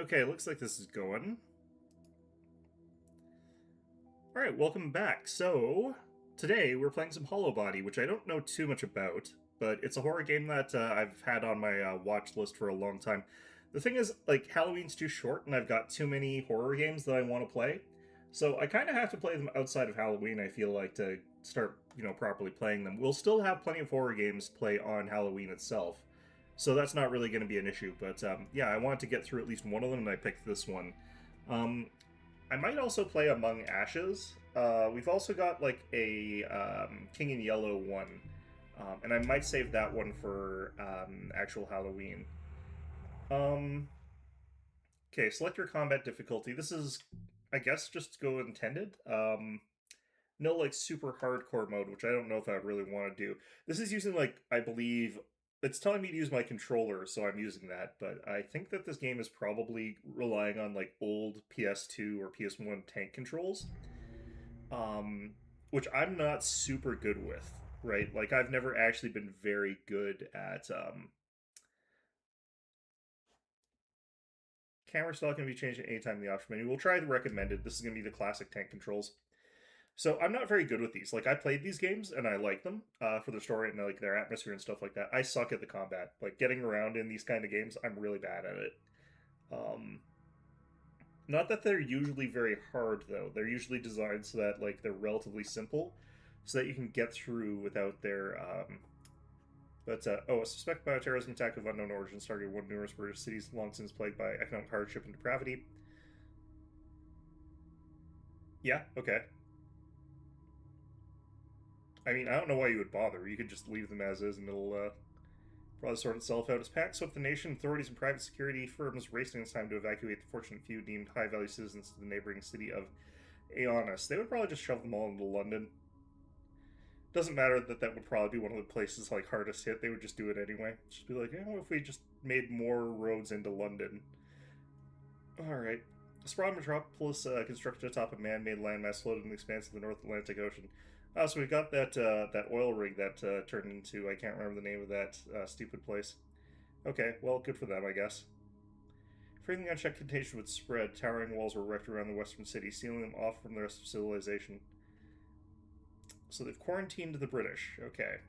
Okay, looks like this is going. Alright, welcome back. So, today we're playing some Hollow Body, which I don't know too much about, but it's a horror game that I've had on my watch list for a long time. The thing is, like, Halloween's too short, and I've got too many horror games that I want to play. So I kind of have to play them outside of Halloween, I feel like, to start, properly playing them. We'll still have plenty of horror games to play on Halloween itself. So that's not really going to be an issue. But yeah, I wanted to get through at least one of them, and I picked this one. Um, I might also play Among Ashes. We've also got like a King in Yellow one, and I might save that one for actual Halloween. Okay, select your combat difficulty. This is, I guess, just go intended. No, like super hardcore mode, which I don't know if I really want to do. This is using like I believe it's telling me to use my controller, so I'm using that. But I think that this game is probably relying on like old PS2 or PS1 tank controls, which I'm not super good with. Right, like I've never actually been very good at camera style can be changed at any time in the option menu. We'll try the recommended. This is going to be the classic tank controls. So I'm not very good with these. Like I played these games and I like them for their story and like their atmosphere and stuff like that. I suck at the combat. Like getting around in these kind of games, I'm really bad at it. Um, Not that they're usually very hard though. They're usually designed so that like they're relatively simple, so that you can get through without their. A suspect bioterrorism attack of unknown origin targeted one numerous British cities long since plagued by economic hardship and depravity. Yeah. Okay. I mean, I don't know why you would bother. You could just leave them as is, and it'll probably sort itself out. As panic swept the nation, authorities and private security firms raced against time to evacuate the fortunate few deemed high-value citizens to the neighboring city of Aonis. They would probably just shove them all into London. Doesn't matter that that would probably be one of the places like hardest hit. They would just do it anyway. Just be like, if we just made more roads into London. All right. Sprawling metropolis constructed atop a man-made landmass floated in the expanse of the North Atlantic Ocean. So we've got that oil rig that turned into, I can't remember the name of that stupid place. Okay, well, good for them, I guess. Fearing the unchecked contagion would spread, towering walls were erected around the western city, sealing them off from the rest of civilization. So they've quarantined the British. Okay.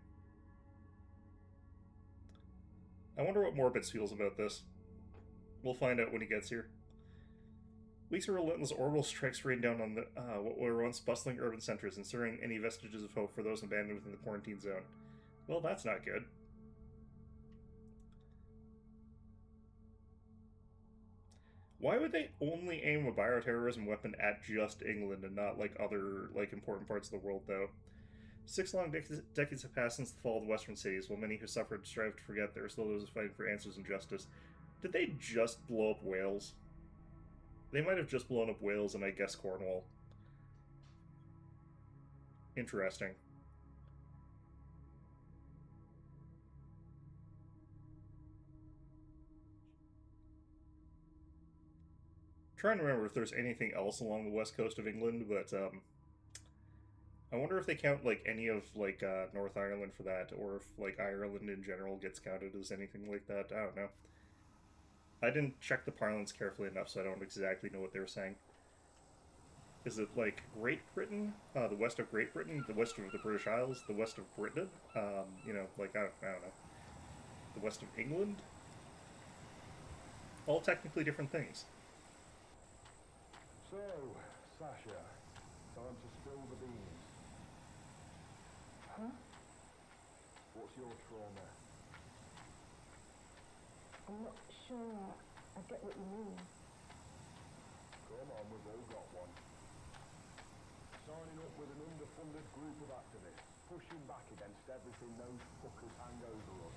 I wonder what Morbitz feels about this. We'll find out when he gets here. Weeks of relentless orbital strikes rain down on the what were once bustling urban centers, inserting any vestiges of hope for those abandoned within the quarantine zone. Well, that's not good. Why would they only aim a bioterrorism weapon at just England and not like other like important parts of the world, though? 6 long decades have passed since the fall of the western cities, while many who suffered strive to forget there are still those fighting for answers and justice. Did they just blow up Wales? They might have just blown up Wales and I guess Cornwall. Interesting. Trying to remember if there's anything else along the west coast of England, but I wonder if they count like any of like North Ireland for that, or if like Ireland in general gets counted as anything like that. I don't know. I didn't check the parlance carefully enough, so I don't exactly know what they were saying. Is it like Great Britain, the west of Great Britain, the west of the British Isles, the west of Britain? Like I don't know, the west of England. All technically different things. So, Sasha, time to spill the beans. Huh? What's your trauma? I'm not sure I get what you mean. Come on, we've all got one. Signing up with an underfunded group of activists, pushing back against everything those fuckers hang over us.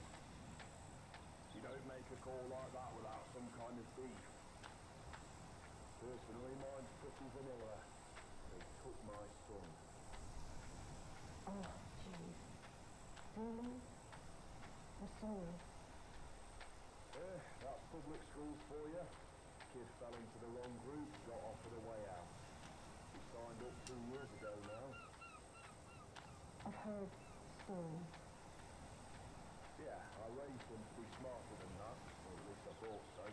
You don't make a call like that without some kind of beef. Personally, mine's pretty vanilla. They took my son. Oh, jeez. Really? I'm sorry. That's public schools for you. Kid fell into the wrong group, got offered a way out. He signed up 2 years ago now. I've heard stories. Yeah, I raised him to be smarter than that, or at least I thought so.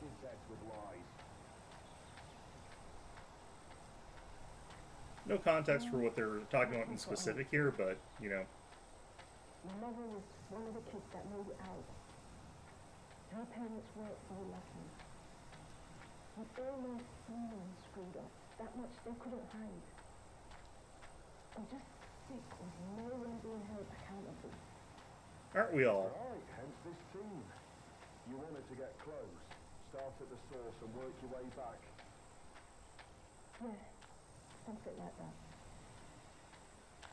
bastard's heads with lies. No context for what they're talking about in specific here, but, you know. My mother was one of the kids that made it out. Her parents worked for nothing. And almost someone screwed up. That much they couldn't hide. I'm just sick of no one being held accountable. Aren't we all? Right, hence this team. You wanted to get close, start at the source and work your way back. Yeah, something like that.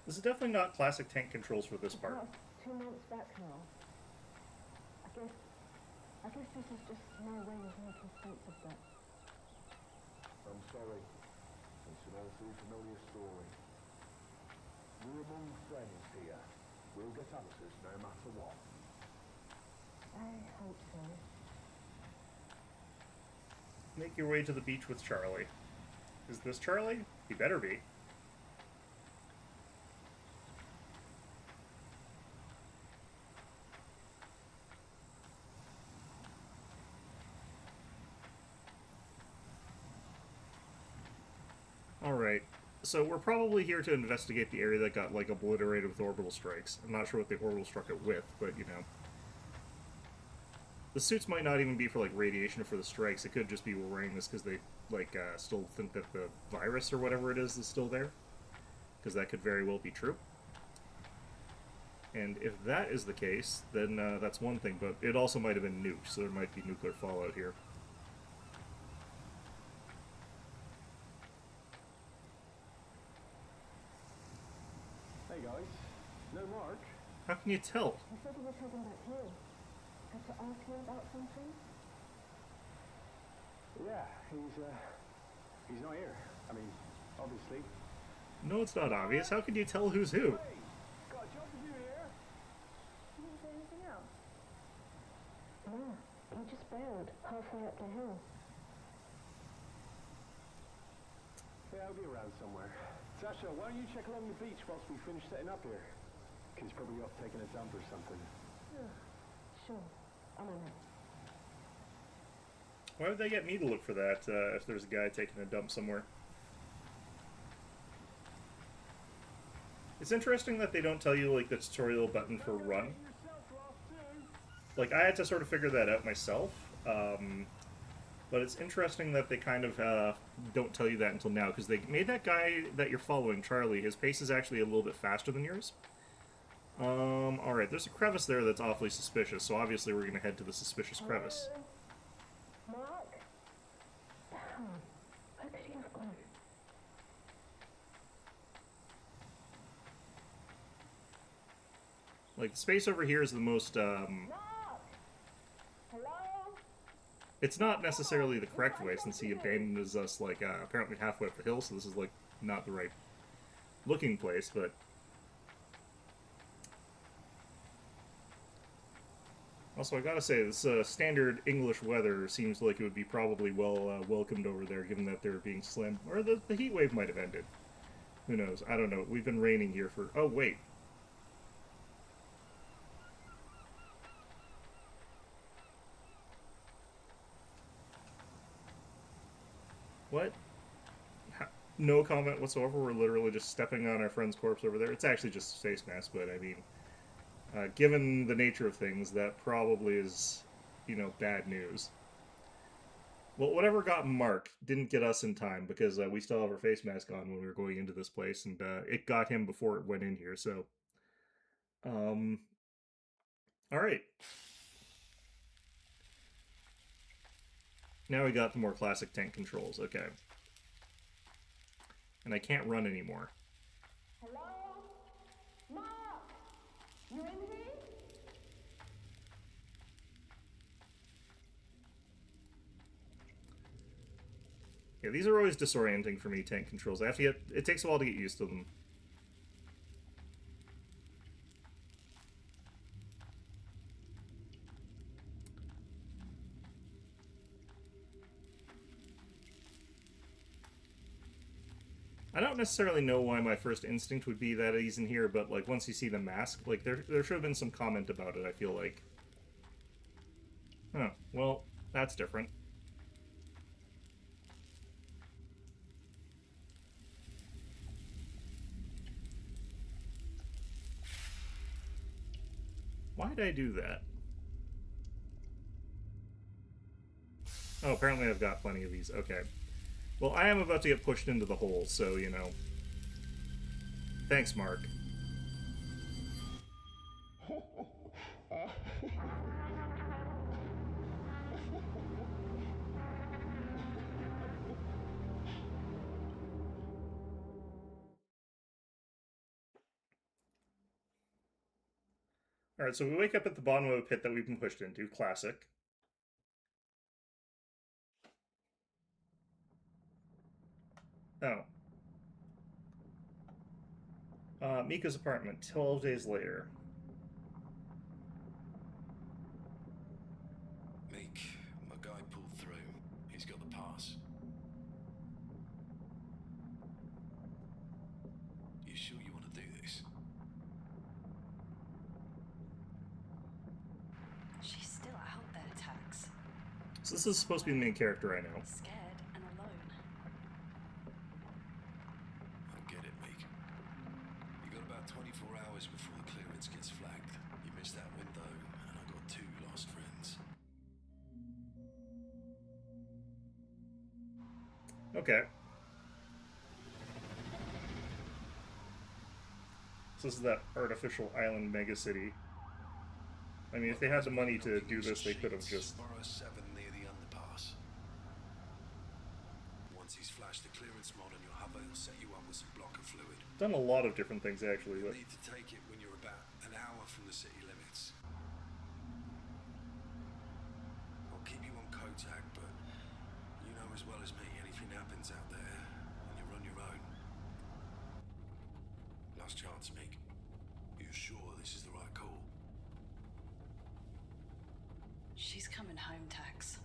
This is definitely not classic tank controls for this part. About 2 months back now. I guess this is just my way of making sense of that. I'm sorry. It's an all too familiar story. We're among friends here. We'll get answers no matter what. I hope so. Make your way to the beach with Charlie. Is this Charlie? He better be. Alright, so we're probably here to investigate the area that got, like, obliterated with orbital strikes. I'm not sure what the orbital struck it with, but, you know. The suits might not even be for, like, radiation for the strikes. It could just be we're wearing this because they, like, still think that the virus or whatever it is still there. Because that could very well be true. And if that is the case, then that's one thing, but it also might have been nuked, so there might be nuclear fallout here. Hey guys, no Mark? How can you tell? He said he was heading back here. Had to ask him about something? Yeah, he's not here. I mean, obviously. No, it's not obvious. How can you tell who's who? Hey, got a job to do here. He didn't say anything else? No, he just bailed halfway up the hill. Yeah, I'll be around somewhere. Sasha, why don't you check along the beach whilst we finish setting up here? He's probably off taking a dump or something. Yeah, sure. I don't know. Why would they get me to look for that if there's a guy taking a dump somewhere? It's interesting that they don't tell you, like, the tutorial button for run. Like, I had to sort of figure that out myself. But it's interesting that they kind of don't tell you that until now, because they made that guy that you're following, Charlie, his pace is actually a little bit faster than yours. Alright, there's a crevice there that's awfully suspicious, so obviously we're going to head to the suspicious crevice. Mark? Damn. Where could he have gone? Like, the space over here is the most, Mark! Hello? it's not necessarily the correct way, since he abandons us, like, apparently halfway up the hill, so this is, like, not the right looking place, but... Also, I gotta say, this standard English weather seems like it would be probably well welcomed over there, given that they're being slammed. Or the heat wave might have ended. Who knows? I don't know. We've been raining here for... Oh, wait. What? No comment whatsoever. We're literally just stepping on our friend's corpse over there. It's actually just a face mask, but I mean... given the nature of things, that probably is, you know, bad news. Well, whatever got Mark didn't get us in time, because we still have our face mask on when we were going into this place, and it got him before it went in here, so... Alright. Now we got the more classic tank controls, okay. And I can't run anymore. Hello? Mark! You in here? Yeah, these are always disorienting for me, tank controls. I have to get... It takes a while to get used to them. I don't necessarily know why my first instinct would be that he's in here, but, like, once you see the mask, like, there should have been some comment about it, I feel like. Oh, well, that's different. Why did I do that? Oh, apparently I've got plenty of these. Okay. Well, I am about to get pushed into the hole, so, you know. Thanks, Mark. Alright, so we wake up at the bottom of a pit that we've been pushed into. Classic. Oh. Mika's apartment, 12 days later. Meek, my guy pulled through. He's got the pass. You sure you want to do this? She's still out there, Tax. So this is supposed to be the main character right now. Scared and alone. I get it, Meek. You got about 24 hours before the clearance gets flagged. You missed that window, and I got 2 lost friends. Okay. So this is that artificial island megacity. I mean, if they had the money to do this, they could have just... Borough 7 near the underpass. Once he's flashed the clearance mod on your hover, he'll set you up with some blocker fluid. done a lot of different things, actually. You'll But need to take it when you're about an hour from the city limits. I'll keep you on Kotak, but you know as well as me, anything happens out there, and you're on your own. Last chance, Meek. You're sure this is the right call? She's coming home, Tax.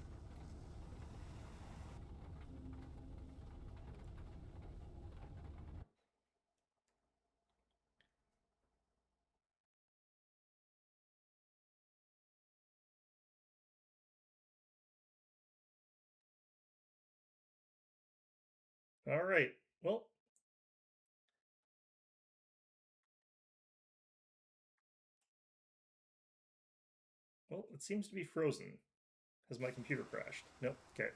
all right, well, it seems to be frozen. Has my computer crashed? Nope. Okay.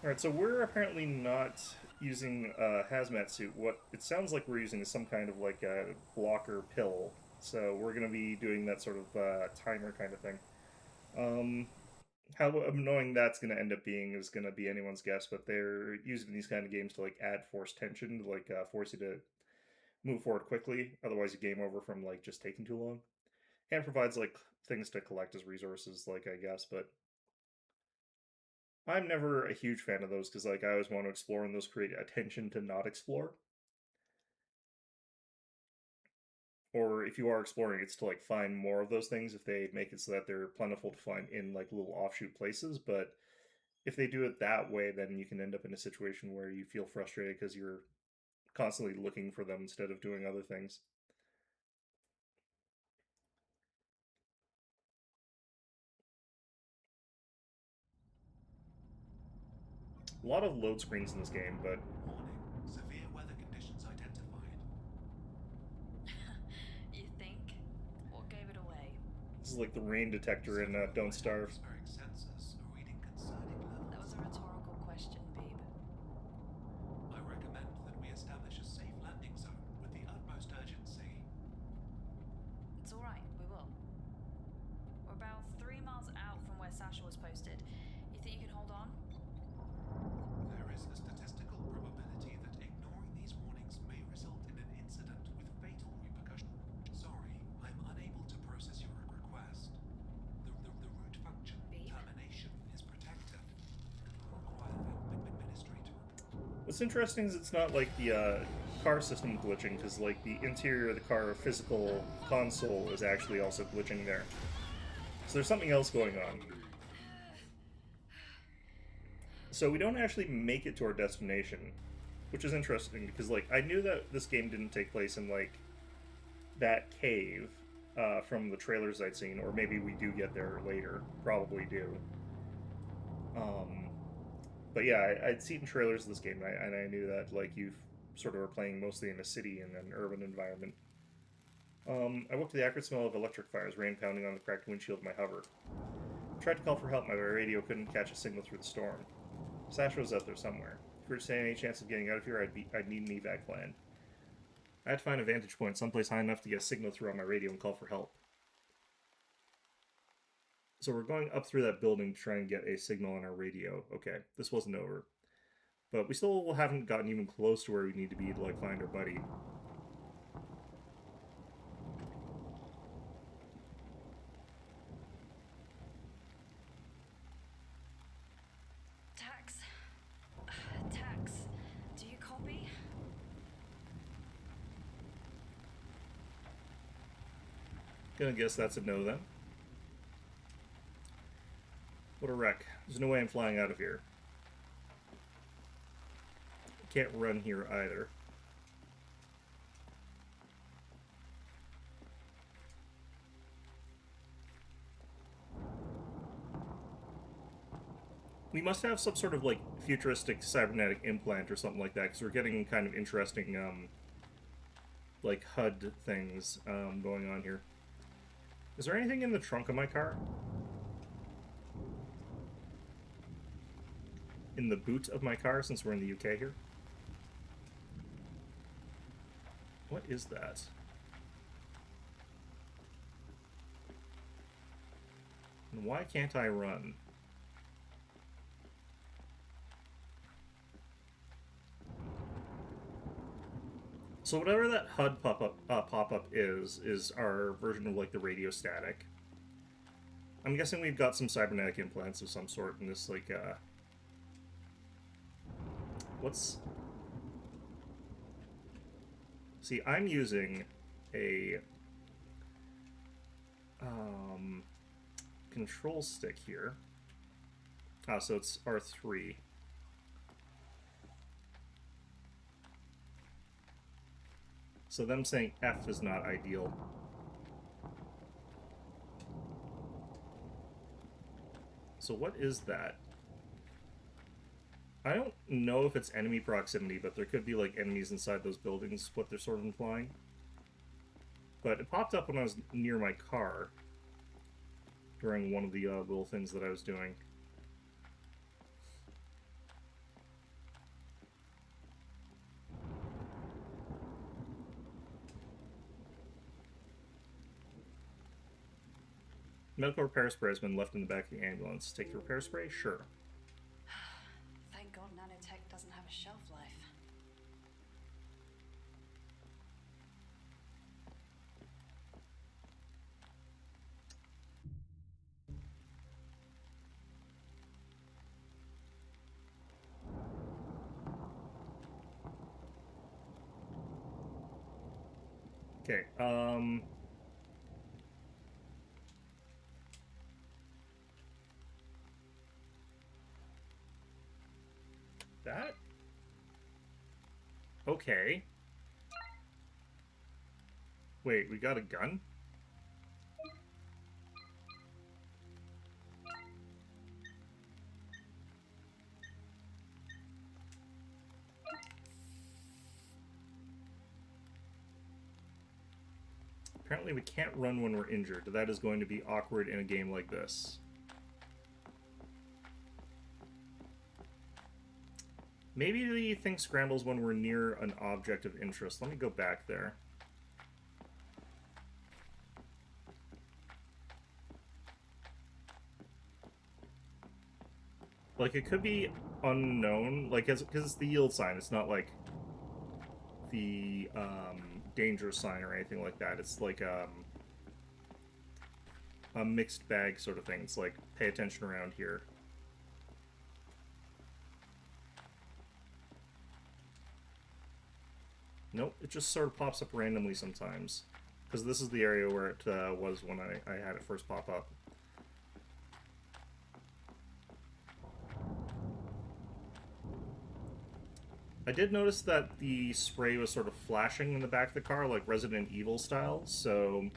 All right, so we're apparently not using a hazmat suit. What it sounds like we're using is some kind of like a blocker pill. So we're going to be doing that sort of timer kind of thing. How annoying that's going to end up being is going to be anyone's guess, but they're using these kind of games to like add force tension, to like force you to move forward quickly. Otherwise, you game over from like just taking too long. And provides like things to collect as resources, like I guess, but I'm never a huge fan of those because like I always want to explore and those create a tension to not explore. Or if you are exploring, it's to like find more of those things if they make it so that they're plentiful to find in like little offshoot places. But if they do it that way, then you can end up in a situation where you feel frustrated because you're constantly looking for them instead of doing other things. A lot of load screens in this game, but Warning. Severe weather conditions identified. You think? What gave it away? this is like the rain detector in Don't Starve. Atmospheric sensors are reading concerning levels. That was a rhetorical question, Beeb. I recommend that we establish a safe landing zone with the utmost urgency. It's alright, we will. We're about 3 miles out from where Sasha was posted. You think you can hold on? There is a statistical probability that ignoring these warnings may result in an incident with fatal repercussions. Sorry, I'm unable to process your request. The root function Beep. termination is protected. Require administrator report. What's interesting is it's not like the car system glitching, because like the interior of the car physical console is actually also glitching there. So there's something else going on. So we don't actually make it to our destination, which is interesting because like I knew that this game didn't take place in like that cave from the trailers I'd seen, or maybe we do get there later. Probably do. But yeah, I'd seen trailers of this game, and I knew that like you sort of were playing mostly in a city in an urban environment. I woke to the acrid smell of electric fires, rain pounding on the cracked windshield of my hover. I tried to call for help, my radio couldn't catch a signal through the storm. Sasha was out there somewhere. If we were to stand any chance of getting out of here, I'd need an evac plan. I had to find a vantage point someplace high enough to get a signal through on my radio and call for help. So we're going up through that building to try and get a signal on our radio. Okay, this wasn't over. But we still haven't gotten even close to where we need to be to, like, find our buddy. Tax, do you copy? Gonna guess that's a no then. What a wreck. There's no way I'm flying out of here. Can't run here either. We must have some sort of, like, futuristic cybernetic implant or something like that, because we're getting kind of interesting, like, HUD things going on here. Is there anything in the trunk of my car? In the boot of my car, since we're in the UK here? What is that? And why can't I run? So whatever that HUD pop-up is our version of, like, the radio static. I'm guessing we've got some cybernetic implants of some sort in this, like, what's... See, I'm using a control stick here. Ah, so it's R3. So them saying F is not ideal. So what is that? I don't know if it's enemy proximity, but there could be, like, enemies inside those buildings, what they're sort of implying. But it popped up when I was near my car during one of the little things that I was doing. Medical repair spray has been left in the back of the ambulance. Take the repair spray? Sure. Thank God nanotech doesn't have a shelf life. Okay, that? Okay. Wait, we got a gun? Apparently we can't run when we're injured. That is going to be awkward in a game like this. Maybe the thing scrambles when we're near an object of interest. Let me go back there. Like, it could be unknown, like, because it's the yield sign. It's not like the danger sign or anything like that. It's like a mixed bag sort of thing. It's like, pay attention around here. Nope, it just sort of pops up randomly sometimes. Because this is the area where it was when I had it first pop up. I did notice that the spray was sort of flashing in the back of the car, like Resident Evil style, so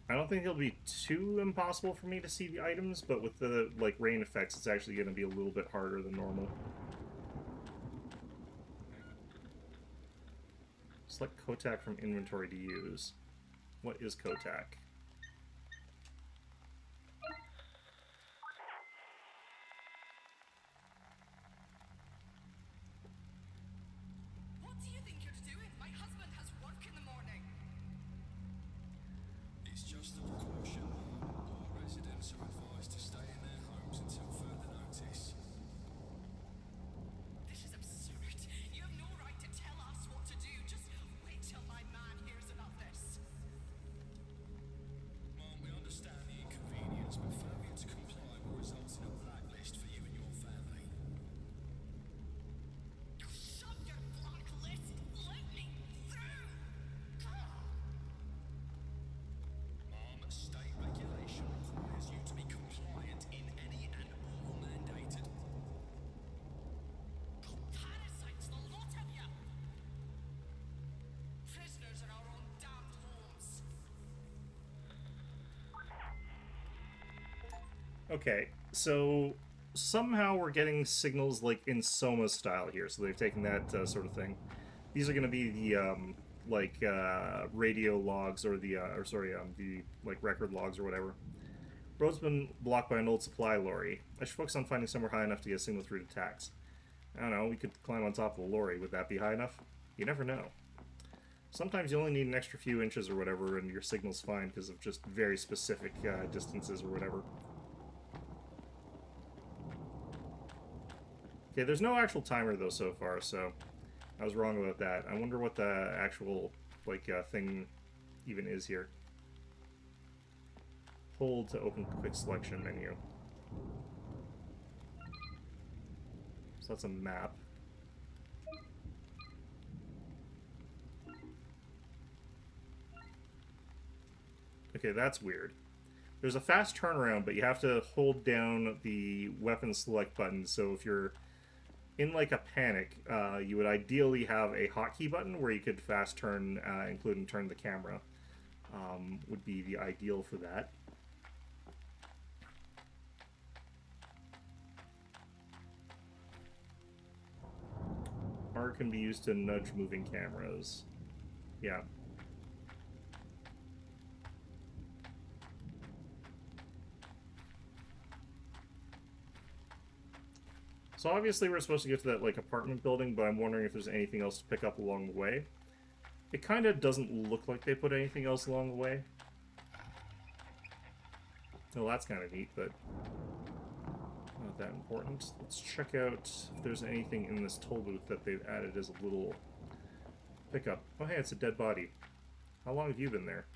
I don't think it'll be too impossible for me to see the items, but with the, like, rain effects, it's actually going to be a little bit harder than normal. Select Kotak from inventory to use. What is Kotak? What do you think you're doing? My husband has work in the morning. It's just a precaution. All residents are advised to stay in their homes until further notice. This is absurd. You have no right to tell us what to do. Just wait till my man hears about this. Mom, we understand the inconvenience, but failure to comply will result in a blacklist for you and your family. Shut your black list. Let me through. Mom, state regulation requires you to be compliant in any and all mandated. Parasites, the lot of you. Prisoners in our own damned homes. Okay, so somehow we're getting signals like in Soma style here, so they've taken that sort of thing. These are going to be the radio logs or the like record logs or whatever. Road's been blocked by an old supply lorry. I should focus on finding somewhere high enough to get a signal through to tax. I don't know, we could climb on top of the lorry. Would that be high enough? You never know. Sometimes you only need an extra few inches or whatever and your signal's fine because of just very specific distances or whatever. Okay, there's no actual timer though so far, so I was wrong about that. I wonder what the actual thing even is here. Hold to open quick selection menu. So that's a map. Okay, that's weird. There's a fast turnaround, but you have to hold down the weapon select button, so if you're in like a panic, you would ideally have a hotkey button where you could fast turn, including turn the camera. Would be the ideal for that. R can be used to nudge moving cameras. Yeah. So obviously we're supposed to get to that like apartment building, but I'm wondering if there's anything else to pick up along the way. It kind of doesn't look like they put anything else along the way. Well, that's kind of neat, but not that important. Let's check out if there's anything in this toll booth that they've added as a little pickup. Oh hey, it's a dead body. How long have you been there?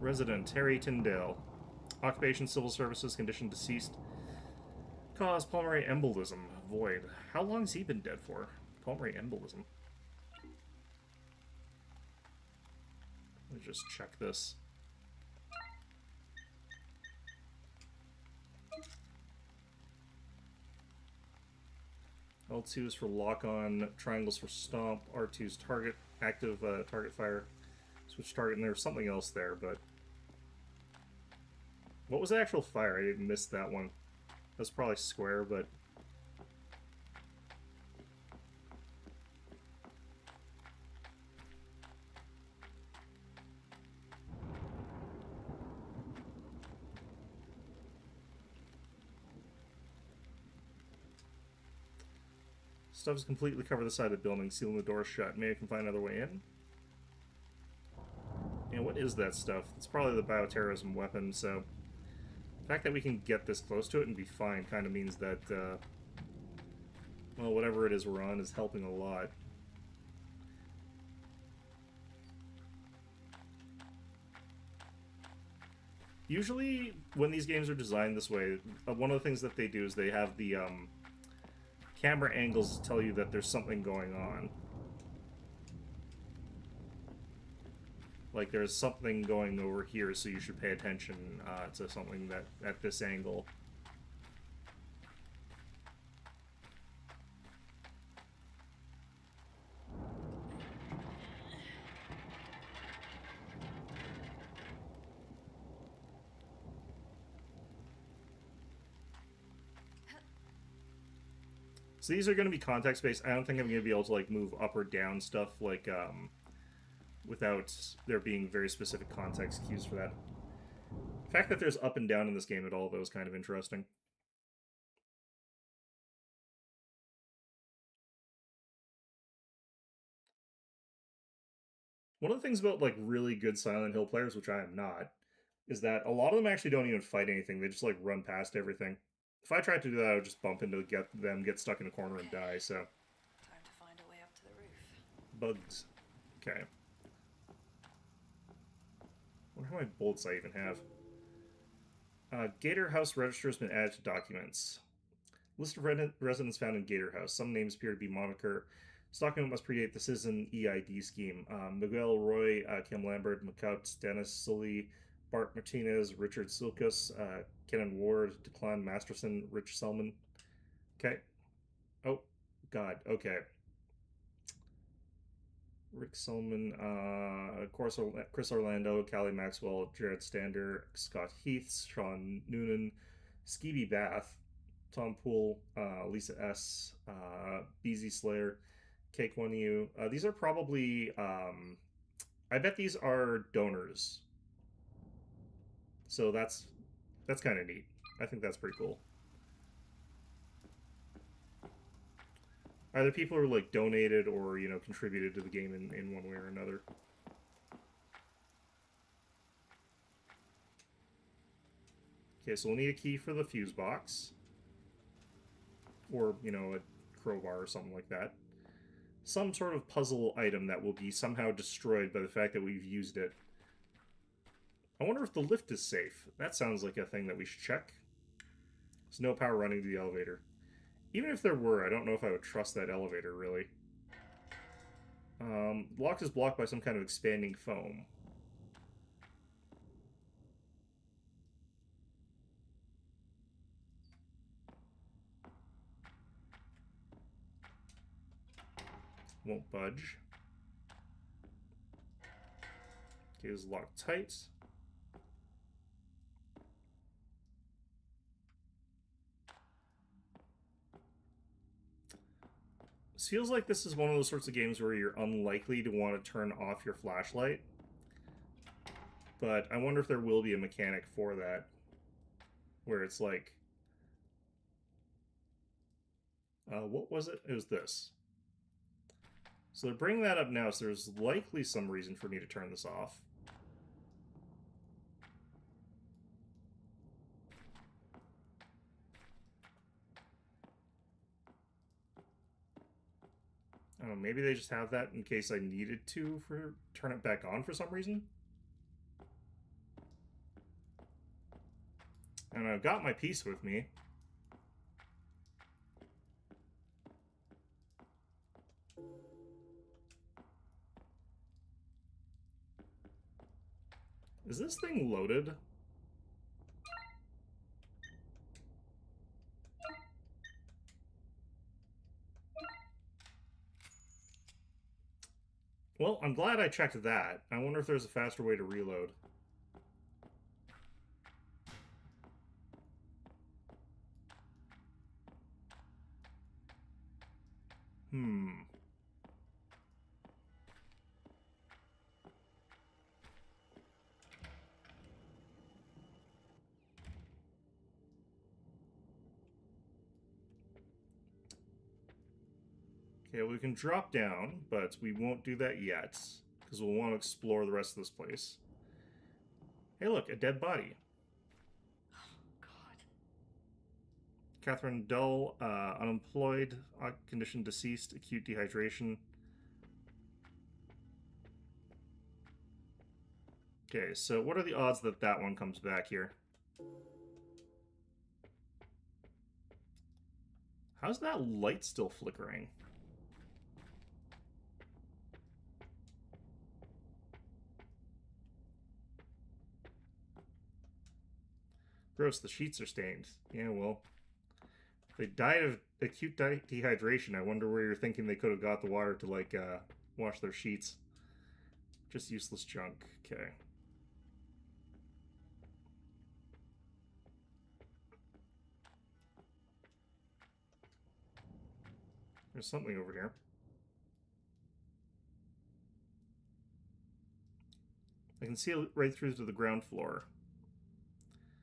Resident Terry Tyndale. Occupation, civil services, condition deceased. Cause pulmonary embolism. Void. How long has he been dead for? Pulmonary embolism. Let me just check this. L2 is for lock on, triangles for stomp, R2 is target, active target fire. Switch target, and there was something else there, but... What was the actual fire? I didn't miss that one. That's probably square, but... Stuff's completely covered the side of the building, sealing the door shut. Maybe I can find another way in? And what is that stuff? It's probably the bioterrorism weapon, so... The fact that we can get this close to it and be fine kind of means that, well, whatever it is we're on is helping a lot. Usually, when these games are designed this way, one of the things that they do is they have the, camera angles tell you that there's something going on. Like there's something going over here, so you should pay attention to something that at this angle. So these are going to be context-based. I don't think I'm going to be able to, like, move up or down stuff, like, without there being very specific context cues for that. The fact that there's up and down in this game at all, though, is kind of interesting. One of the things about, like, really good Silent Hill players, which I am not, is that a lot of them actually don't even fight anything. They just, like, run past everything. If I tried to do that, I would just bump into get stuck in a corner and die, so... Time to find a way up to the roof. Bugs. Okay. I wonder how many bolts I even have. Gator House Register has been added to documents. List of residents found in Gator House. Some names appear to be moniker. This document must predate the Citizen EID scheme. Miguel Roy, Kim Lambert, McCout, Dennis Sully, Bart Martinez, Richard Silkus, Kenan Ward, Declan Masterson, Rich Selman. Okay. Oh, God. Okay. Rick Selman, Chris Orlando, Callie Maxwell, Jared Stander, Scott Heath, Sean Noonan, Skeevy Bath, Tom Poole, Lisa S., BZ Slayer, Cake One U. These are probably, I bet these are donors. So that's kind of neat. I think that's pretty cool. Either people who like donated or, you know, contributed to the game in one way or another. Okay, so we'll need a key for the fuse box. Or, you know, a crowbar or something like that. Some sort of puzzle item that will be somehow destroyed by the fact that we've used it. I wonder if the lift is safe. That sounds like a thing that we should check. There's no power running to the elevator. Even if there were, I don't know if I would trust that elevator, really. Lock is blocked by some kind of expanding foam. Won't budge. Okay, it's locked tight. This feels like this is one of those sorts of games where you're unlikely to want to turn off your flashlight. But I wonder if there will be a mechanic for that. Where it's like... what was it? It was this. So they're bringing that up now, so there's likely some reason for me to turn this off. I don't know, maybe they just have that in case I needed to turn it back on for some reason. And I've got my piece with me. Is this thing loaded? Well, I'm glad I checked that. I wonder if there's a faster way to reload. Okay, we can drop down, but we won't do that yet, because we'll want to explore the rest of this place. Hey look, a dead body. Oh, God. Catherine Dull, unemployed, condition deceased, acute dehydration. Okay, so what are the odds that that one comes back here? How's that light still flickering? Gross, the sheets are stained. Yeah, well, if they died of acute dehydration, I wonder where you're thinking they could have got the water to, like, wash their sheets. Just useless junk. Okay. There's something over here. I can see it right through to the ground floor.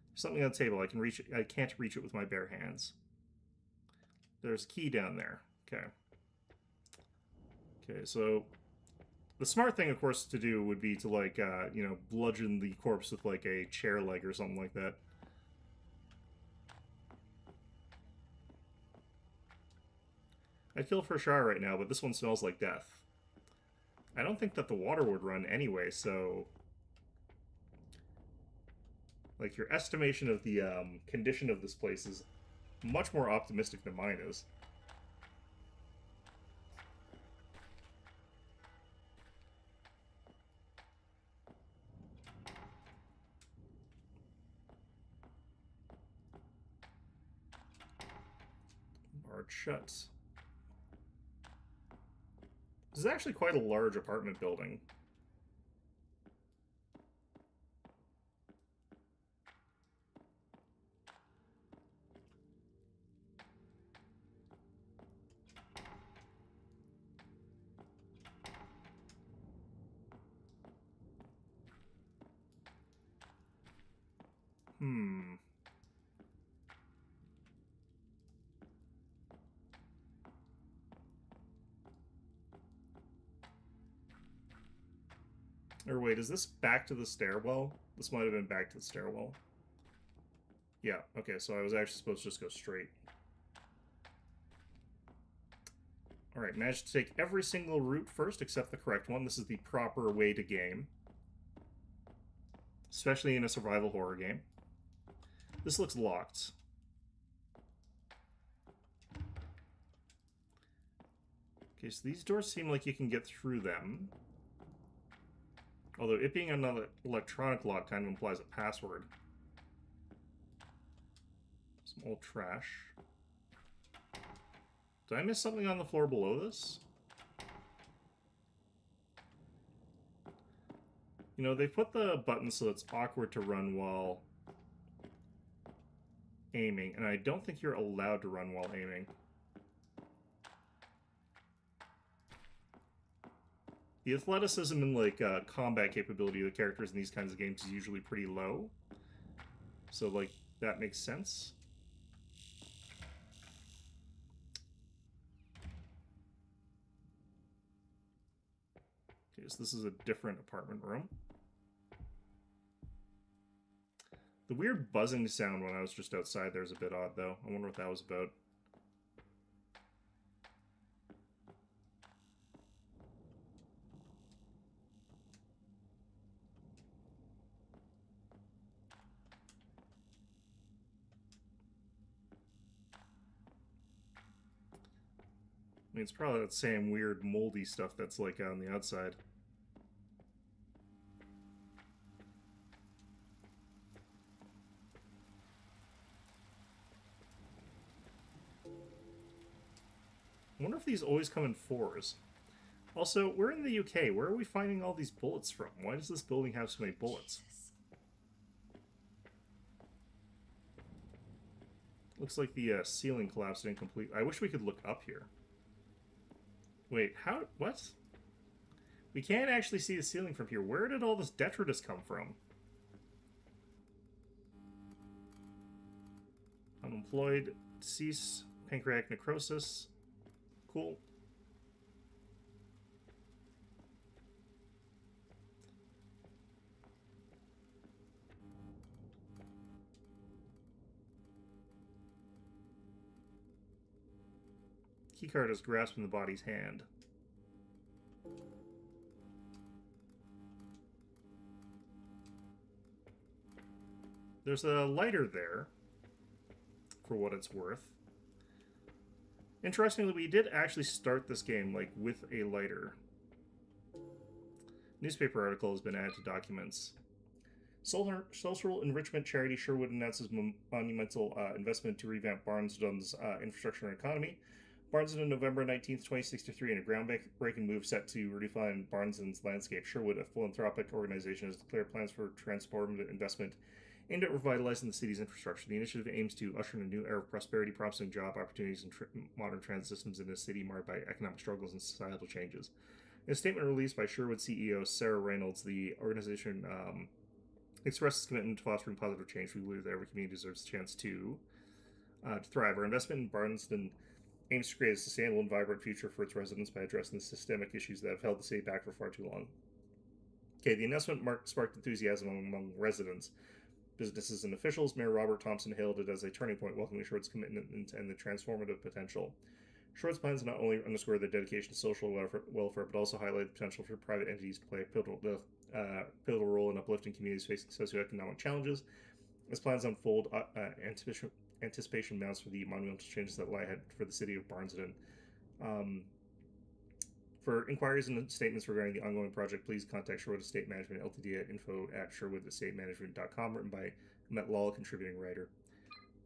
There's something on the table. I can't reach it with my bare hands. There's a key down there. Okay. Okay, so the smart thing, of course, to do would be to, like, you know, bludgeon the corpse with, like, a chair leg or something like that. I'd kill for a shower right now, but this one smells like death. I don't think that the water would run anyway, so... Like, your estimation of the condition of this place is much more optimistic than mine is. Barred shut. This is actually quite a large apartment building. Or wait, is this back to the stairwell? This might have been back to the stairwell. Yeah, okay, so I was actually supposed to just go straight. Alright, managed to take every single route first except the correct one. This is the proper way to game. Especially in a survival horror game. This looks locked. Okay, so these doors seem like you can get through them. Although it being another electronic lock kind of implies a password. Some old trash. Did I miss something on the floor below this? You know, they put the button so it's awkward to run while aiming, and I don't think you're allowed to run while aiming. The athleticism and, like, combat capability of the characters in these kinds of games is usually pretty low. So, like, that makes sense. Okay, so this is a different apartment room. The weird buzzing sound when I was just outside there is a bit odd, though. I wonder what that was about. I mean, it's probably that same weird moldy stuff that's, like, on the outside. I wonder if these always come in 4s. Also, we're in the UK. Where are we finding all these bullets from? Why does this building have so many bullets? Looks like the ceiling collapsed incompletely. I wish we could look up here. Wait, how? What? We can't actually see the ceiling from here. Where did all this detritus come from? Unemployed, deceased, pancreatic necrosis. Cool. Keycard is grasped in the body's hand. There's a lighter there, for what it's worth. Interestingly, we did actually start this game, like, with a lighter. Newspaper article has been added to documents. Social enrichment charity Sherwood announces monumental investment to revamp Barnston's infrastructure and economy. Barnston, November 19th, 2063, in a groundbreaking move set to redefine Barnston's landscape. Sherwood, a philanthropic organization, has declared plans for transformative investment Aimed at revitalizing the city's infrastructure, the initiative aims to usher in a new era of prosperity, promising job opportunities and modern transit systems in a city marred by economic struggles and societal changes. In a statement released by Sherwood CEO Sarah Reynolds, the organization expressed its commitment to fostering positive change. We believe that every community deserves a chance to thrive. Our investment in Barnston aims to create a sustainable and vibrant future for its residents by addressing the systemic issues that have held the city back for far too long. Okay, the announcement sparked enthusiasm among residents, businesses, and officials. Mayor Robert Thompson hailed it as a turning point, welcoming Short's commitment and the transformative potential. Short's plans not only underscore their dedication to social welfare, but also highlight the potential for private entities to play a pivotal role in uplifting communities facing socioeconomic challenges. As plans unfold, anticipation mounts for the monumental changes that lie ahead for the city of Barnston. For inquiries and statements regarding the ongoing project, please contact Sherwood Estate Management Ltd at info@sherwoodestatemanagement.com, written by Met Lawler, contributing writer.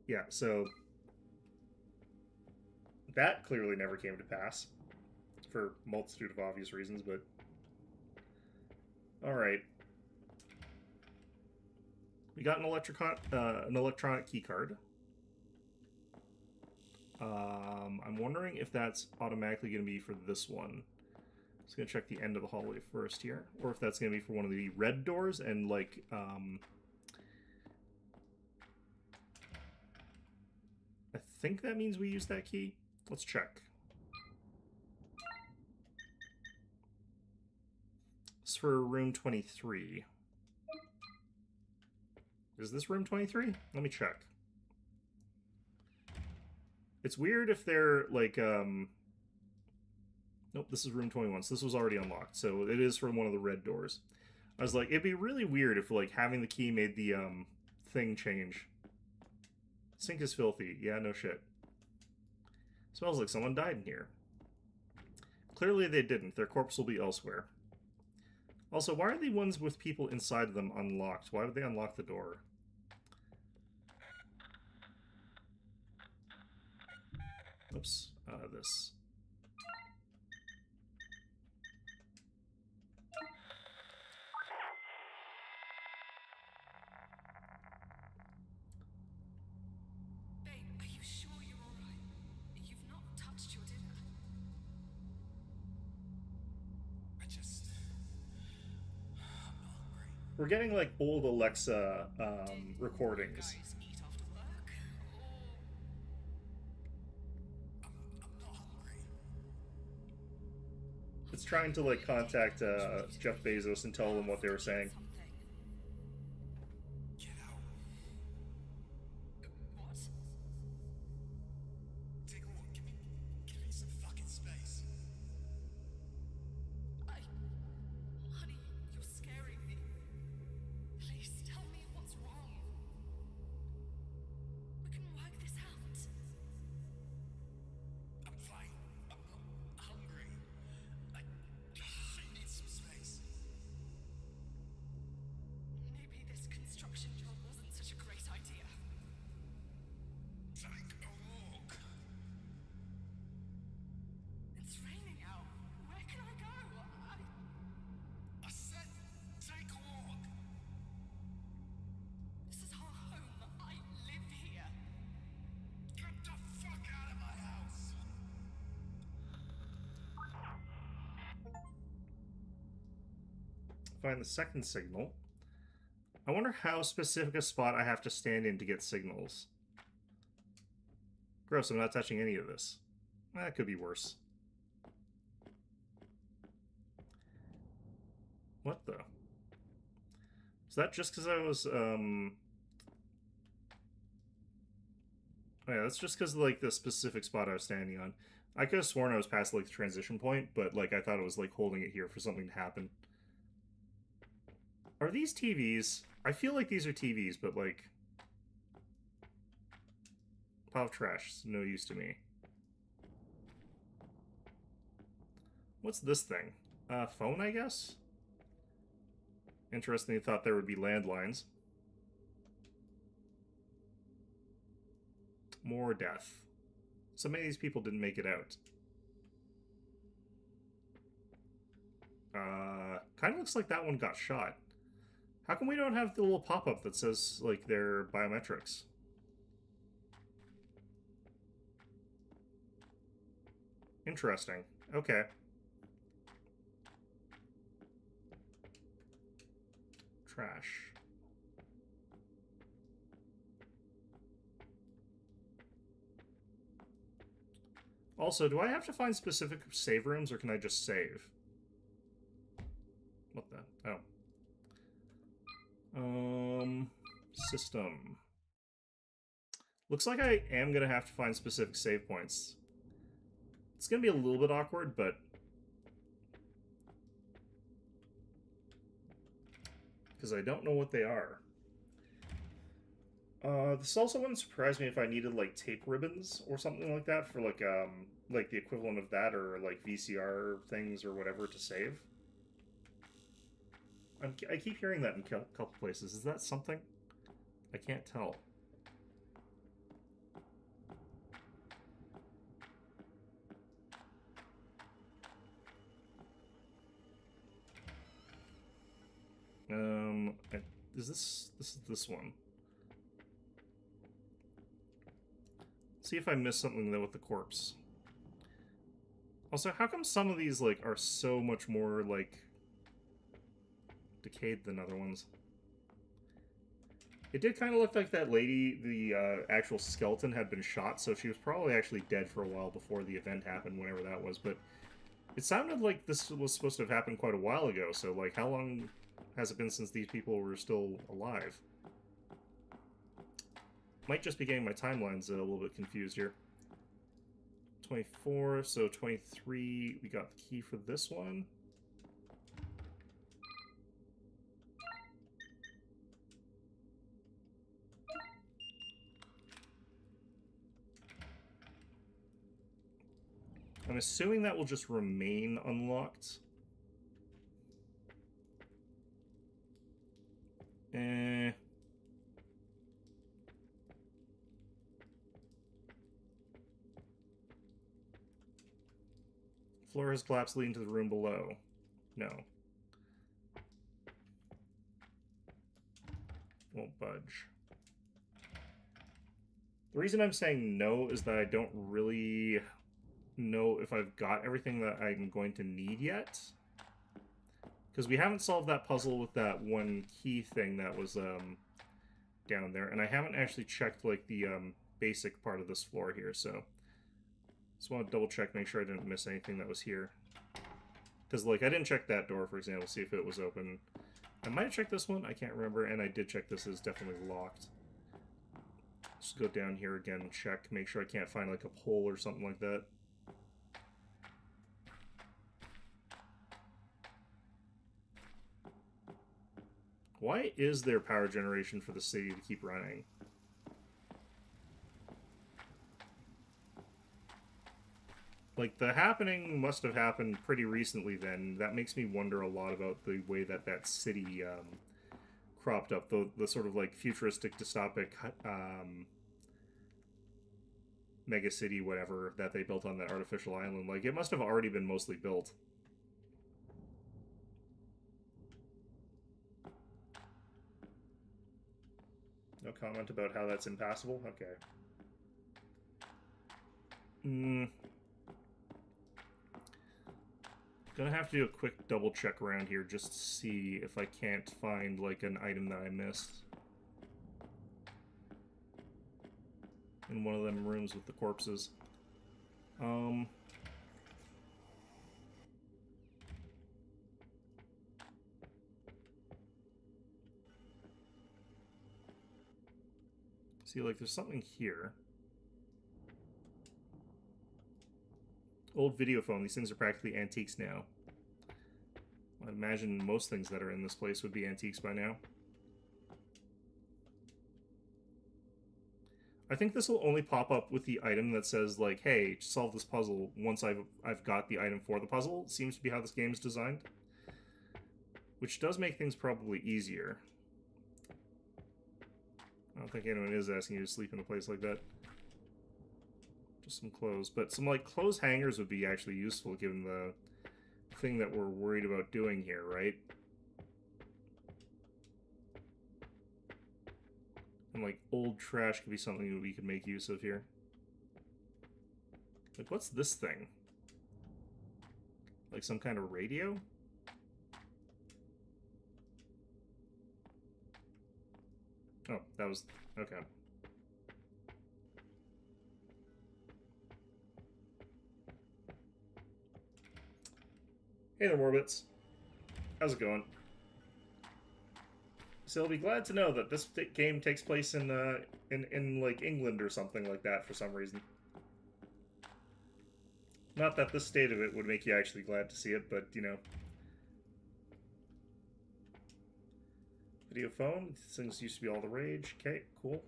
Yeah, so that clearly never came to pass for a multitude of obvious reasons, but all right. We got an electronic key card. I'm wondering if that's automatically going to be for this one. Just going to check the end of the hallway first here. Or if that's going to be for one of the red doors and, like, I think that means we use that key. Let's check. It's for room 23. Is this room 23? Let me check. It's weird if they're, like, Nope, this is room 21, so this was already unlocked. So it is from one of the red doors. I was like, it'd be really weird if, like, having the key made the, thing change. Sink is filthy. Yeah, no shit. Smells like someone died in here. Clearly they didn't. Their corpse will be elsewhere. Also, why are the ones with people inside of them unlocked? Why would they unlock the door? Oops. This. Babe, are you sure you're alright? You've not touched your dinner. I just... I'm not hungry. We're getting, like, old Alexa recordings. Guys eat after work? Or... I'm not hungry. It's trying to, like, contact Jeff Bezos and tell him what they were saying. Something. Get out. What? Take a walk. Give me some fucking space. Honey, you're scaring me. Please tell me what's wrong. We can work this out. I'm fine. I'm not hungry. I need some space. Maybe this construction job wasn't such a great idea. Take a walk. It's raining out. Where can I go? I said take a walk. This is our home. I live here. Get the fuck out of my house. Find the second signal. I wonder how specific a spot I have to stand in to get signals. Gross, I'm not touching any of this. That could be worse. What the? Is that just because I was, Oh yeah, that's just because of, like, the specific spot I was standing on. I could have sworn I was past, like, the transition point, but, like, I thought it was, like, holding it here for something to happen. Are these TVs? I feel like these are TVs, but, like... Pile of trash is no use to me. What's this thing? Phone, I guess? Interesting, thought there would be landlines. More death. So many of these people didn't make it out. Kind of looks like that one got shot. How come we don't have the little pop-up that says, like, their biometrics? Interesting. Okay. Trash. Also, do I have to find specific save rooms, or can I just save? What the? Oh. System. Looks like I am gonna have to find specific save points. It's gonna be a little bit awkward, but... because I don't know what they are. This also wouldn't surprise me if I needed, like, tape ribbons or something like that for, like the equivalent of that, or, like, VCR things or whatever to save. I keep hearing that in a couple places. Is that something? I can't tell. This is this one. See if I missed something though with the corpse. Also, how come some of these, like, are so much more, like, decayed than other ones? It did kind of look like that lady, the actual skeleton, had been shot, so she was probably actually dead for a while before the event happened, whenever that was, but it sounded like this was supposed to have happened quite a while ago, so, like, how long has it been since these people were still alive? Might just be getting my timelines a little bit confused here. 24, so 23, we got the key for this one. I'm assuming that will just remain unlocked. Floor has collapsed, leading to the room below. No. Won't budge. The reason I'm saying no is that I don't really know if I've got everything that I'm going to need yet. Because we haven't solved that puzzle with that one key thing that was down there. And I haven't actually checked, like, the basic part of this floor here, so... just want to double check, make sure I didn't miss anything that was here. Because, like, I didn't check that door, for example, see if it was open. I might have checked this one, I can't remember, and I did check this, it's definitely locked. Just go down here again and check, make sure I can't find, like, a hole or something like that. Why is there power generation for the city to keep running? Like, the happening must have happened pretty recently then. That makes me wonder a lot about the way that that city cropped up. The sort of, like, futuristic, dystopic mega city, whatever, that they built on that artificial island. Like, it must have already been mostly built. No comment about how that's impassable? Okay. Gonna have to do a quick double check around here just to see if I can't find, like, an item that I missed. In one of them rooms with the corpses. See, like, there's something here. Old video phone. These things are practically antiques now. I imagine most things that are in this place would be antiques by now. I think this will only pop up with the item that says, like, hey, solve this puzzle once I've got the item for the puzzle. Seems to be how this game is designed. Which does make things probably easier. I don't think anyone is asking you to sleep in a place like that. Just some clothes. But some, like, clothes hangers would be actually useful given the thing that we're worried about doing here, right? And, like, old trash could be something that we could make use of here. Like, what's this thing? Like some kind of radio? Oh, that was... okay. Hey there, Morbits. How's it going? So I'll be glad to know that this game takes place in like England or something like that for some reason. Not that the state of it would make you actually glad to see it, but you know. Video phone. These things used to be all the rage. Okay, cool.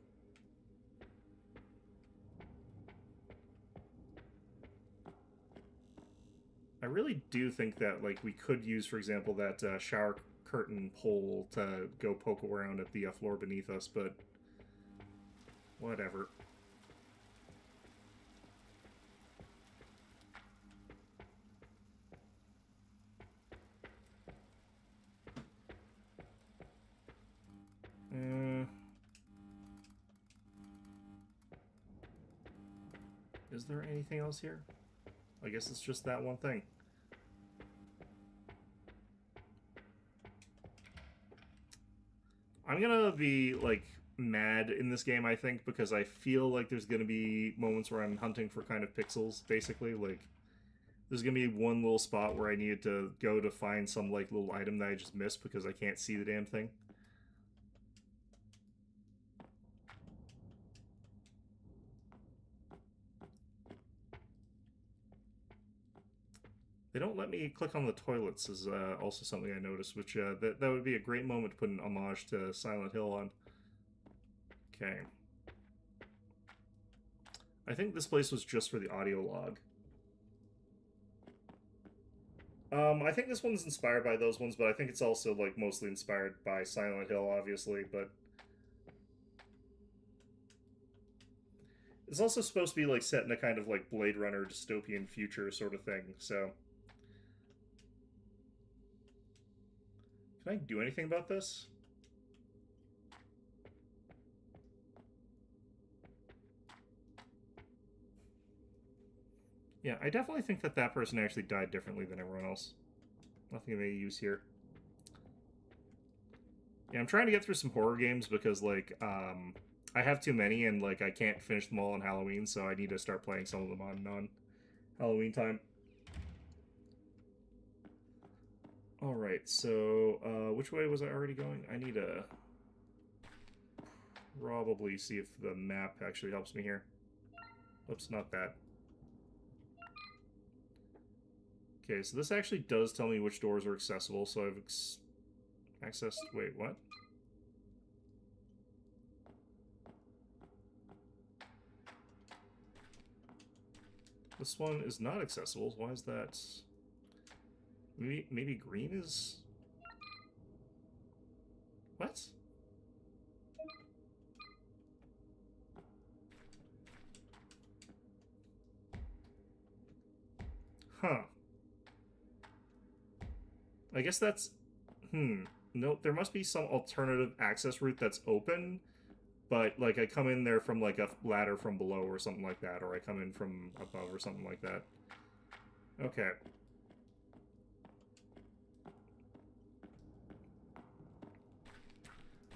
I really do think that like we could use, for example, that shower curtain pole to go poke around at the floor beneath us, but whatever. Is there anything else here? I guess it's just that one thing. I'm gonna be, like, mad in this game, I think, because I feel like there's gonna be moments where I'm hunting for kind of pixels, basically. Like, there's gonna be one little spot where I needed to go to find some, like, little item that I just missed because I can't see the damn thing. They don't let me click on the toilets is also something I noticed, which that would be a great moment to put an homage to Silent Hill on. Okay. I think this place was just for the audio log. I think this one's inspired by those ones, but I think it's also, like, mostly inspired by Silent Hill, obviously, but... It's also supposed to be, like, set in a kind of, like, Blade Runner dystopian future sort of thing, so... Can I do anything about this? Yeah, I definitely think that that person actually died differently than everyone else. Nothing of any use here. Yeah, I'm trying to get through some horror games because, like, I have too many and, like, I can't finish them all on Halloween, so I need to start playing some of them on non-Halloween time. Alright, so, which way was I already going? I need to probably see if the map actually helps me here. Oops, not that. Okay, so this actually does tell me which doors are accessible, so I've accessed... Wait, what? This one is not accessible. Why is that? Maybe green is... What? Huh. I guess that's... No, there must be some alternative access route that's open, but, like, I come in there from, like, a ladder from below or something like that, or I come in from above or something like that. Okay.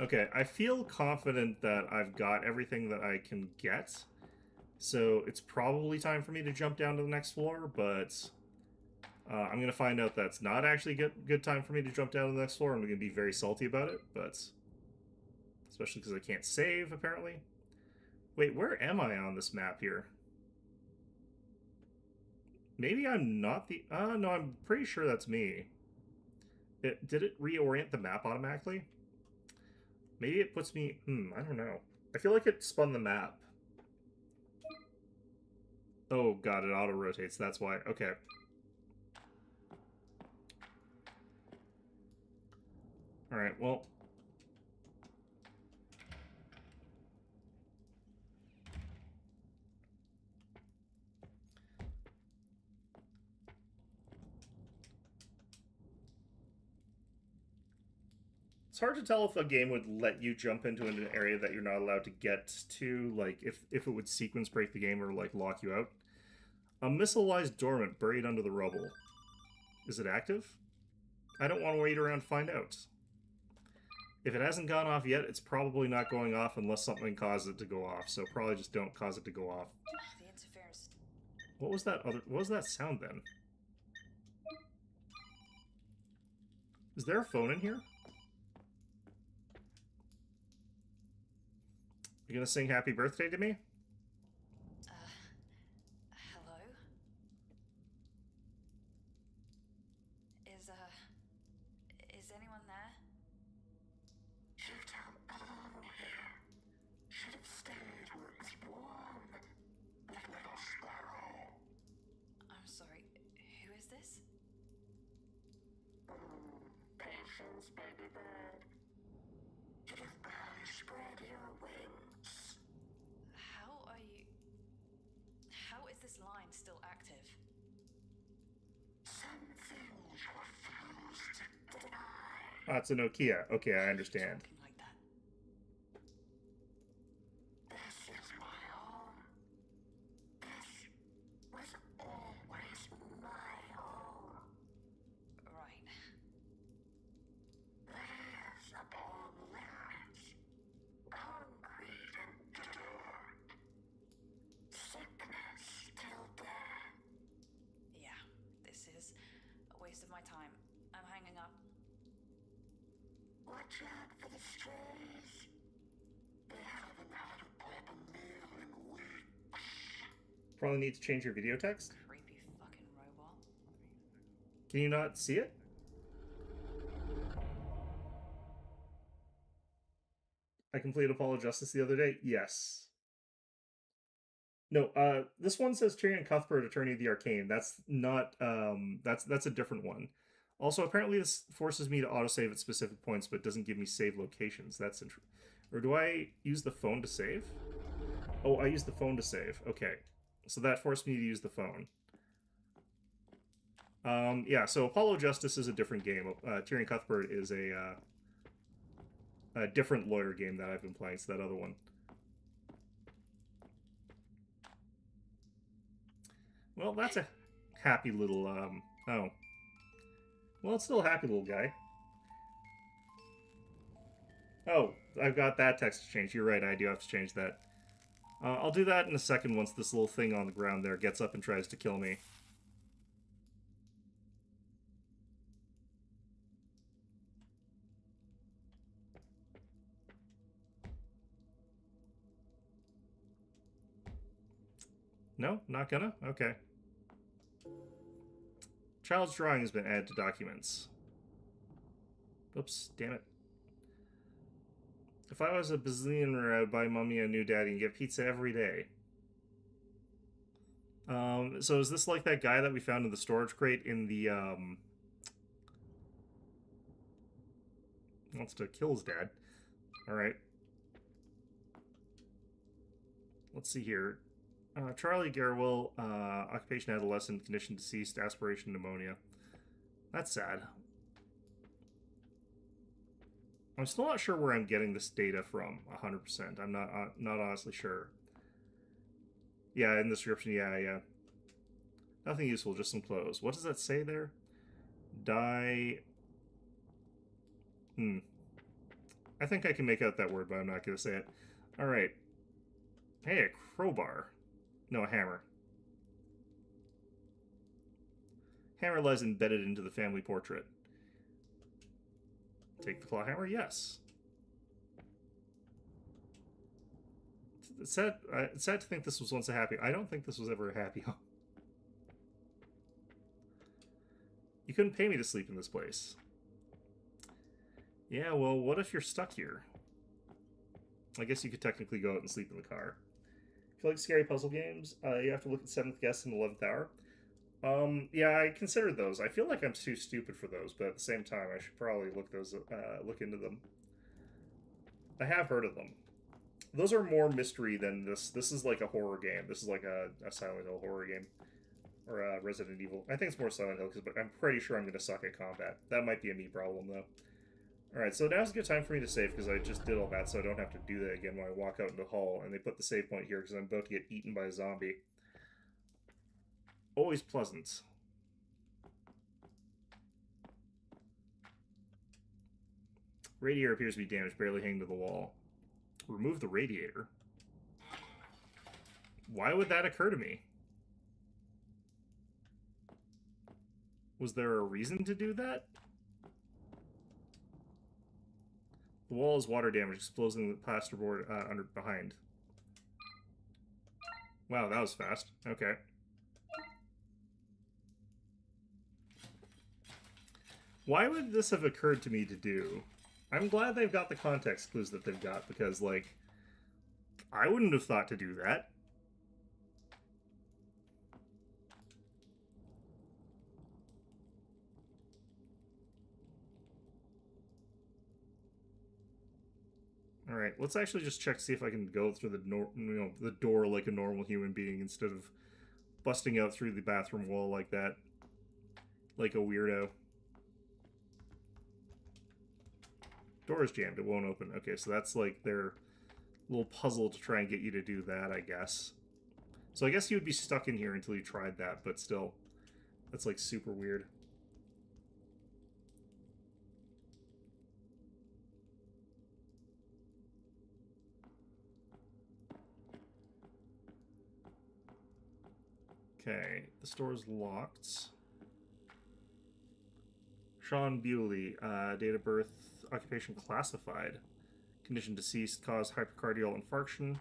Okay, I feel confident that I've got everything that I can get, so it's probably time for me to jump down to the next floor, but I'm going to find out that's not actually good time for me to jump down to the next floor. I'm going to be very salty about it, but especially because I can't save, apparently. Wait, where am I on this map here? Maybe I'm not the... no, I'm pretty sure that's me. Did it reorient the map automatically? Maybe it puts me... I don't know. I feel like it spun the map. Oh god, it auto-rotates, that's why. Okay. Alright, well... It's hard to tell if a game would let you jump into an area that you're not allowed to get to, like if it would sequence break the game or like lock you out. A missile lies dormant, buried under the rubble. Is it active? I don't want to wait around to find out. If it hasn't gone off yet, it's probably not going off unless something causes it to go off. So probably just don't cause it to go off. The interference. What was that other? What was that sound then? Is there a phone in here? You gonna sing "Happy Birthday" to me? Hello? Is anyone there? Should have been here. Should have stayed where it was warm. Like little sparrow. I'm sorry, who is this? Patience, baby bird. Should have barely spread your wings. How is this line still active? Some things refuse to die. Ah, it's a Nokia. Okay, I understand. Talking like that. This is my home. This was always my home. Right. Layers upon layers. Concrete and dirt. Sickness till death. Yeah, this is a waste of my time. I'm hanging up. Watch out for the strays. They haven't had a proper meal in weeks. Probably need to change your video text. Creepy fucking robot. Can you not see it? I completed Apollo Justice the other day. Yes. No, this one says Tyrion Cuthbert, Attorney of the Arcane. That's not, that's a different one. Also, apparently this forces me to autosave at specific points, but doesn't give me save locations. That's interesting. Or do I use the phone to save? Oh, I use the phone to save. Okay. So that forced me to use the phone. Yeah, so Apollo Justice is a different game. Tyrion Cuthbert is a different lawyer game that I've been playing, so that other one. Well, that's a happy little, oh. Well, it's still a happy little guy. Oh, I've got that text to change. You're right, I do have to change that. I'll do that in a second once this little thing on the ground there gets up and tries to kill me. No? Not gonna? Okay. Child's drawing has been added to documents. Oops, damn it. If I was a bazillionaire, I'd buy Mommy a new daddy and get pizza every day. So is this like that guy that we found in the storage crate in the, wants to kill his dad. Alright. Let's see here. Charlie Garwell, occupation adolescent, condition deceased, aspiration pneumonia. That's sad. I'm still not sure where I'm getting this data from, 100%. I'm not honestly sure. Yeah, in the description, yeah. Nothing useful, just some clothes. What does that say there? Die... I think I can make out that word, but I'm not going to say it. Alright. Hey, a crowbar. No, a hammer. Hammer lies embedded into the family portrait. Take the claw hammer? Yes. It's sad to think this was once a happy... I don't think this was ever a happy home. You couldn't pay me to sleep in this place. Yeah, well, what if you're stuck here? I guess you could technically go out and sleep in the car. If you like scary puzzle games, you have to look at 7th Guest and 11th Hour. Yeah, I considered those. I feel like I'm too stupid for those, but at the same time, I should probably look into them. I have heard of them. Those are more mystery than this. This is like a horror game. This is like a Silent Hill horror game. Or Resident Evil. I think it's more Silent Hill, but I'm pretty sure I'm going to suck at combat. That might be a me problem, though. Alright, so now's a good time for me to save, because I just did all that, so I don't have to do that again when I walk out into the hall, and they put the save point here, because I'm about to get eaten by a zombie. Always pleasant. Radiator appears to be damaged, barely hanging to the wall. Remove the radiator? Why would that occur to me? Was there a reason to do that? The wall is water damage, exposing the plasterboard behind. Wow, that was fast. Okay. Why would this have occurred to me to do? I'm glad they've got the context clues that they've got, because, like, I wouldn't have thought to do that. Alright, let's actually just check to see if I can go through the door like a normal human being instead of busting out through the bathroom wall like that. Like a weirdo. Door is jammed, it won't open. Okay, so that's like their little puzzle to try and get you to do that, I guess. So I guess you would be stuck in here until you tried that, but still. That's like super weird. Okay, the store is locked. Sean Bewley, date of birth, occupation classified. Condition deceased, cause hypercardial infarction.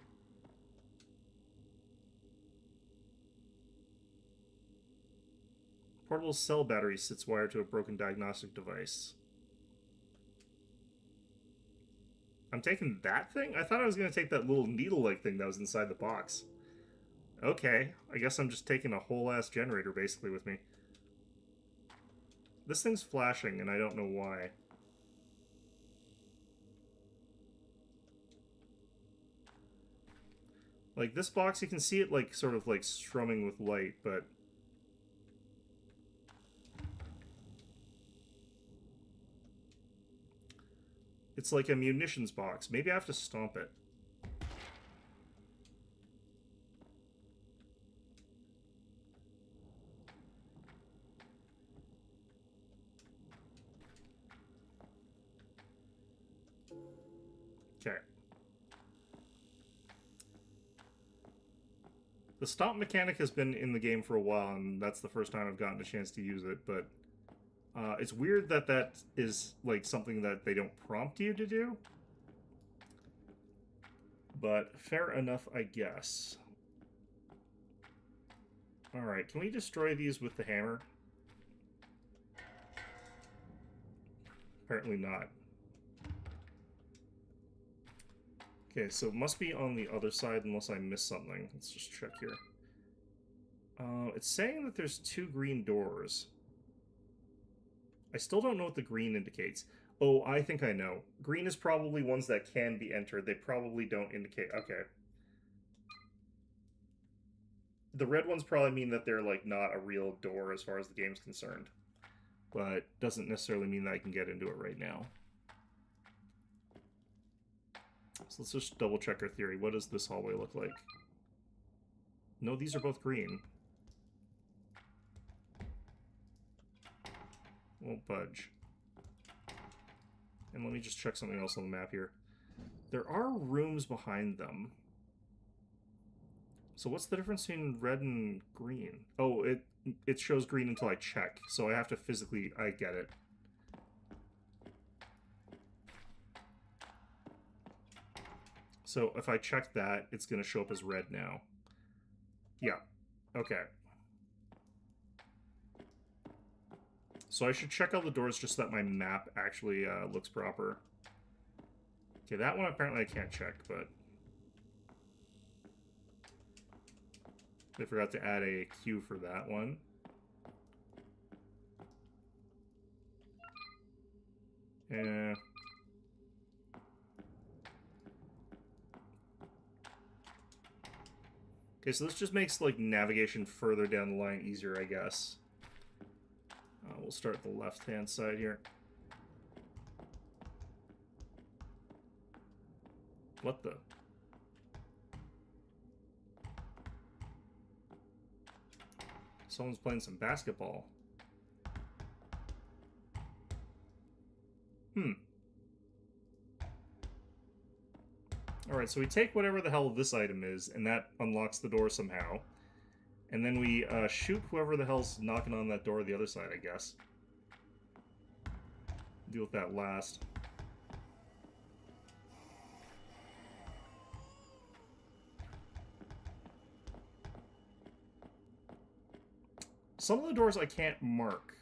Portable cell battery sits wired to a broken diagnostic device. I'm taking that thing? I thought I was going to take that little needle-like thing that was inside the box. Okay, I guess I'm just taking a whole-ass generator, basically, with me. This thing's flashing, and I don't know why. Like, this box, you can see it, like, sort of, like, strumming with light, but... it's like a munitions box. Maybe I have to stomp it. Okay. The stomp mechanic has been in the game for a while, and that's the first time I've gotten a chance to use it, but it's weird that that is like something that they don't prompt you to do. But fair enough, I guess. Alright, can we destroy these with the hammer? Apparently not. Okay, so it must be on the other side unless I missed something. Let's just check here. It's saying that there's 2 green doors. I still don't know what the green indicates. Oh, I think I know. Green is probably ones that can be entered. They probably don't indicate... okay. The red ones probably mean that they're, like, not a real door as far as the game's concerned. But doesn't necessarily mean that I can get into it right now. So let's just double check our theory. What does this hallway look like? No, these are both green. Won't budge. And let me just check something else on the map here. There are rooms behind them. So what's the difference between red and green? Oh, it shows green until I check, so I have to physically... I get it. So if I check that, it's going to show up as red now. Yeah. Okay. So I should check out the doors just so that my map actually looks proper. Okay, that one apparently I can't check, but... they forgot to add a queue for that one. Yeah. Okay, so this just makes, like, navigation further down the line easier, I guess. We'll start the left-hand side here. What the? Someone's playing some basketball. Alright, so we take whatever the hell this item is, and that unlocks the door somehow. And then we shoot whoever the hell's knocking on that door the other side, I guess. Deal with that last. Some of the doors I can't mark.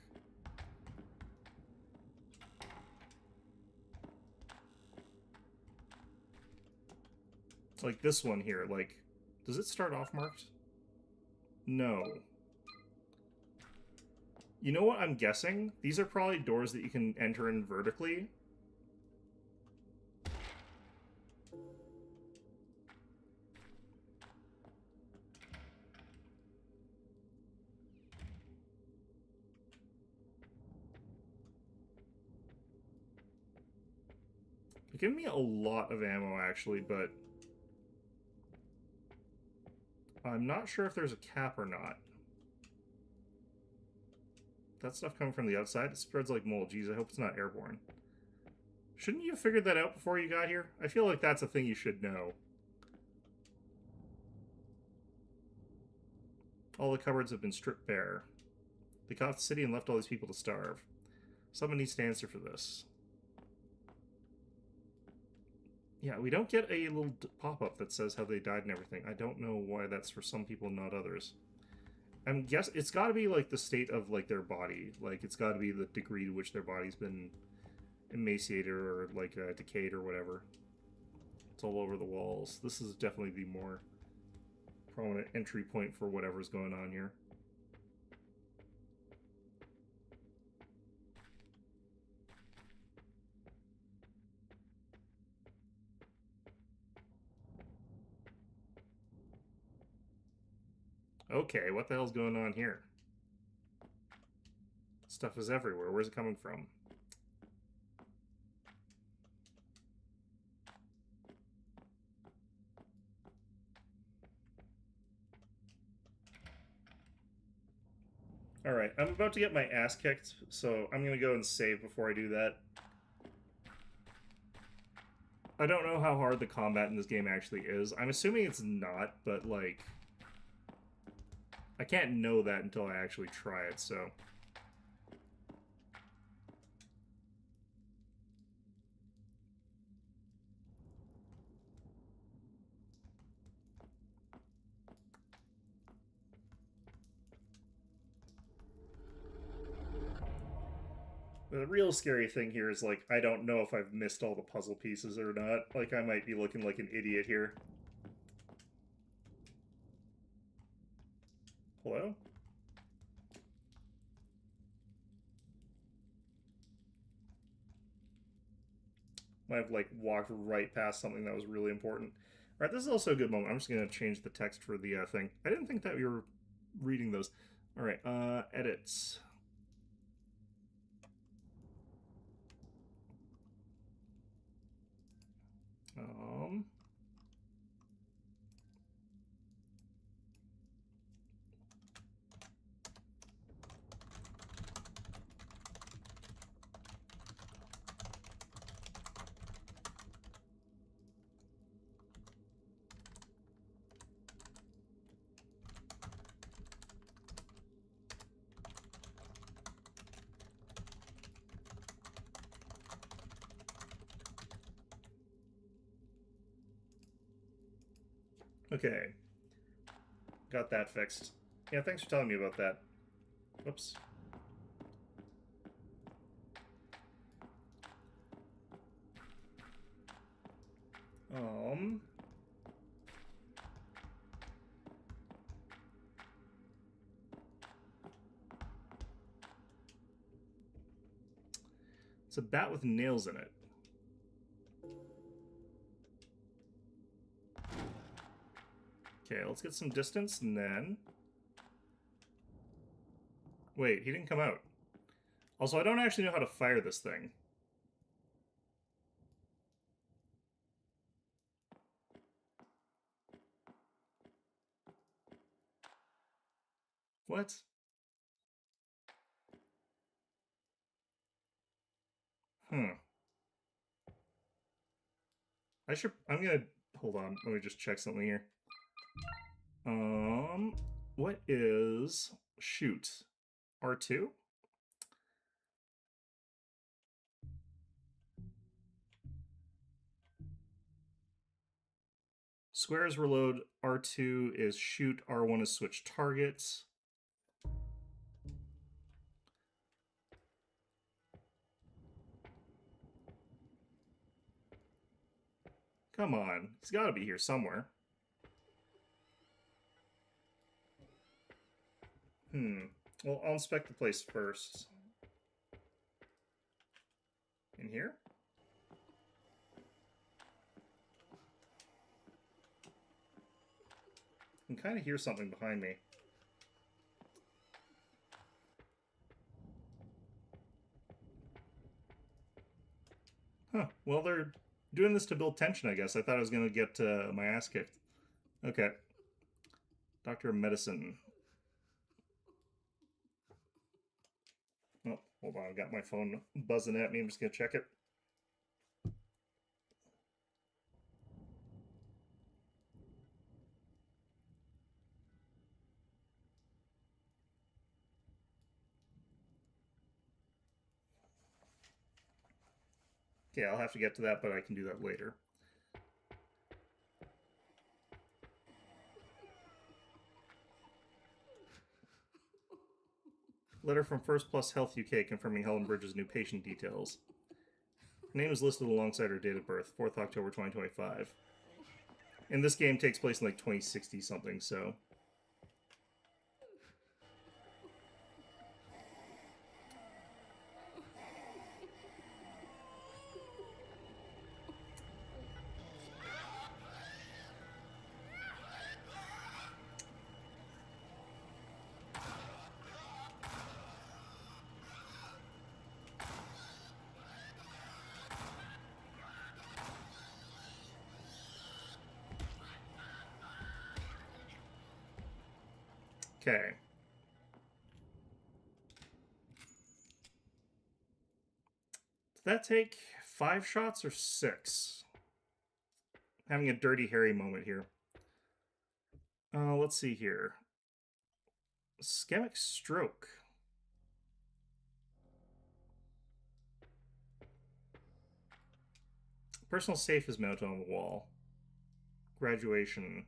It's like this one here, like, does it start off marked? No. You know what I'm guessing? These are probably doors that you can enter in vertically. They're giving me a lot of ammo, actually, but I'm not sure if there's a cap or not. That stuff coming from the outside, it spreads like mold. Jeez, I hope it's not airborne. Shouldn't you have figured that out before you got here? I feel like that's a thing you should know. All the cupboards have been stripped bare. They caught the city and left all these people to starve. Someone needs to answer for this. Yeah, we don't get a little pop-up that says how they died and everything. I don't know why that's for some people and not others. I'm guessing it's got to be like the state of like their body. Like it's got to be the degree to which their body's been emaciated or like decayed or whatever. It's all over the walls. This is definitely the more prominent entry point for whatever's going on here. Okay, what the hell's going on here? Stuff is everywhere. Where's it coming from? Alright, I'm about to get my ass kicked, so I'm gonna go and save before I do that. I don't know how hard the combat in this game actually is. I'm assuming it's not, but like, I can't know that until I actually try it, so. The real scary thing here is, like, I don't know if I've missed all the puzzle pieces or not. Like, I might be looking like an idiot here. Hello? Might have, like, walked right past something that was really important. Alright, this is also a good moment. I'm just going to change the text for the thing. I didn't think that we were reading those. Alright, edits. Okay. Got that fixed. Yeah, thanks for telling me about that. Whoops. It's a bat with nails in it. Okay, let's get some distance, and then... Wait, he didn't come out. Also, I don't actually know how to fire this thing. What? I'm gonna, hold on, let me just check something here. What is, shoot, R2? Square is reload, R2 is shoot, R1 is switch targets. Come on, he's gotta be here somewhere. Well, I'll inspect the place first. In here? I can kind of hear something behind me. Huh. Well, they're doing this to build tension, I guess. I thought I was going to get my ass kicked. Okay. Doctor of Medicine. Oh, hold on. I've got my phone buzzing at me. I'm just going to check it. Okay, I'll have to get to that, but I can do that later. Letter from First Plus Health UK confirming Helen Bridges' new patient details. Her name is listed alongside her date of birth, 4th October 2025. And this game takes place in like 2060 something, so... Okay. Did that take 5 shots or 6? Having a Dirty Harry moment here. Let's see here. Ischemic stroke. Personal safe is mounted on the wall. Graduation.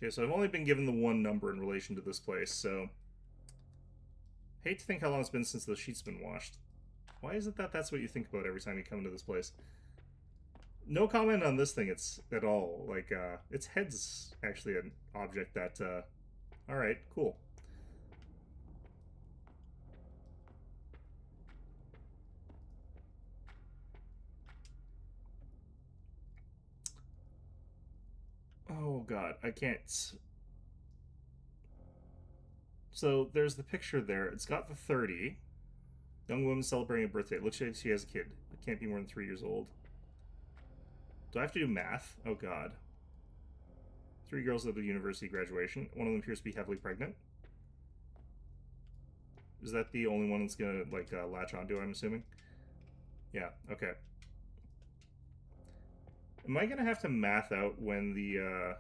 Okay, so I've only been given the one number in relation to this place, so... Hate to think how long it's been since the sheet's been washed. Why is it that that's what you think about every time you come into this place? No comment on this thing at all. Like, its head's actually an object that, alright, cool. Oh god, I can't... So, there's the picture there. It's got the 30. Young woman celebrating a birthday. It looks like she has a kid. It can't be more than 3 years old. Do I have to do math? Oh god. 3 girls at the university graduation. One of them appears to be heavily pregnant. Is that the only one that's gonna, like, latch onto, I'm assuming? Yeah, okay. Am I gonna have to math out when the,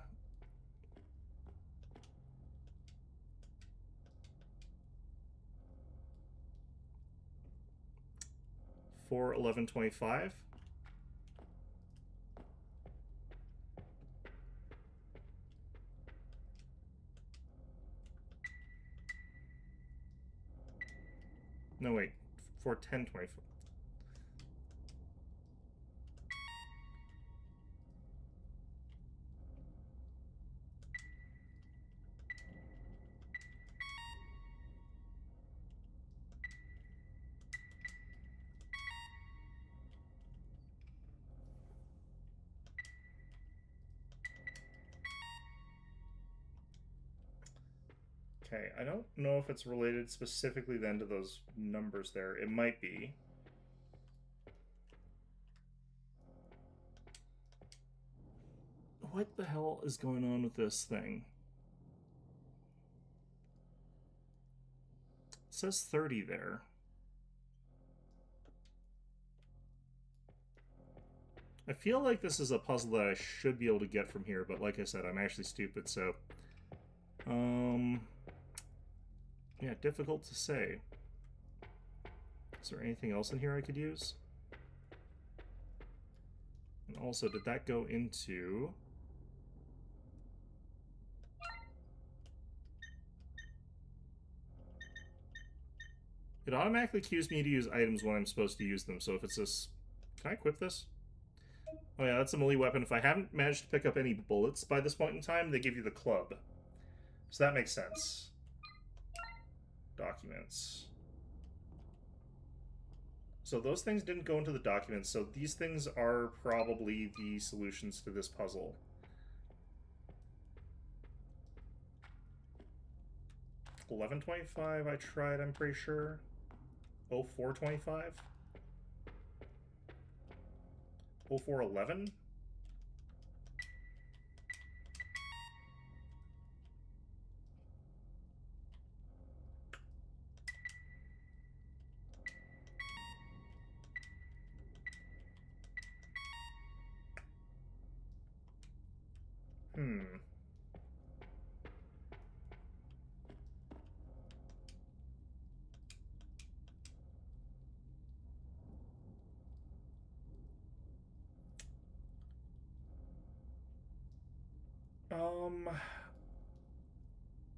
4/11/25? No, wait. 4/10/24. Okay, I don't know if it's related specifically then to those numbers there. It might be. What the hell is going on with this thing? It says 30 there. I feel like this is a puzzle that I should be able to get from here, but like I said, I'm actually stupid, so... Yeah, difficult to say. Is there anything else in here I could use? And also, did that go into... It automatically cues me to use items when I'm supposed to use them, so if it's this... Can I equip this? Oh yeah, that's a melee weapon. If I haven't managed to pick up any bullets by this point in time, they give you the club. So that makes sense. Documents. So those things didn't go into the documents, so these things are probably the solutions to this puzzle. $11.25 I tried, I'm pretty sure. $04.25? $04.11?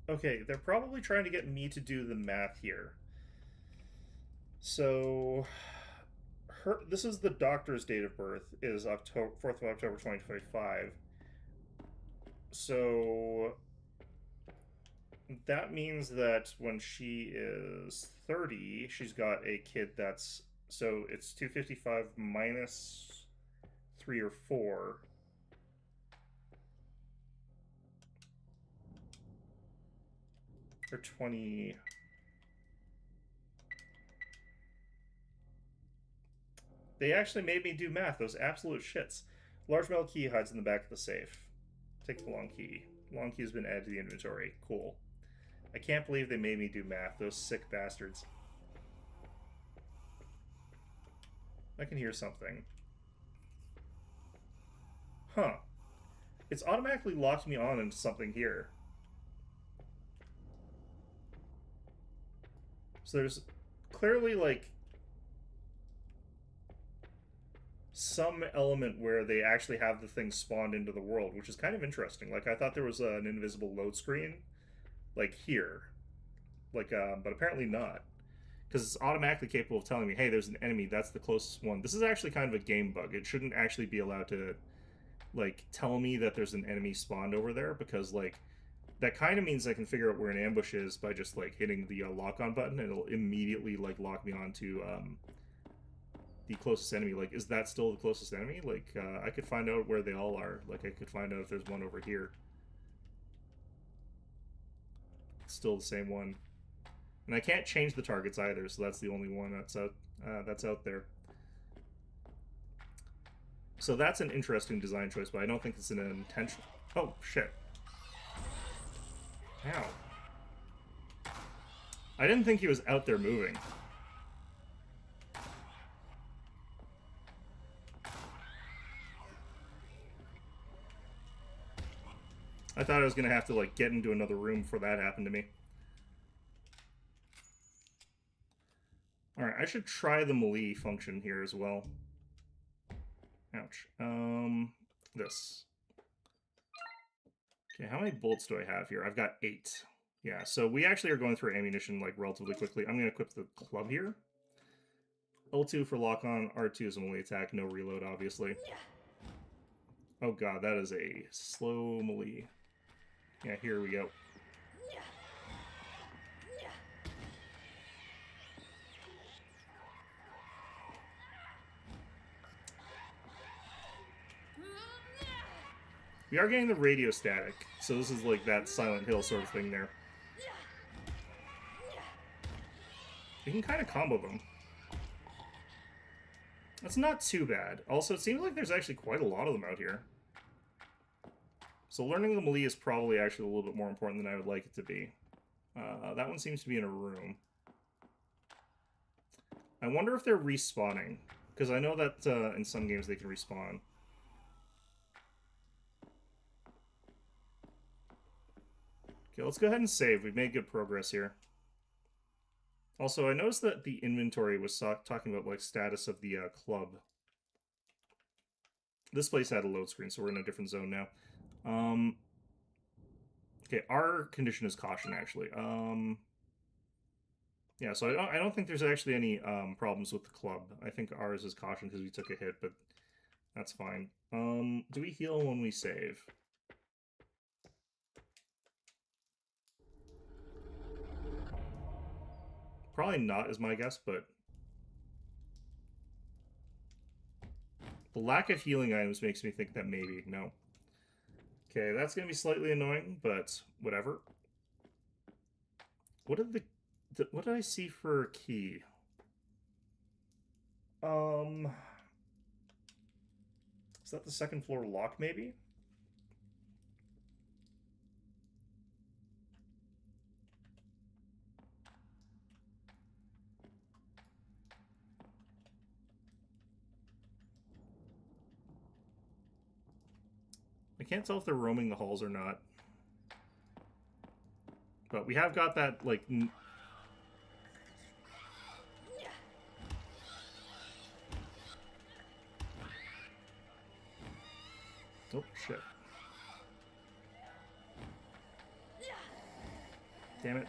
Okay, they're probably trying to get me to do the math here. So, this is the doctor's date of birth, is 4th of October 2025. So, that means that when she is 30, she's got a kid that's... So, it's 255 minus 3 or 4... or 20... They actually made me do math, those absolute shits. Large metal key hides in the back of the safe. Take the long key. Long key has been added to the inventory. Cool. I can't believe they made me do math, those sick bastards. I can hear something. Huh. It's automatically locked me on into something here. So there's clearly, like, some element where they actually have the thing spawned into the world, which is kind of interesting. Like, I thought there was an invisible load screen, like, here. Like, but apparently not. Because it's automatically capable of telling me, hey, there's an enemy, that's the closest one. This is actually kind of a game bug. It shouldn't actually be allowed to, like, tell me that there's an enemy spawned over there, because, like, that kind of means I can figure out where an ambush is by just, like, hitting the lock-on button, and it'll immediately, like, lock me onto the closest enemy. Like, is that still the closest enemy? Like, I could find out where they all are. Like, I could find out if there's one over here. It's still the same one. And I can't change the targets either, so that's the only one that's out there. So that's an interesting design choice, but I don't think it's an intentional... Oh, shit. Ow. I didn't think he was out there moving. I thought I was going to have to, like, get into another room before that happened to me. Alright, I should try the melee function here as well. Ouch. This. Okay, how many bullets do I have here? I've got 8. Yeah, so we actually are going through ammunition, like, relatively quickly. I'm going to equip the club here. L2 for lock-on, R2 is a melee attack, no reload, obviously. Oh god, that is a slow melee. Yeah, here we go. We are getting the radio static, so this is like that Silent Hill sort of thing there. You can kind of combo them. That's not too bad. Also, it seems like there's actually quite a lot of them out here. So learning the melee is probably actually a little bit more important than I would like it to be. That one seems to be in a room. I wonder if they're respawning, because I know that in some games they can respawn. Okay, let's go ahead and save. We've made good progress here. Also, I noticed that the inventory was talking about like status of the club. This place had a load screen, so we're in a different zone now. Okay, our condition is caution, actually. Yeah, so I don't think there's actually any problems with the club. I think ours is caution because we took a hit, but that's fine. Do we heal when we save? Probably not, is my guess, but the lack of healing items makes me think that maybe. No. Okay, that's going to be slightly annoying, but whatever. What did what did I see for a key? Is that the second floor lock, maybe? I can't tell if they're roaming the halls or not. But we have got that, like... Oh, shit. Damn it.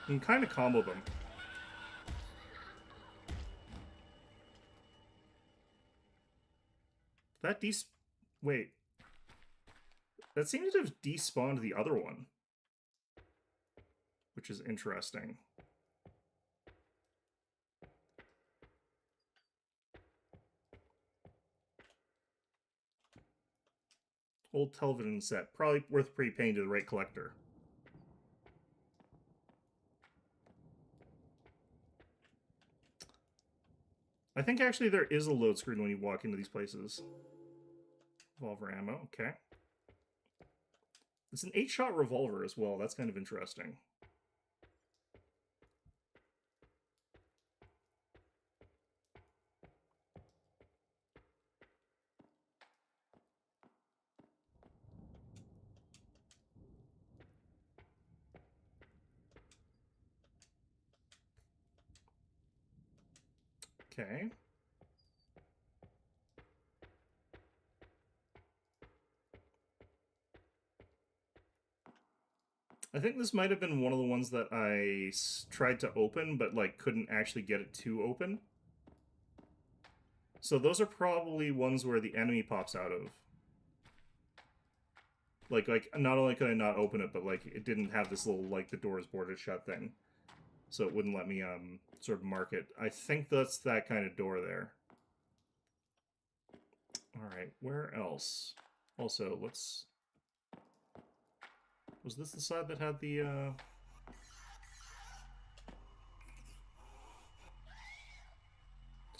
You can kind of combo them. That wait. That seems to have despawned the other one. Which is interesting. Old television set. Probably worth prepaying to the right collector. I think actually there is a load screen when you walk into these places. Revolver ammo, okay. It's an 8-shot revolver as well. That's kind of interesting. Okay. I think this might have been one of the ones that I tried to open, but like couldn't actually get it to open. So those are probably ones where the enemy pops out of. Like not only could I not open it, but like it didn't have this little like the doors boarded shut thing. So it wouldn't let me sort of mark it. I think that's that kind of door there. Alright, where else? Also, let's... Was this the side that had the,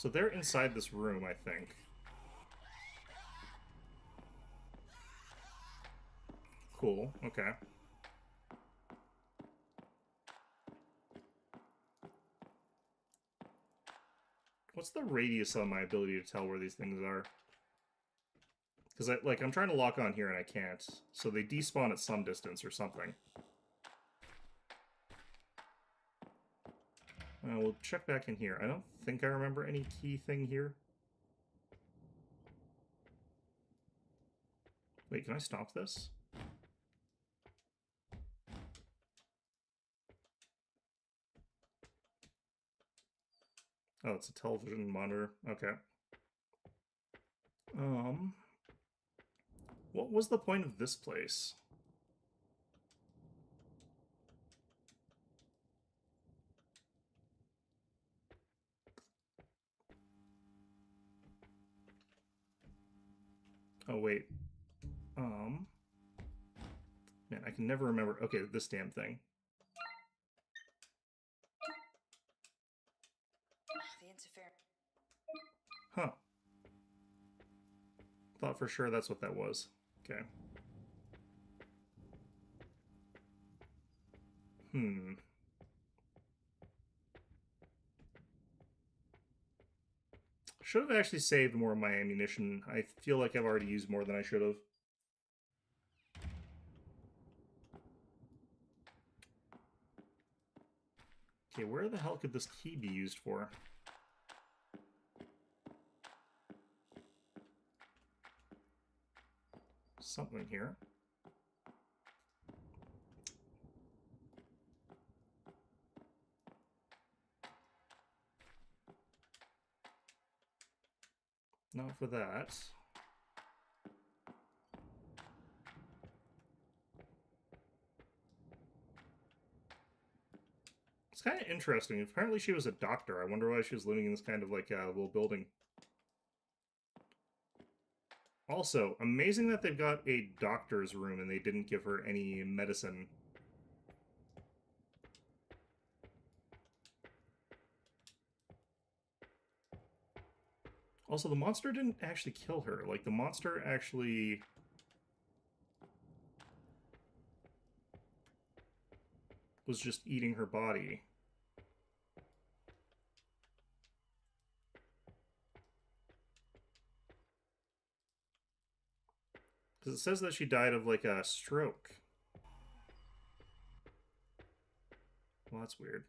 So they're inside this room, I think. Cool, okay. What's the radius on my ability to tell where these things are? Because I'm trying to lock on here and I can't. So they despawn at some distance or something. We'll check back in here. I don't think I remember any key thing here. Wait, can I stop this? Oh, it's a television monitor. Okay. What was the point of this place? Oh, wait. Man, I can never remember. Okay, this damn thing. The interference. Huh. Thought for sure that's what that was. Okay. Should have actually saved more of my ammunition. I feel like I've already used more than I should have. Okay, where the hell could this key be used for? Something here. Not for that. It's kind of interesting. Apparently she was a doctor. I wonder why she was living in this kind of like little building. Also, amazing that they've got a doctor's room and they didn't give her any medicine. Also, the monster didn't actually kill her. Like, the monster actually... was just eating her body. Because it says that she died of, like, a stroke. Well, that's weird.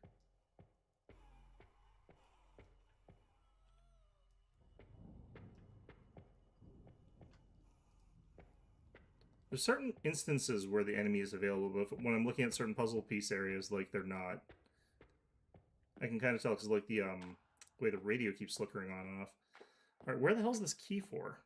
There's certain instances where the enemy is available, but when I'm looking at certain puzzle piece areas, like, they're not. I can kind of tell because, like, the way the radio keeps flickering on and off. Alright, where the hell is this key for?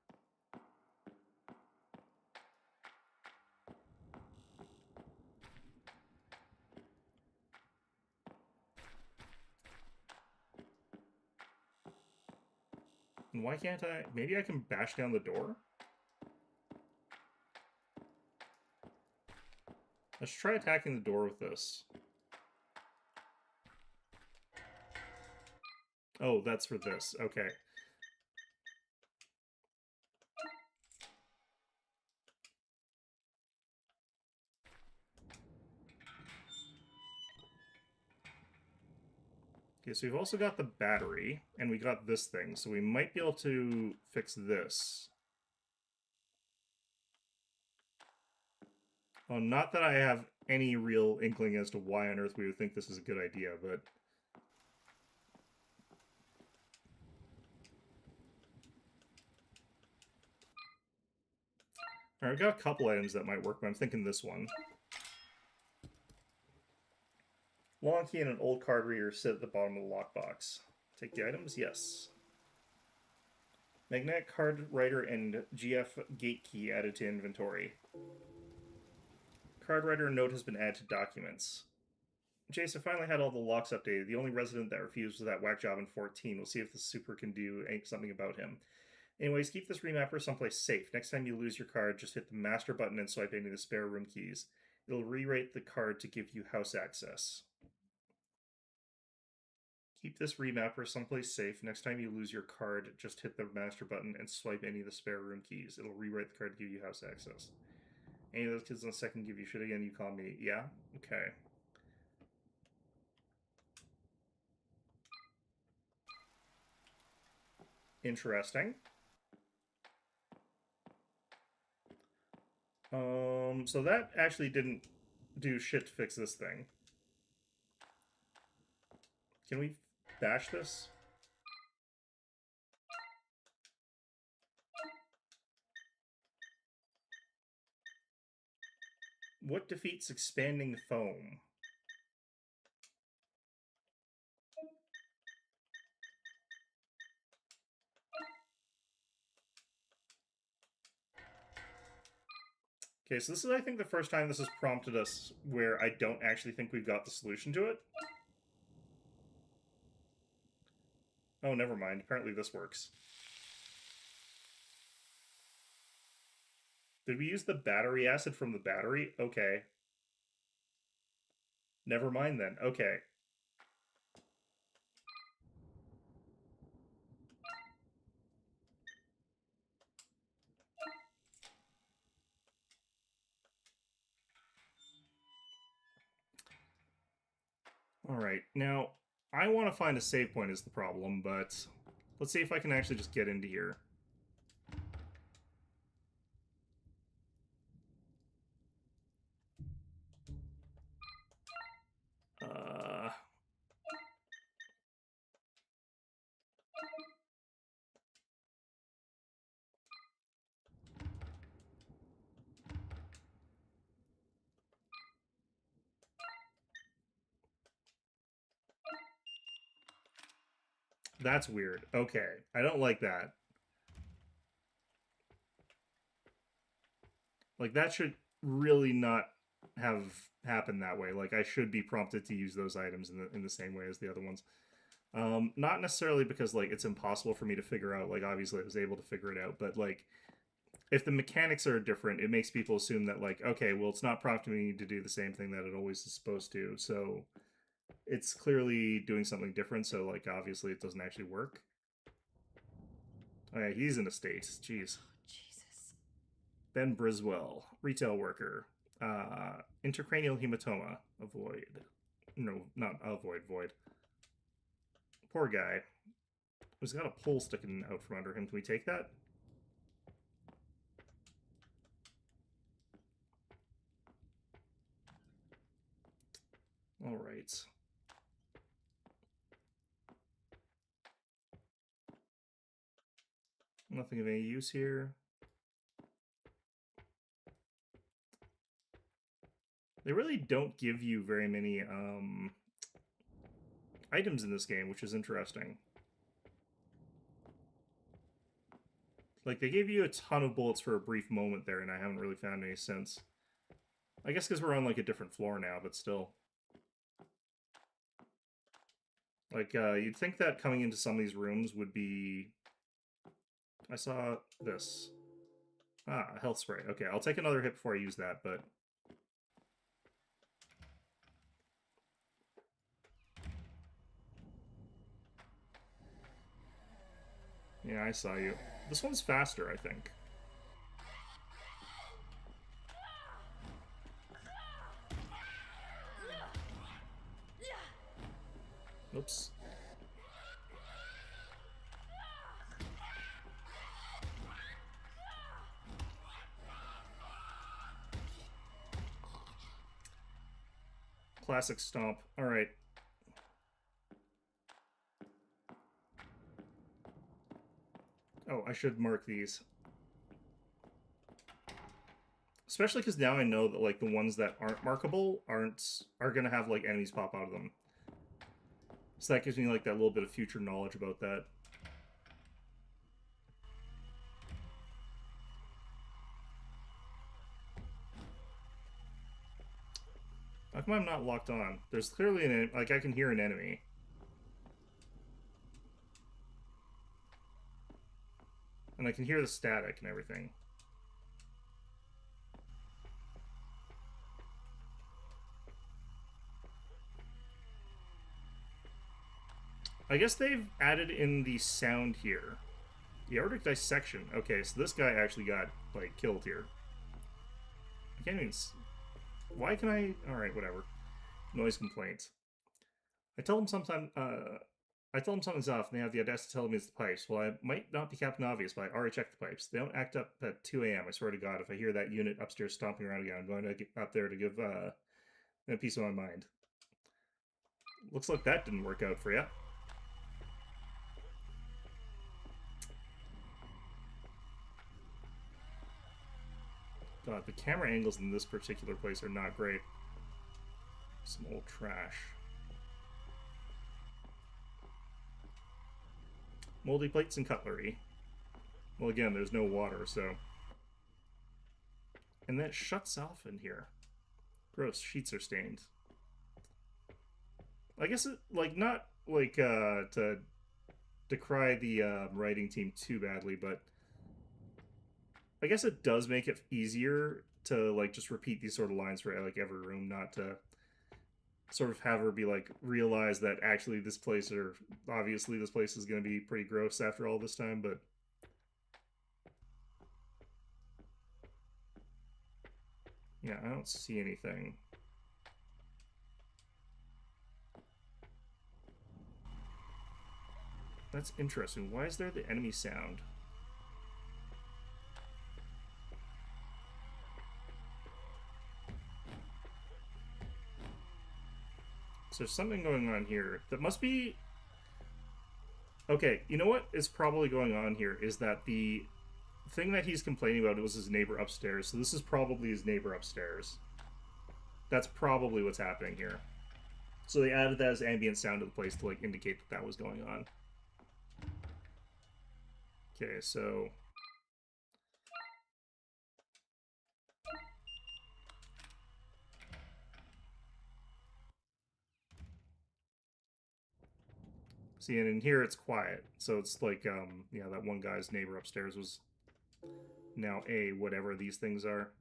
And why can't I... Maybe I can bash down the door? Let's try attacking the door with this. Oh, that's for this. Okay. Okay, so we've also got the battery, and we got this thing, so we might be able to fix this. Well, not that I have any real inkling as to why on earth we would think this is a good idea, but... Alright, I've got a couple items that might work, but I'm thinking this one. Long key and an old card reader sit at the bottom of the lockbox. Take the items? Yes. Magnetic card writer and GF gate key added to inventory. Card writer note has been added to documents. Jason finally had all the locks updated. The only resident that refused was that whack job in 14. We'll see if the super can do something about him. Anyways, keep this remapper someplace safe. Next time you lose your card, just hit the master button and swipe any of the spare room keys. It'll rewrite the card to give you house access. Keep this remapper someplace safe. Next time you lose your card, just hit the master button and swipe any of the spare room keys. It'll rewrite the card to give you house access. Any of those kids on second give you shit again, you call me. Yeah? Okay. Interesting. So that actually didn't do shit to fix this thing. Can we bash this? What defeats expanding foam? Okay, so this is, I think, the first time this has prompted us where I don't actually think we've got the solution to it. Oh, never mind. Apparently this works. Did we use the battery acid from the battery? Okay. Never mind then. Okay. Alright, now, I want to find a save point is the problem, but let's see if I can actually just get into here. That's weird. Okay, I don't like that. Like, that should really not have happened that way. Like, I should be prompted to use those items in the same way as the other ones. Not necessarily because, like, it's impossible for me to figure out. Like, obviously I was able to figure it out, but, like, if the mechanics are different, it makes people assume that, like, okay, well, it's not prompting me to do the same thing that it always is supposed to, so it's clearly doing something different, so, like, obviously it doesn't actually work. Oh, yeah, he's in a state. Jeez. Jesus. Ben Briswell, retail worker. Intracranial hematoma. Avoid. No, not avoid, void. Poor guy. He's got a pole sticking out from under him. Can we take that? Alright. Nothing of any use here. They really don't give you very many items in this game, which is interesting. Like, they gave you a ton of bullets for a brief moment there, and I haven't really found any since. I guess because we're on, like, a different floor now, but still. Like, you'd think that coming into some of these rooms would be... I saw this. Ah, a health spray. Okay, I'll take another hit before I use that, but... Yeah, I saw you. This one's faster, I think. Oops. Classic stomp. Alright. Oh, I should mark these. Especially because now I know that, like, the ones that aren't markable are gonna have, like, enemies pop out of them. So that gives me, like, that little bit of future knowledge about that. How come I'm not locked on? There's clearly an... like, I can hear an enemy. And I can hear the static and everything. I guess they've added in the sound here. The aortic dissection. Okay, so this guy actually got, like, killed here. I can't even... Why can I... Alright, whatever. Noise complaints. I tell them sometimes something's off, and they have the audacity to tell me it's the pipes. Well, I might not be Captain Obvious, but I already checked the pipes. They don't act up at 2 a.m., I swear to God. If I hear that unit upstairs stomping around again, I'm going to get up there to give a piece of my mind. Looks like that didn't work out for you. God, the camera angles in this particular place are not great. Some old trash. Moldy plates and cutlery. Well, again, there's no water, so... And then it shuts off in here. Gross, sheets are stained. I guess it, like, not, like, to decry the writing team too badly, but... I guess it does make it easier to, like, just repeat these sort of lines for, like, every room, not to sort of have her be, like, realize that actually this place, or obviously this place is going to be pretty gross after all this time, but... Yeah, I don't see anything. That's interesting. Why is there the enemy sound? So there's something going on here that must be... Okay, you know what is probably going on here is that the thing that he's complaining about was his neighbor upstairs. So this is probably his neighbor upstairs. That's probably what's happening here. So they added that as ambient sound to the place to like indicate that that was going on. Okay, so... See, and in here it's quiet. So it's like, yeah, that one guy's neighbor upstairs was now a whatever these things are.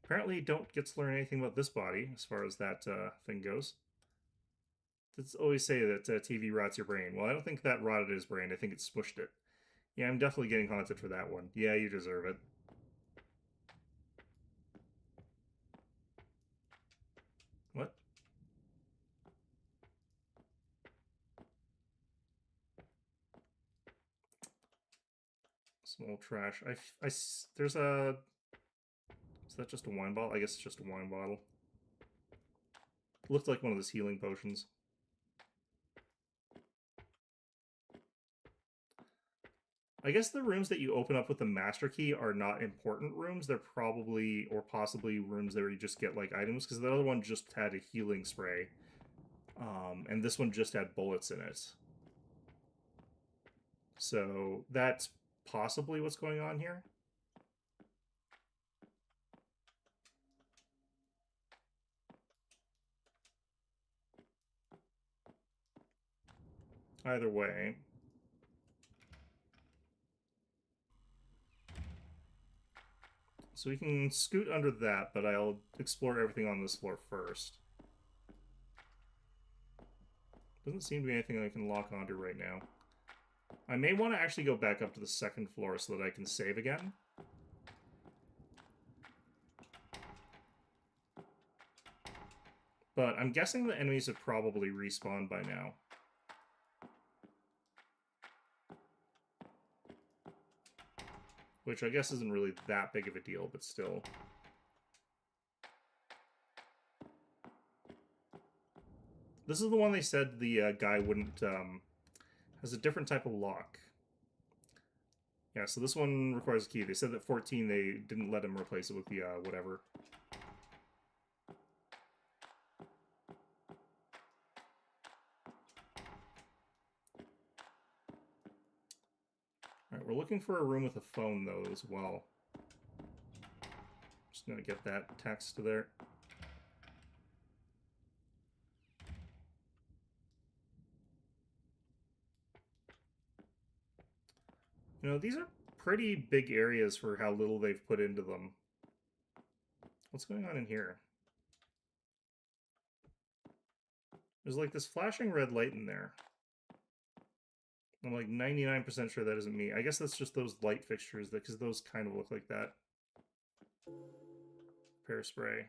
Apparently you don't get to learn anything about this body as far as that thing goes. It's always say that TV rots your brain. Well, I don't think that rotted his brain. I think it smushed it. Yeah, I'm definitely getting haunted for that one. Yeah, you deserve it. What? Small trash. There's a... Is that just a wine bottle? I guess it's just a wine bottle. It looked like one of those healing potions. I guess the rooms that you open up with the master key are not important rooms. They're probably, or possibly, rooms where you just get, like, items, because the other one just had a healing spray. And this one just had bullets in it. So, that's possibly what's going on here. Either way... So we can scoot under that, but I'll explore everything on this floor first. Doesn't seem to be anything I can lock onto right now. I may want to actually go back up to the second floor so that I can save again. But I'm guessing the enemies have probably respawned by now. Which I guess isn't really that big of a deal, but still. This is the one they said the guy wouldn't... has a different type of lock. Yeah, so this one requires a key. They said that 14, they didn't let him replace it with the whatever. Alright, we're looking for a room with a phone, though, as well. Just gonna get that text to there. You know, these are pretty big areas for how little they've put into them. What's going on in here? There's like this flashing red light in there. I'm like 99% sure that isn't me. I guess that's just those light fixtures, because those kind of look like that. Pear spray.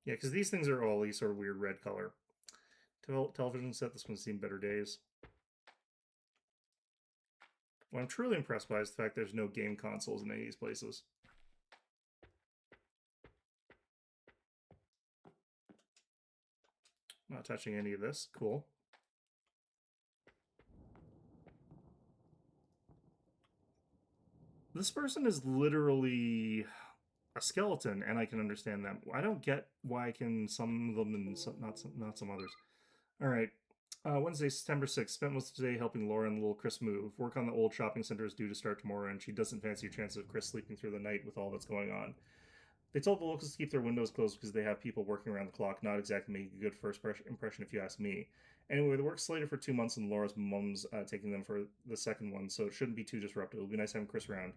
Yeah, because these things are all these sort of weird red color. Television set, this one's seen better days. What I'm truly impressed by is the fact there's no game consoles in any of these places. Not touching any of this. Cool. This person is literally a skeleton, and I can understand that. I don't get why I can some of them and not some others. All right. Wednesday, September 6th. Spent most of today helping Laura and little Chris move. Work on the old shopping center is due to start tomorrow, and she doesn't fancy a chance of Chris sleeping through the night with all that's going on. They told the locals to keep their windows closed because they have people working around the clock. Not exactly making a good first impression, if you ask me. Anyway, the work's slated for 2 months, and Laura's mom's taking them for the second one, so it shouldn't be too disruptive. It'll be nice having Chris around.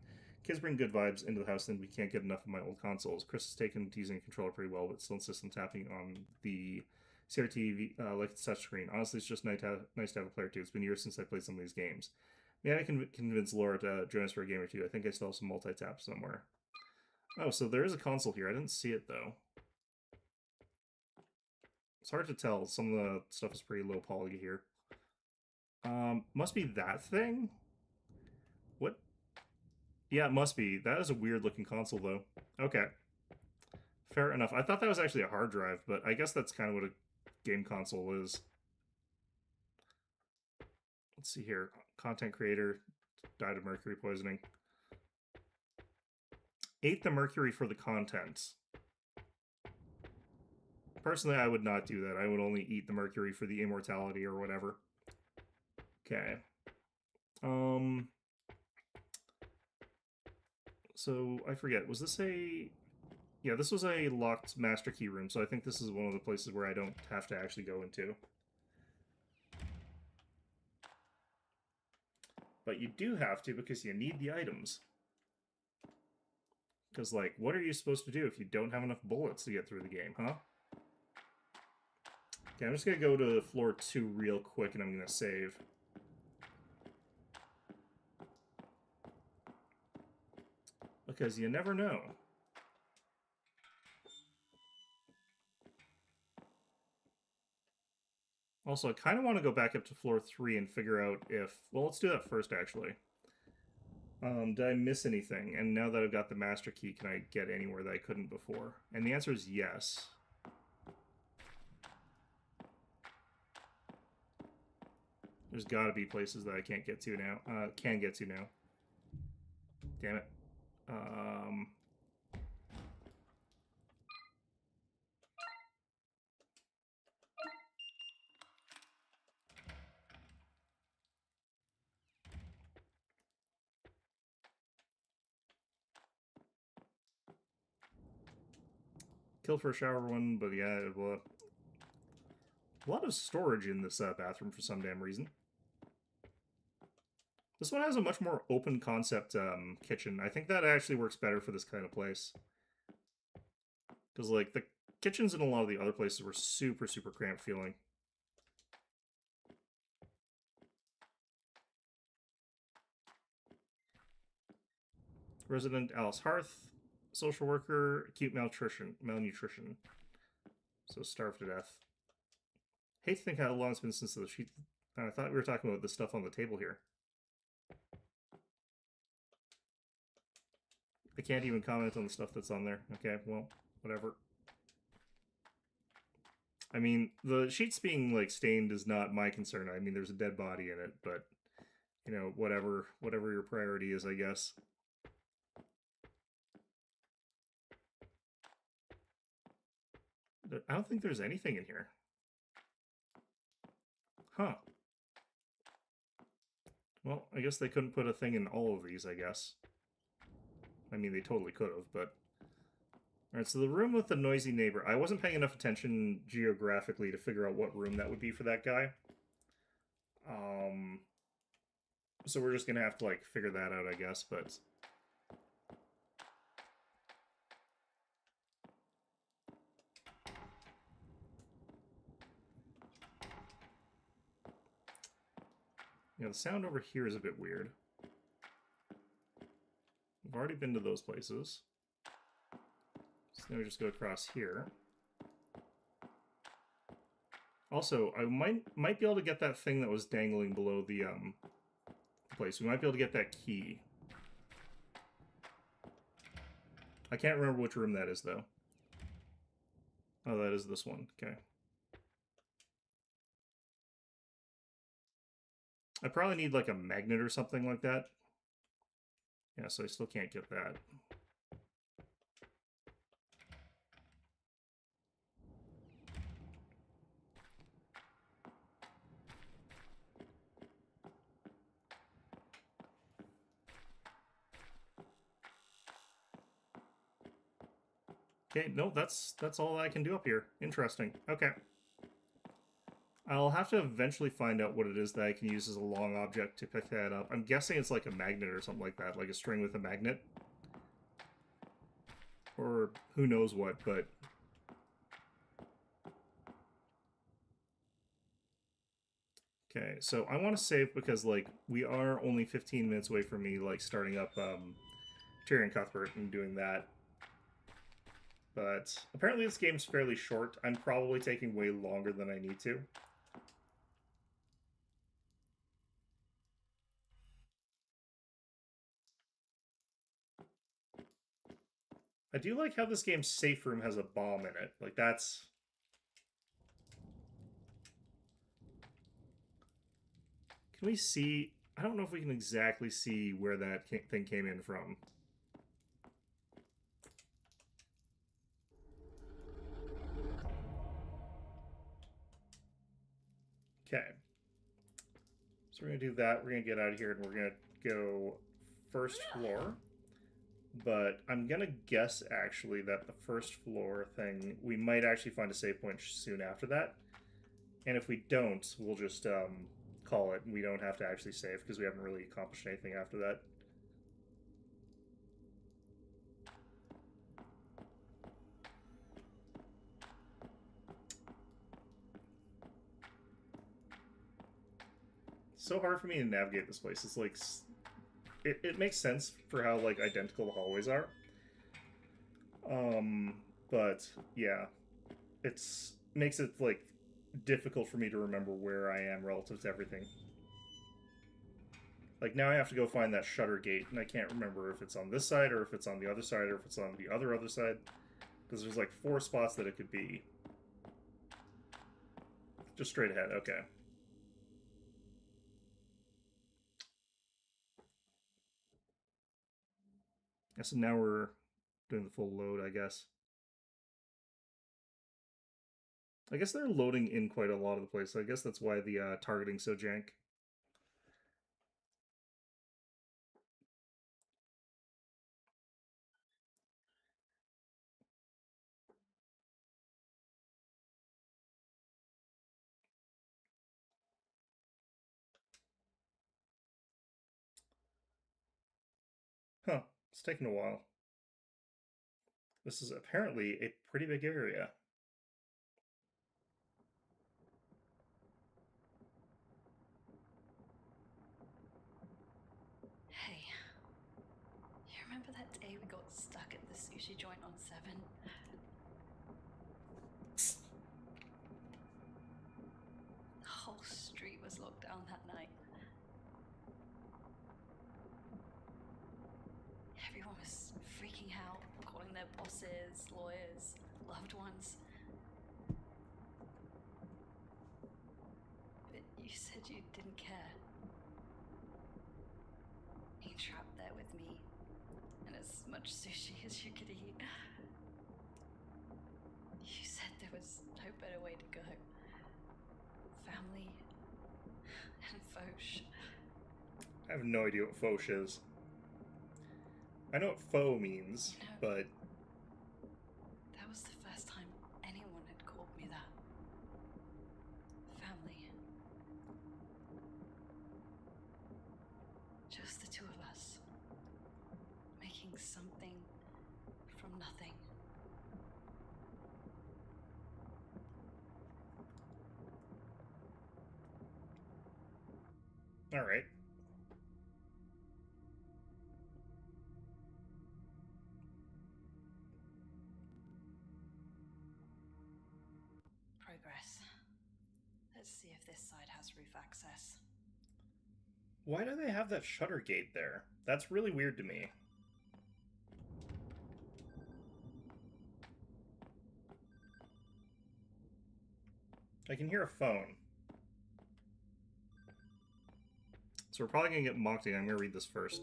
Kids bring good vibes into the house, and we can't get enough of my old consoles. Chris has taken to using a controller pretty well, but still insists on tapping on the CRT like the touchscreen. Honestly, it's just nice to have a player too. It's been years since I played some of these games. Maybe I can convince Laura to join us for a game or two. I think I still have some multi-tap somewhere. Oh, so there is a console here. I didn't see it, though. It's hard to tell. Some of the stuff is pretty low poly here. Must be that thing? What? Yeah, it must be. That is a weird looking console, though. Okay. Fair enough. I thought that was actually a hard drive, but I guess that's kind of what a game console is. Let's see here. Content creator died of mercury poisoning. Ate the mercury for the contents. Personally, I would not do that. I would only eat the mercury for the immortality or whatever. Okay. So, I forget. Was this a... Yeah, this was a locked master key room, so I think this is one of the places where I don't have to actually go into. But you do have to because you need the items. Because, like, what are you supposed to do if you don't have enough bullets to get through the game, huh? Okay, I'm just going to go to floor 2 real quick and I'm going to save. Because you never know. Also, I kind of want to go back up to floor 3 and figure out if... Well, let's do that first, actually. Did I miss anything? And now that I've got the master key, can I get anywhere that I couldn't before? And the answer is yes. There's got to be places that I can't get to now. Can get to now. Damn it. Kill for a shower one, but yeah, a lot of storage in this bathroom for some damn reason. This one has a much more open concept kitchen. I think that actually works better for this kind of place. Because, like, the kitchens in a lot of the other places were super, super cramped feeling. Resident Alice Hearth. Social worker, acute malnutrition. So starved to death. Hate to think how long it's been since the sheet. I thought we were talking about the stuff on the table here. I can't even comment on the stuff that's on there. Okay, well, whatever. I mean, the sheets being, like, stained is not my concern. I mean, there's a dead body in it, but, you know, whatever your priority is, I guess. I don't think there's anything in here. Huh. Well, I guess they couldn't put a thing in all of these, I guess. I mean, they totally could have, but... Alright, so the room with the noisy neighbor. I wasn't paying enough attention geographically to figure out what room that would be for that guy. So we're just gonna have to, like, figure that out, I guess, but... Yeah, the sound over here is a bit weird. We've already been to those places. So now we just go across here. Also, I might be able to get that thing that was dangling below the place. We might be able to get that key. I can't remember which room that is, though. Oh, that is this one. Okay. I probably need, like, a magnet or something like that. Yeah, so I still can't get that. Okay, no, that's all I can do up here. Interesting. Okay. I'll have to eventually find out what it is that I can use as a long object to pick that up. I'm guessing it's like a magnet or something like that, like a string with a magnet. Or who knows what, but... Okay, so I want to save because, like, we are only 15 minutes away from me, like, starting up Tyrion Cuthbert and doing that. But apparently this game's fairly short. I'm probably taking way longer than I need to. I do like how this game's safe room has a bomb in it. Like, that's... Can we see... I don't know if we can exactly see where that thing came in from. Okay. So we're going to do that. We're going to get out of here, and we're going to go first floor. But I'm going to guess, actually, that the first floor thing, we might actually find a save point soon after that. And if we don't, we'll just call it, and we don't have to actually save, because we haven't really accomplished anything after that. It's so hard for me to navigate this place. It's like... It makes sense for how, like, identical the hallways are. But, yeah. It's... makes it, like, difficult for me to remember where I am relative to everything. Like, now I have to go find that shutter gate, and I can't remember if it's on this side, or if it's on the other side, or if it's on the other side. Because there's, like, 4 spots that it could be. Just straight ahead, okay. So now we're doing the full load, I guess. I guess they're loading in quite a lot of the place, so I guess that's why the targeting's so jank. Huh, it's taking a while. This is apparently a pretty big area. Hey, you remember that day we got stuck at the sushi joint on 7? The whole street was locked down that night. Everyone was freaking out, calling their bosses, lawyers, loved ones. But you said you didn't care. You trapped there with me, and as much sushi as you could eat. You said there was no better way to go. Family and fauche. I have no idea what fauche is. I know what faux means, but... That was the first time anyone had called me that. Family. Just the two of us. Making something from nothing. Alright. Progress. Let's see if this side has roof access. Why do they have that shutter gate there? That's really weird to me. I can hear a phone. So we're probably going to get mocked again. I'm going to read this first.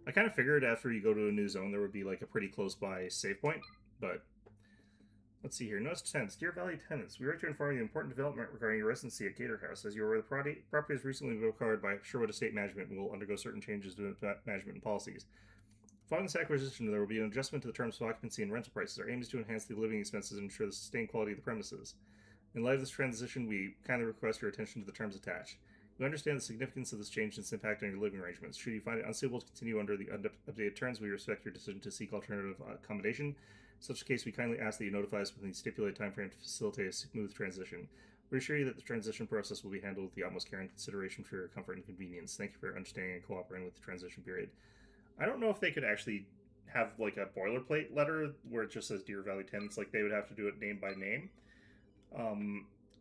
I kind of figured after you go to a new zone there would be like a pretty close by save point, but let's see here. Notice tenants. Dear Valley tenants, we write to inform you of important development regarding your residency at Gator House. As you are aware, the property has recently been acquired by Sherwood Estate Management and will undergo certain changes to management and policies. Following this acquisition, there will be an adjustment to the terms of occupancy and rental prices. Our aim is to enhance the living expenses and ensure the sustained quality of the premises. In light of this transition, we kindly request your attention to the terms attached. You understand the significance of this change and its impact on your living arrangements. Should you find it unsuitable to continue under the updated terms, we respect your decision to seek alternative accommodation. In such a case, we kindly ask that you notify us within the stipulated timeframe to facilitate a smooth transition. We assure you that the transition process will be handled with the utmost care and consideration for your comfort and convenience. Thank you for your understanding and cooperating with the transition period. I don't know if they could actually have like a boilerplate letter where it just says Deer Valley Tenants. Like they would have to do it name by name.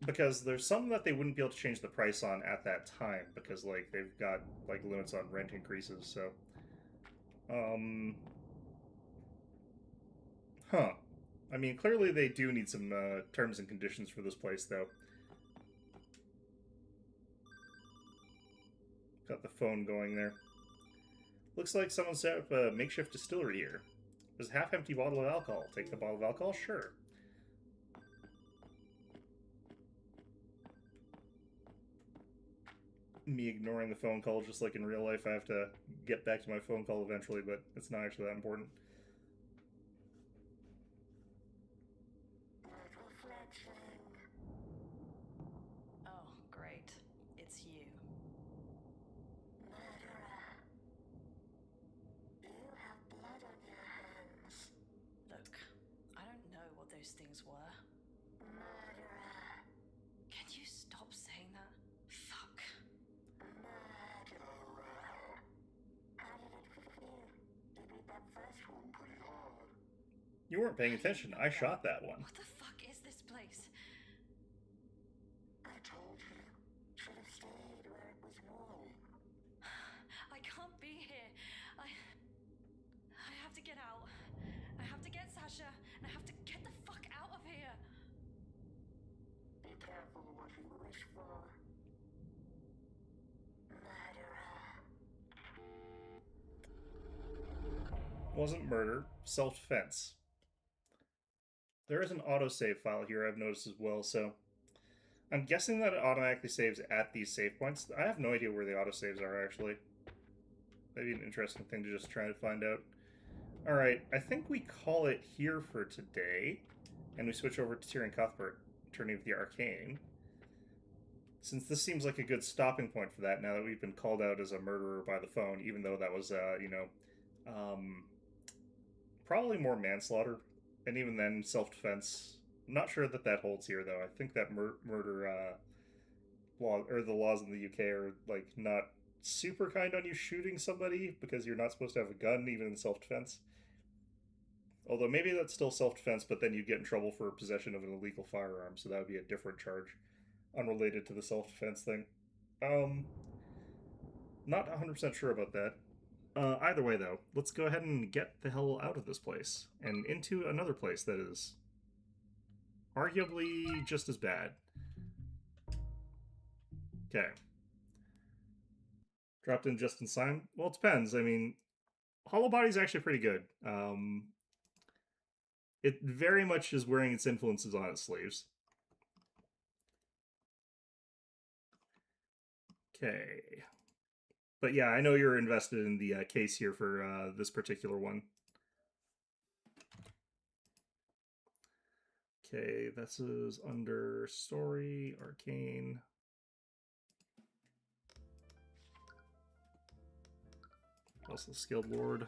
Because there's some that they wouldn't be able to change the price on at that time because like they've got like limits on rent increases. So, huh. I mean, clearly they do need some terms and conditions for this place, though. Got the phone going there. Looks like someone set up a makeshift distillery here. There's a half-empty bottle of alcohol. Take the bottle of alcohol? Sure. Me ignoring the phone call just like in real life. I have to get back to my phone call eventually, but it's not actually that important. Oh, great. It's you. Murderer. You have blood on your hands. Look, I don't know what those things were. Murderer. Can you stop saying that? Fuck. Murderer. How did it feel? You beat that first one pretty hard. You weren't paying attention. I shot that one. What the fuck is this place? I told you. Should have stayed where it was warm. I can't be here. I have to get out. I have to get Sasha, and I have to get the fuck out of here. Be careful what you wish for. Murderer. Wasn't murder. Self-defense. There is an autosave file here I've noticed as well, so I'm guessing that it automatically saves at these save points. I have no idea where the autosaves are, actually. That'd be an interesting thing to just try to find out. Alright, I think we call it here for today, and we switch over to Tyrion Cuthbert, Attourney of the Arcane. Since this seems like a good stopping point for that, now that we've been called out as a murderer by the phone, even though that was, probably more manslaughter. And even then, self-defense. I'm not sure that that holds here, though. I think that murder law, or the laws in the UK are, like, not super kind on you shooting somebody because you're not supposed to have a gun, even in self-defense. Although maybe that's still self-defense, but then you get in trouble for possession of an illegal firearm, so that would be a different charge, unrelated to the self-defense thing. Not 100% sure about that. Either way, though, let's go ahead and get the hell out of this place and into another place that is arguably just as bad. Okay. Dropped in just in time? Well, it depends. I mean, Hollow Body's actually pretty good. It very much is wearing its influences on its sleeves. Okay. But yeah, I know you're invested in the case here for this particular one. Okay, this is under Story, Arcane. Also Skilled Lord.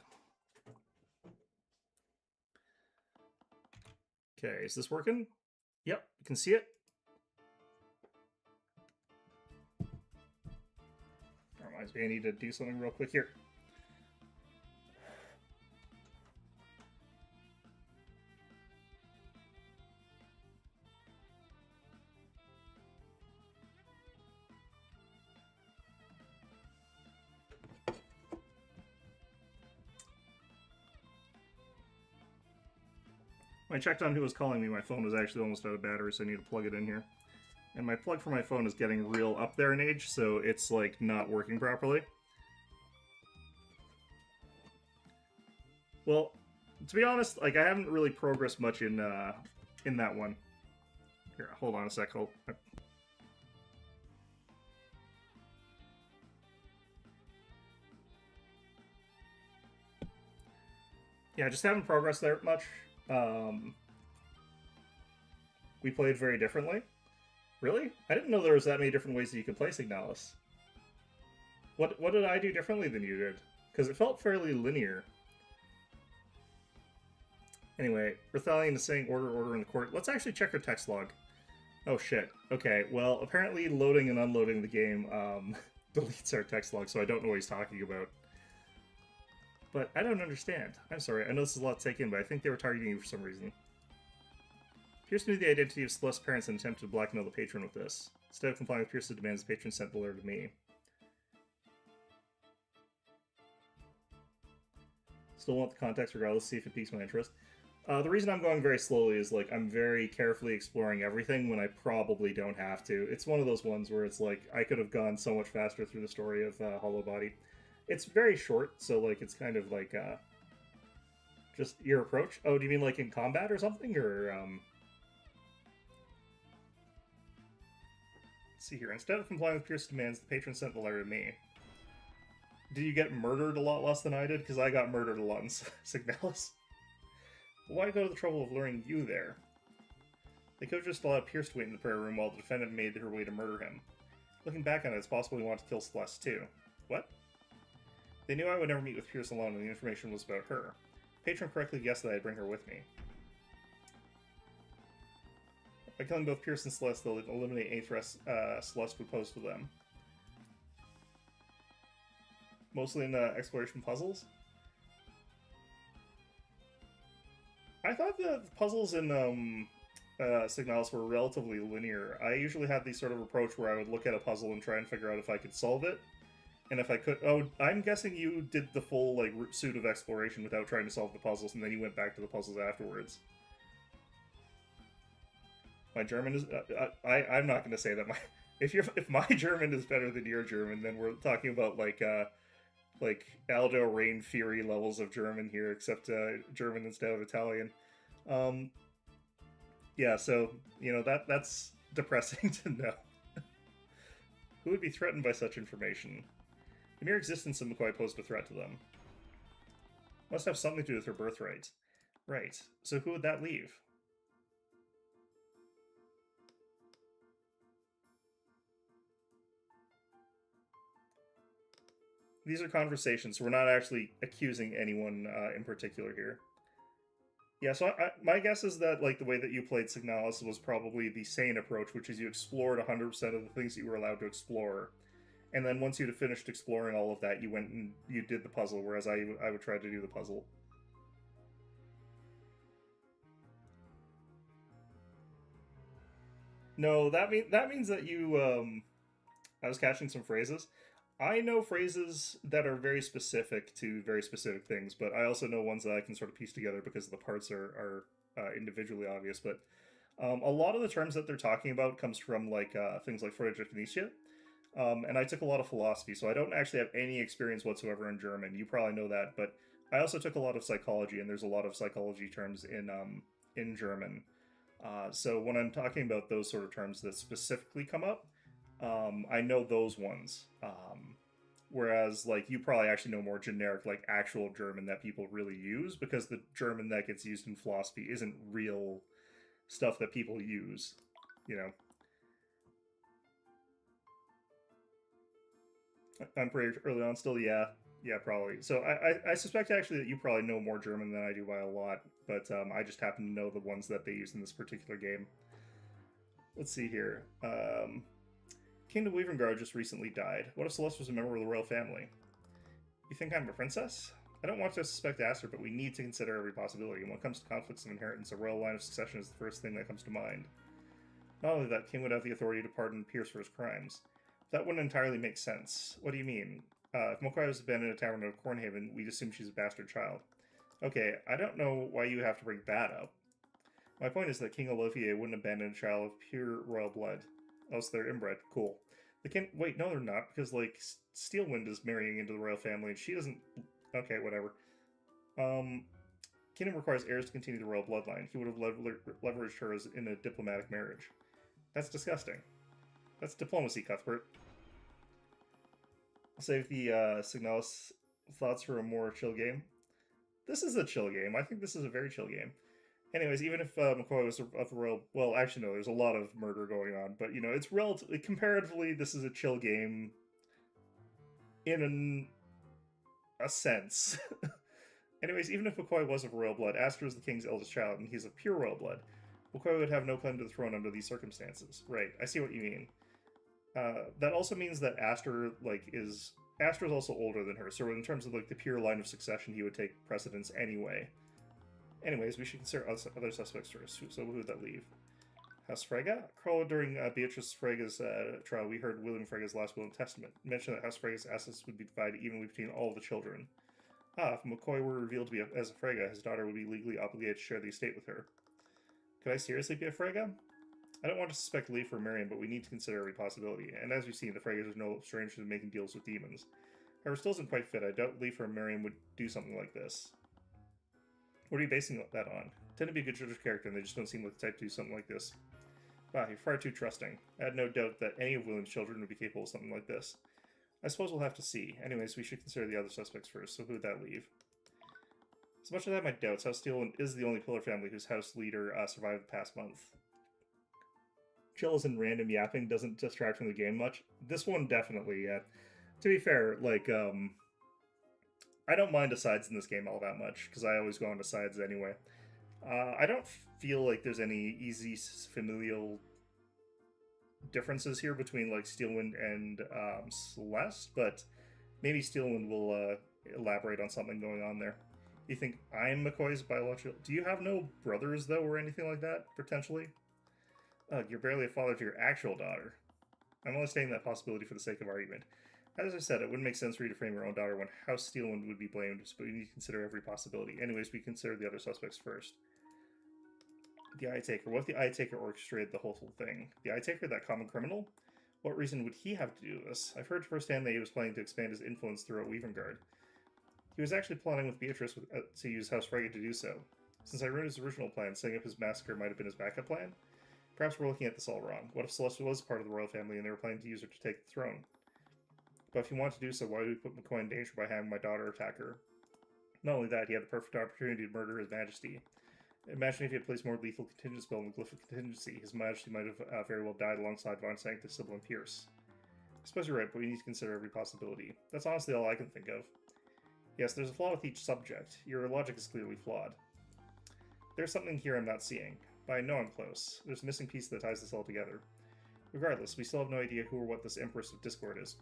Okay, is this working? Yep, you can see it. Reminds me I need to do something real quick here. When I checked on who was calling me, my phone was actually almost out of battery, so I need to plug it in here. And my plug for my phone is getting real up there in age, so it's, like, not working properly. Well, to be honest, like, I haven't really progressed much in that one. Here, hold on a sec. Yeah, I just haven't progressed there much. We played very differently. Really? I didn't know there was that many different ways that you could play Signalis. What did I do differently than you did? Because it felt fairly linear. Anyway, Rathalion is saying order in the court. Let's actually check our text log. Oh shit. Okay, well, apparently loading and unloading the game deletes our text log, so I don't know what he's talking about. But I don't understand. I'm sorry, I know this is a lot to take in, but I think they were targeting you for some reason. Pierce knew the identity of Celeste's parents and attempted to blackmail the patron with this. Instead of complying with Pierce's demands, the patron sent the letter to me. Still want the context regardless, see if it piques my interest. The reason I'm going very slowly is, like, I'm very carefully exploring everything when I probably don't have to. It's one of those ones where it's like, I could have gone so much faster through the story of Hollow Body. It's very short, so, like, it's kind of like, just your approach. Oh, do you mean, like, in combat or something? Or, Let's see here. Instead of complying with Pierce's demands, the patron sent the letter to me. Did you get murdered a lot less than I did? Because I got murdered a lot in Signalis. Why go to the trouble of luring you there? They could have just allowed Pierce to wait in the prayer room while the defendant made her way to murder him. Looking back on it, it's possible he wanted to kill Celeste too. What? They knew I would never meet with Pierce alone, and the information was about her. The patron correctly guessed that I'd bring her with me. By killing both Pierce and Celeste, they'll eliminate any threats Celeste would pose to them. Mostly in exploration puzzles. I thought the puzzles in Signalis were relatively linear. I usually had the sort of approach where I would look at a puzzle and try and figure out if I could solve it. And if I could... Oh, I'm guessing you did the full, like, suit of exploration without trying to solve the puzzles, and then you went back to the puzzles afterwards. My German is... I'm not going to say that my... If my German is better than your German, then we're talking about, like Aldo Rain Fury levels of German here, except German instead of Italian. Yeah, so, you know, that's depressing to know. Who would be threatened by such information? The mere existence of McCoy posed a threat to them. Must have something to do with her birthright. Right, so who would that leave? These are conversations, so we're not actually accusing anyone in particular here. Yeah, so my guess is that, like, the way that you played Signalis was probably the sane approach, which is you explored 100% of the things that you were allowed to explore. And then once you'd finished exploring all of that, you went and you did the puzzle, whereas I would try to do the puzzle. No, that means that you, I was catching some phrases. I know phrases that are very specific to very specific things, but I also know ones that I can sort of piece together because the parts are individually obvious. But a lot of the terms that they're talking about comes from, like, things like Friedrich Nietzsche. And I took a lot of philosophy, so I don't actually have any experience whatsoever in German. You probably know that, but I also took a lot of psychology, and there's a lot of psychology terms in German. So when I'm talking about those sort of terms that specifically come up, I know those ones. Whereas, like, you probably actually know more generic, like, actual German that people really use, because the German that gets used in philosophy isn't real stuff that people use, you know. I'm pretty early on still, yeah, probably. So I suspect actually that you probably know more German than I do by a lot, but I just happen to know the ones that they use in this particular game. Let's see here. King of Weavengard just recently died. What if Celeste was a member of the royal family? You think I'm a princess? I don't want to suspect Aster, but we need to consider every possibility. And when it comes to conflicts of inheritance, a royal line of succession is the first thing that comes to mind. Not only that, King would have the authority to pardon Pierce for his crimes. That wouldn't entirely make sense. What do you mean? If Mokai was abandoned in a tavern of Cornhaven, we'd assume she's a bastard child. Okay, I don't know why you have to bring that up. My point is that King Olivier wouldn't abandon a child of pure royal blood. Oh, so they're inbred. Cool. Wait, no, they're not, because, like, Steelwind is marrying into the royal family, and she doesn't... Okay, whatever. Kingdom requires heirs to continue the royal bloodline. He would have leveraged her as in a diplomatic marriage. That's disgusting. That's diplomacy, Cuthbert. I'll save the Signalis thoughts for a more chill game. This is a chill game. I think this is a very chill game. Anyways, even if McCoy was of the royal... Well, actually, no, there's a lot of murder going on. But, you know, it's relatively... Comparatively, this is a chill game in a sense. Anyways, even if McCoy was of royal blood, Aster is the king's eldest child, and he's of pure royal blood. McCoy would have no claim to the throne under these circumstances. Right, I see what you mean. That also means that Aster, like, is Astra's also older than her, so in terms of like the pure line of succession, he would take precedence anyway. Anyways, we should consider other suspects first. So who would that leave? House Frege? Carl, during Beatrice Frege's trial, we heard William Frege's last will and testament. It mentioned that House Frege's assets would be divided evenly between all the children. If McCoy were revealed to be as a Frege, his daughter would be legally obligated to share the estate with her. Could I seriously be a Frege? I don't want to suspect Lee for Marion, but we need to consider every possibility, and as we've seen, the Freges are no strangers to making deals with demons. However, still isn't quite fit. I doubt Lee for Marion would do something like this. What are you basing that on? Tend to be a good judge of character, and they just don't seem like the type to do something like this. Wow, you're far too trusting. I had no doubt that any of William's children would be capable of something like this. I suppose we'll have to see. Anyways, we should consider the other suspects first, so who would that leave? As much as I have my doubts, House Steelwind is the only Pillar family whose house leader survived the past month. Chills and random yapping doesn't distract from the game much. This one definitely, yeah. To be fair, like, I don't mind asides in this game all that much, because I always go on asides anyway. I don't feel like there's any easy familial differences here between, like, Steelwind and Celeste, but maybe Steelwind will elaborate on something going on there. You think I'm McCoy's biological... Do you have no brothers, though, or anything like that, potentially? You're barely a father to your actual daughter. I'm only stating that possibility for the sake of argument. As I said, it wouldn't make sense for you to frame your own daughter when House Steelwind would be blamed, but you need to consider every possibility. Anyways, we consider the other suspects first. The Eye Taker. What if the Eye Taker orchestrated the whole thing? The Eye Taker, that common criminal? What reason would he have to do this? I've heard firsthand that he was planning to expand his influence throughout Weavengard. He was actually plotting with Beatrice to use House Frege to do so. Since I ruined his original plan, setting up his massacre might have been his backup plan? Perhaps we're looking at this all wrong. What if Celeste was part of the royal family and they were planning to use her to take the throne? But if he wanted to do so, why would he put McCoy in danger by having my daughter attack her? Not only that, he had the perfect opportunity to murder His Majesty. Imagine if he had placed more lethal contingent spell in the Glyph of Contingency. His Majesty might have very well died alongside Von Sanctus, Sybil, and Pierce. I suppose you're right, but we need to consider every possibility. That's honestly all I can think of. Yes, there's a flaw with each subject. Your logic is clearly flawed. There's something here I'm not seeing. But I know I'm close. There's a missing piece that ties this all together. Regardless, we still have no idea who or what this Empress of Discord is.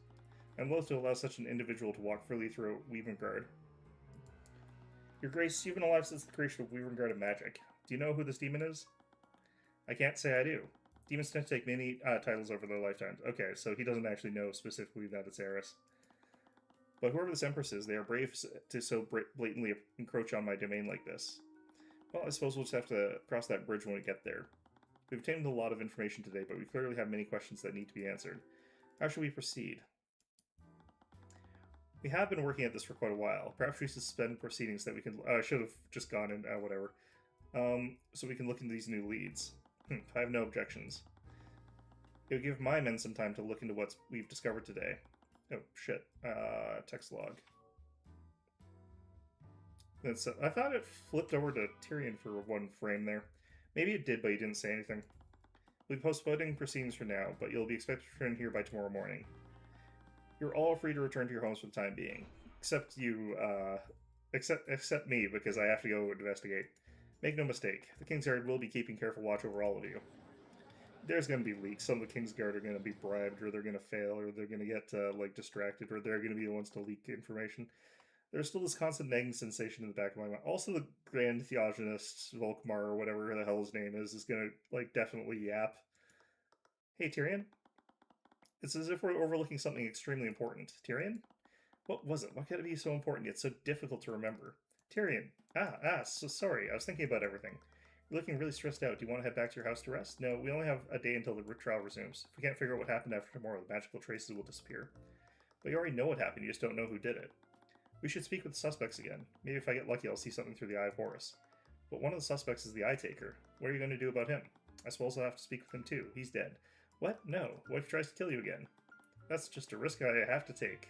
I'm loath to allow such an individual to walk freely through Weavengard. Your Grace, you've been alive since the creation of Weavengard of Magic. Do you know who this demon is? I can't say I do. Demons tend to take many titles over their lifetimes. Okay, so he doesn't actually know specifically that it's Eris. But whoever this Empress is, they are brave to so blatantly encroach on my domain like this. Well, I suppose we'll just have to cross that bridge when we get there. We've obtained a lot of information today, but we clearly have many questions that need to be answered. How should we proceed? We have been working at this for quite a while. Perhaps we suspend proceedings that we can... I should have just gone and whatever. So we can look into these new leads. I have no objections. It would give my men some time to look into what we've discovered today. Oh, shit. Text log. I thought it flipped over to Tyrion for one frame there. Maybe it did, but he didn't say anything. We'll be postponing proceedings for now, but you'll be expected to return here by tomorrow morning. You're all free to return to your homes for the time being. Except you, except me, because I have to go investigate. Make no mistake, the Kingsguard will be keeping careful watch over all of you. There's going to be leaks. Some of the Kingsguard are going to be bribed, or they're going to fail, or they're going to get, distracted, or they're going to be the ones to leak information. There's still this constant nagging sensation in the back of my mind. Also, the Grand Theogenist, Volkmar, or whatever the hell his name is going to, definitely yap. Hey, Tyrion? It's as if we're overlooking something extremely important. Tyrion? What was it? What could it be so important yet so difficult to remember? Tyrion. So sorry. I was thinking about everything. You're looking really stressed out. Do you want to head back to your house to rest? No, we only have a day until the trial resumes. If we can't figure out what happened after tomorrow, the magical traces will disappear. But you already know what happened, you just don't know who did it. We should speak with the suspects again. Maybe if I get lucky, I'll see something through the Eye of Horus. But one of the suspects is the Eye Taker. What are you going to do about him? I suppose I'll have to speak with him too. He's dead. What? No. What if he tries to kill you again? That's just a risk I have to take.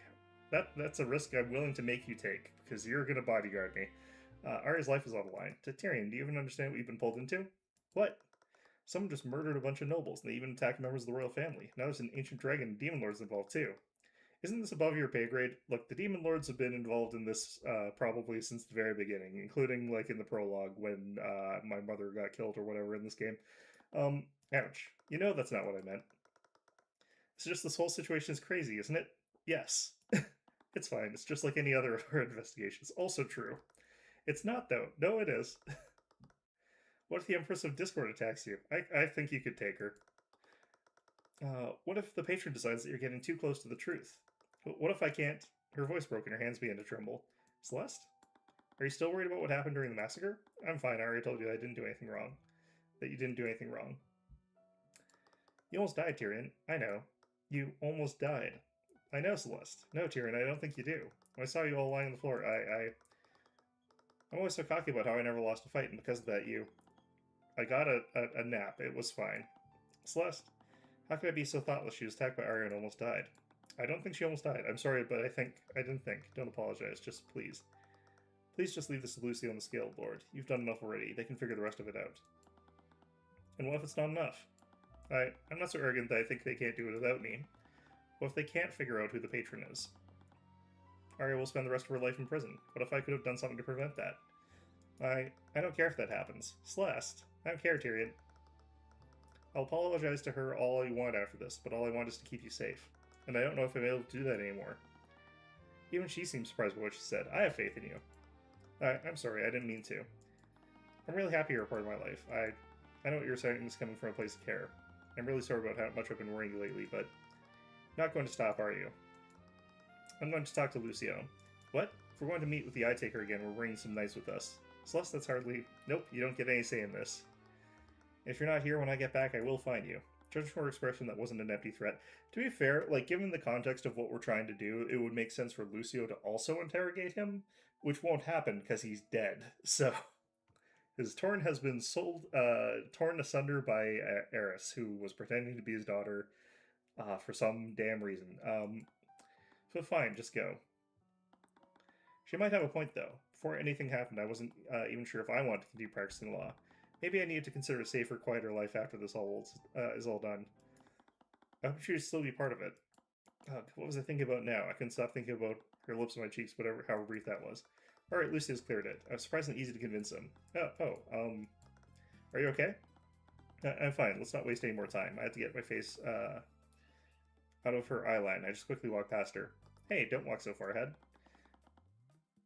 That's a risk I'm willing to make you take, because you're going to bodyguard me. Arya's life is on the line. To Tyrion, do you even understand what you've been pulled into? What? Someone just murdered a bunch of nobles, and they even attacked members of the royal family. Now there's an ancient dragon and demon lords involved too. Isn't this above your pay grade? Look, the demon lords have been involved in this probably since the very beginning, including in the prologue when my mother got killed or whatever in this game. Ouch. You know that's not what I meant. It's just this whole situation is crazy, isn't it? Yes. It's fine. It's just like any other of our investigations. Also true. It's not, though. No, it is. What if the Empress of Discord attacks you? I think you could take her. What if the patron decides that you're getting too close to the truth? What if I can't? Her voice broke and her hands began to tremble. Celeste? Are you still worried about what happened during the massacre? I'm fine. I already told you I didn't do anything wrong. That you didn't do anything wrong. You almost died, Tyrion. I know. You almost died. I know, Celeste. No, Tyrion, I don't think you do. When I saw you all lying on the floor, I'm always so cocky about how I never lost a fight, and because of that, I got a nap. It was fine. Celeste, how could I be so thoughtless? She was attacked by Arya and almost died. I don't think she almost died. I'm sorry, but I didn't think. Don't apologize. Just please. Please just leave this to Lucy on the scale, Lord. You've done enough already. They can figure the rest of it out. And what if it's not enough? I'm not so arrogant that I think they can't do it without me. What if they can't figure out who the patron is? Arya will spend the rest of her life in prison. What if I could have done something to prevent that? I don't care if that happens. Celeste, I don't care, Tyrion. I'll apologize to her all you want after this, but all I want is to keep you safe. And I don't know if I'm able to do that anymore. Even she seems surprised by what she said. I have faith in you. I'm sorry, I didn't mean to. I'm really happy you're a part of my life. I know what you're saying is coming from a place of care. I'm really sorry about how much I've been worrying you lately, but you're not going to stop, are you? I'm going to talk to Lucio. What? If we're going to meet with the Eye Taker again, we're bringing some knights with us. Celeste, that's hardly... Nope, you don't get any say in this. If you're not here when I get back, I will find you. Judging from her expression, that wasn't an empty threat. To be fair, like, given the context of what we're trying to do, it would make sense for Lucio to also interrogate him, which won't happen because he's dead. So, his torn has been torn asunder by Eris, who was pretending to be his daughter for some damn reason. So fine, just go. She might have a point, though. Before anything happened, I wasn't even sure if I wanted to continue practicing law. Maybe I needed to consider a safer, quieter life after this all is all done. I hope she would still be part of it. What was I thinking about now? I couldn't stop thinking about her lips on my cheeks, however brief that was. Alright, Lucius cleared it. I was surprisingly easy to convince him. Are you okay? I'm fine. Let's not waste any more time. I have to get my face out of her eye line. I just quickly walked past her. Hey, don't walk so far ahead.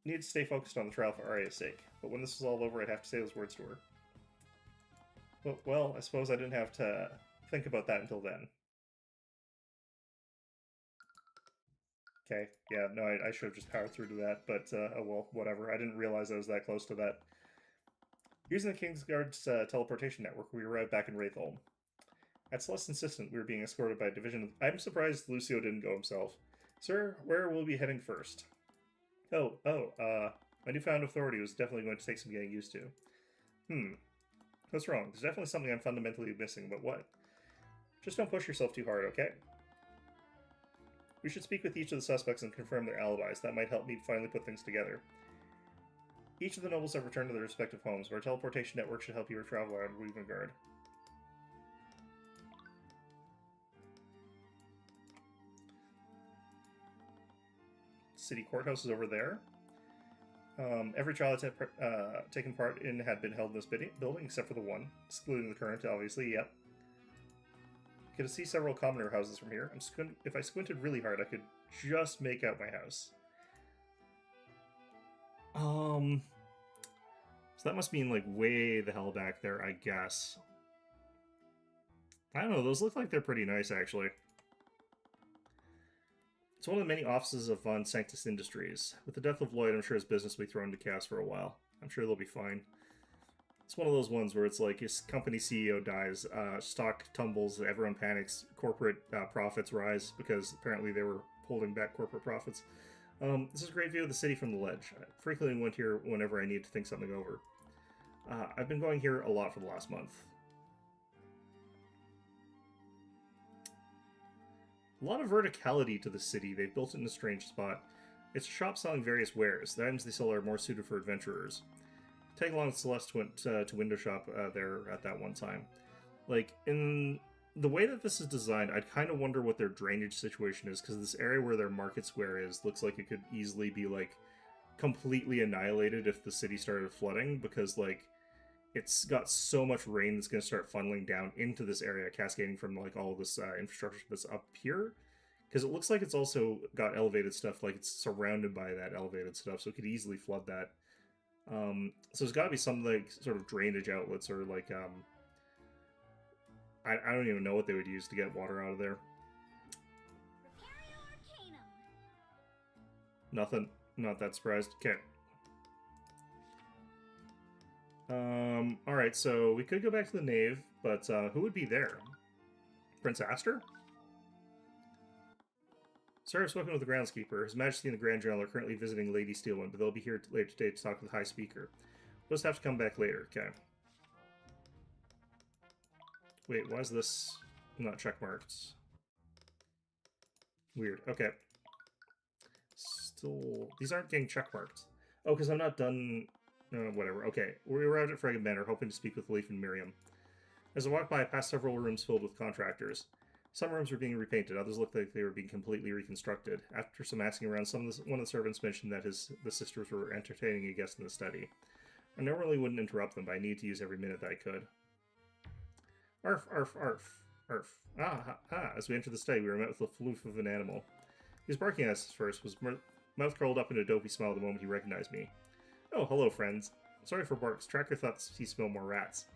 Need to stay focused on the trial for Arya's sake, but when this was all over, I'd have to say those words to her. Well, I suppose I didn't have to think about that until then. Okay, yeah, no, I should have just powered through to that, but, oh well, whatever. I didn't realize I was that close to that. Using the Kingsguard's teleportation network, we arrived back in Wraitholm. At Celeste's insistence, we were being escorted by a division of... I'm surprised Lucio didn't go himself. Sir, where will we be heading first? My newfound authority was definitely going to take some getting used to. What's wrong? There's definitely something I'm fundamentally missing, but what? Just don't push yourself too hard, okay? We should speak with each of the suspects and confirm their alibis. That might help me finally put things together. Each of the nobles have returned to their respective homes, but our teleportation network should help you travel around Revengard. City courthouse is over there. Every trial taken part in had been held in this building, except for the one, excluding the current, obviously, yep. Could see several commoner houses from here. If I squinted really hard, I could just make out my house. So that must mean, like, way the hell back there, I guess. I don't know, those look like they're pretty nice, actually. It's one of the many offices of Von Sanctus Industries. With the death of Lloyd, I'm sure his business will be thrown into chaos for a while. I'm sure they'll be fine. It's one of those ones where it's like his company CEO dies, stock tumbles, everyone panics, corporate profits rise because apparently they were holding back corporate profits. This is a great view of the city from the ledge. I frequently went here whenever I need to think something over. I've been going here a lot for the last month. A lot of verticality to the city. They've built it in a strange spot. It's a shop selling various wares. The items they sell are more suited for adventurers. Tag along with Celeste went to window shop there at that one time. Like, in the way that this is designed, I'd kind of wonder what their drainage situation is, because this area where their market square is looks like it could easily be, like, completely annihilated if the city started flooding, because, like, it's got so much rain that's going to start funneling down into this area, cascading from, like, all this infrastructure that's up here. Because it looks like it's also got elevated stuff, like it's surrounded by that elevated stuff, so it could easily flood that. So there's got to be some like sort of drainage outlets or like I don't even know what they would use to get water out of there. Nothing. Not that surprised. Okay. Alright, so we could go back to the nave, but who would be there? Prince Aster? Sir, I've spoken with the groundskeeper. His Majesty and the Grand General are currently visiting Lady Steelwind, but they'll be here later today to talk with the High Speaker. We'll just have to come back later. Okay. Wait, why is this not checkmarked? Weird. Okay. Still... These aren't getting checkmarked. Oh, because I'm not done... whatever. Okay. We arrived at Fragged Manor, hoping to speak with Leif and Miriam. As I walked by, I passed several rooms filled with contractors. Some rooms were being repainted, others looked like they were being completely reconstructed. After some asking around, one of the servants mentioned that the sisters were entertaining a guest in the study. I normally wouldn't interrupt them, but I needed to use every minute that I could. Arf, arf, arf, arf. As we entered the study, we were met with the floof of an animal. He was barking at us first, his mouth curled up in a dopey smile the moment he recognized me. Oh, hello, friends. Sorry for barks. Tracker thought he smelled more rats.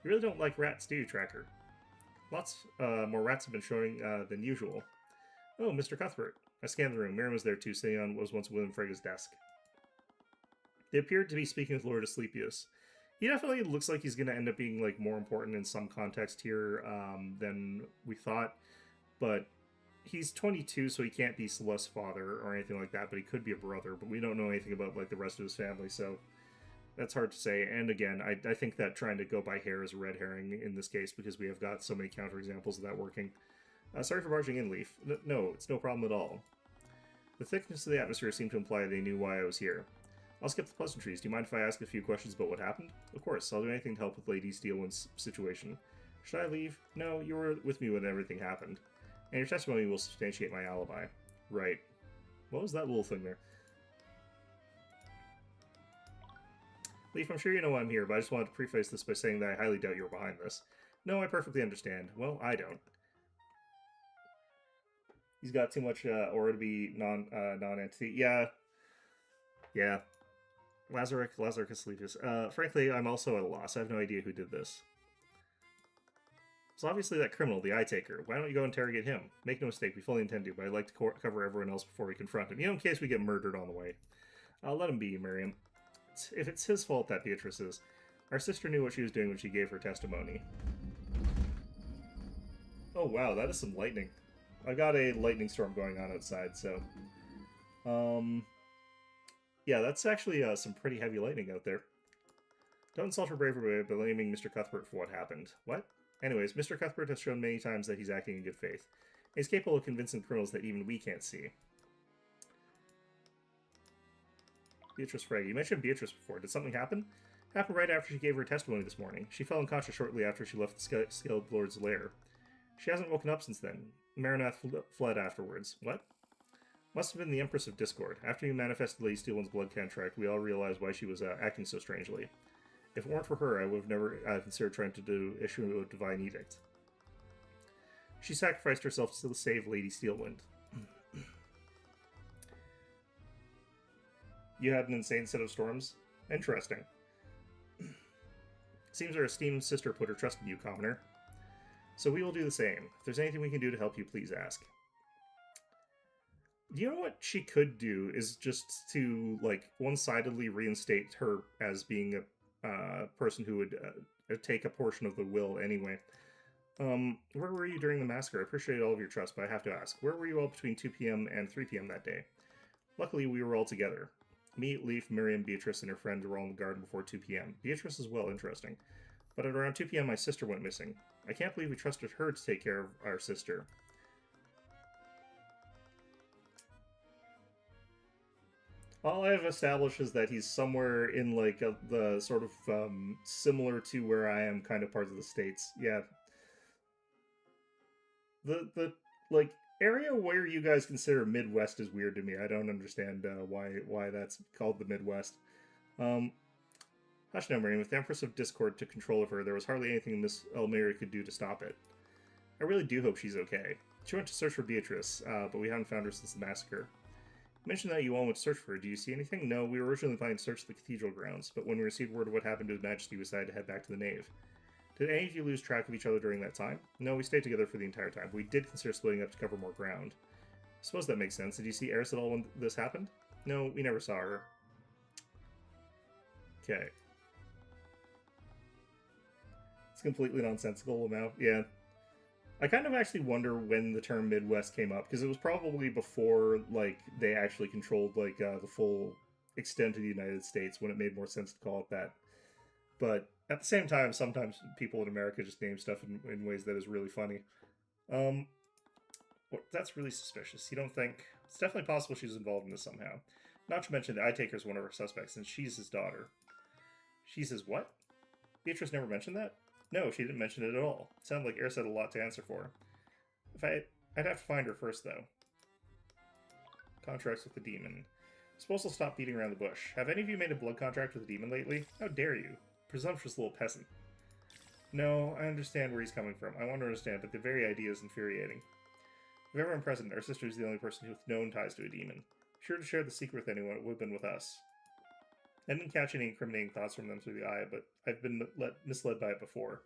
You really don't like rats, do you, Tracker? Lots more rats have been showing than usual. Oh, Mr. Cuthbert. I scanned the room. Miriam was there too, sitting on what was once William Frega's desk. They appeared to be speaking with Lord Asclepius. He definitely looks like he's going to end up being like more important in some context here than we thought. But he's 22, so he can't be Celeste's father or anything like that, but he could be a brother. But we don't know anything about like the rest of his family, so... That's hard to say, and again, I think that trying to go by hair is a red herring in this case, because we have got so many counterexamples of that working. Sorry for barging in, Leif. No, it's no problem at all. The thickness of the atmosphere seemed to imply they knew why I was here. I'll skip the pleasantries. Do you mind if I ask a few questions about what happened? Of course, I'll do anything to help with Lady Steelwind's situation. Should I leave? No, you were with me when everything happened. And your testimony will substantiate my alibi. Right. What was that little thing there? Leif, I'm sure you know why I'm here, but I just wanted to preface this by saying that I highly doubt you're behind this. No, I perfectly understand. Well, I don't. He's got too much aura to be non-entity. Yeah. Lazarus Asclepius. Frankly, I'm also at a loss. I have no idea who did this. It's obviously that criminal, the Eye Taker. Why don't you go interrogate him? Make no mistake, we fully intend to, but I'd like to cover everyone else before we confront him. In case we get murdered on the way. I'll let him be, Miriam. If it's his fault, that Beatrice is. Our sister knew what she was doing when she gave her testimony. Oh wow, that is some lightning. I got a lightning storm going on outside, so... yeah, that's actually some pretty heavy lightning out there. Don't insult her bravery by blaming Mr. Cuthbert for what happened. What? Anyways, Mr. Cuthbert has shown many times that he's acting in good faith. He's capable of convincing criminals that even we can't see. Beatrice Frey. You mentioned Beatrice before. Did something happen? Happened right after she gave her testimony this morning. She fell unconscious shortly after she left the Scaled Lord's lair. She hasn't woken up since then. Marinath fled afterwards. What? Must have been the Empress of Discord. After you manifested Lady Steelwind's blood contract, we all realized why she was acting so strangely. If it weren't for her, I would have never considered trying to issue a divine edict. She sacrificed herself to save Lady Steelwind. You had an insane set of storms? Interesting. Seems our esteemed sister put her trust in you, Commoner. So we will do the same. If there's anything we can do to help you, please ask. You know what she could do is just to, like, one-sidedly reinstate her as being a person who would take a portion of the will anyway. Where were you during the massacre? I appreciate all of your trust, but I have to ask. Where were you all between 2 p.m. and 3 p.m. that day? Luckily, we were all together. Me, Leif, Miriam, Beatrice, and her friend were all in the garden before 2 p.m. Beatrice as well, interesting. But at around 2 p.m. my sister went missing. I can't believe we trusted her to take care of our sister. All I've established is that he's somewhere in, like, the sort of, similar to where I am kind of parts of the States. Yeah. The like, area where you guys consider Midwest is weird to me. I don't understand why that's called the Midwest. Hush now, Miriam. If the Empress of Discord took control of her, there was hardly anything Miss Elmira could do to stop it. I really do hope she's okay. She went to search for Beatrice, but we haven't found her since the massacre. You mentioned that you all went to search for her. Do you see anything? No, we were originally planning to search the cathedral grounds, but when we received word of what happened to His Majesty, we decided to head back to the nave. Did any of you lose track of each other during that time? No, we stayed together for the entire time. We did consider splitting up to cover more ground. I suppose that makes sense. Did you see Eris at all when this happened? No, we never saw her. Okay. It's completely nonsensical amount. Yeah. I kind of actually wonder when the term Midwest came up, because it was probably before, like, they actually controlled, like, the full extent of the United States, when it made more sense to call it that. But at the same time, sometimes people in America just name stuff in ways that is really funny. That's really suspicious. You don't think? It's definitely possible she's involved in this somehow. Not to mention that I take her as one of her suspects, and she's his daughter. She's his what? Beatrice never mentioned that? No, she didn't mention it at all. It sounded like Eris had a lot to answer for. I'd have to find her first, though. Contracts with the demon. Suppose I'll stop beating around the bush. Have any of you made a blood contract with the demon lately? How dare you? Presumptuous little peasant. No, I understand where he's coming from. I want to understand, but the very idea is infuriating. If ever been present, our sister is the only person with known ties to a demon. Sure to share the secret with anyone, it would have been with us. I didn't catch any incriminating thoughts from them through the eye, but I've been misled by it before.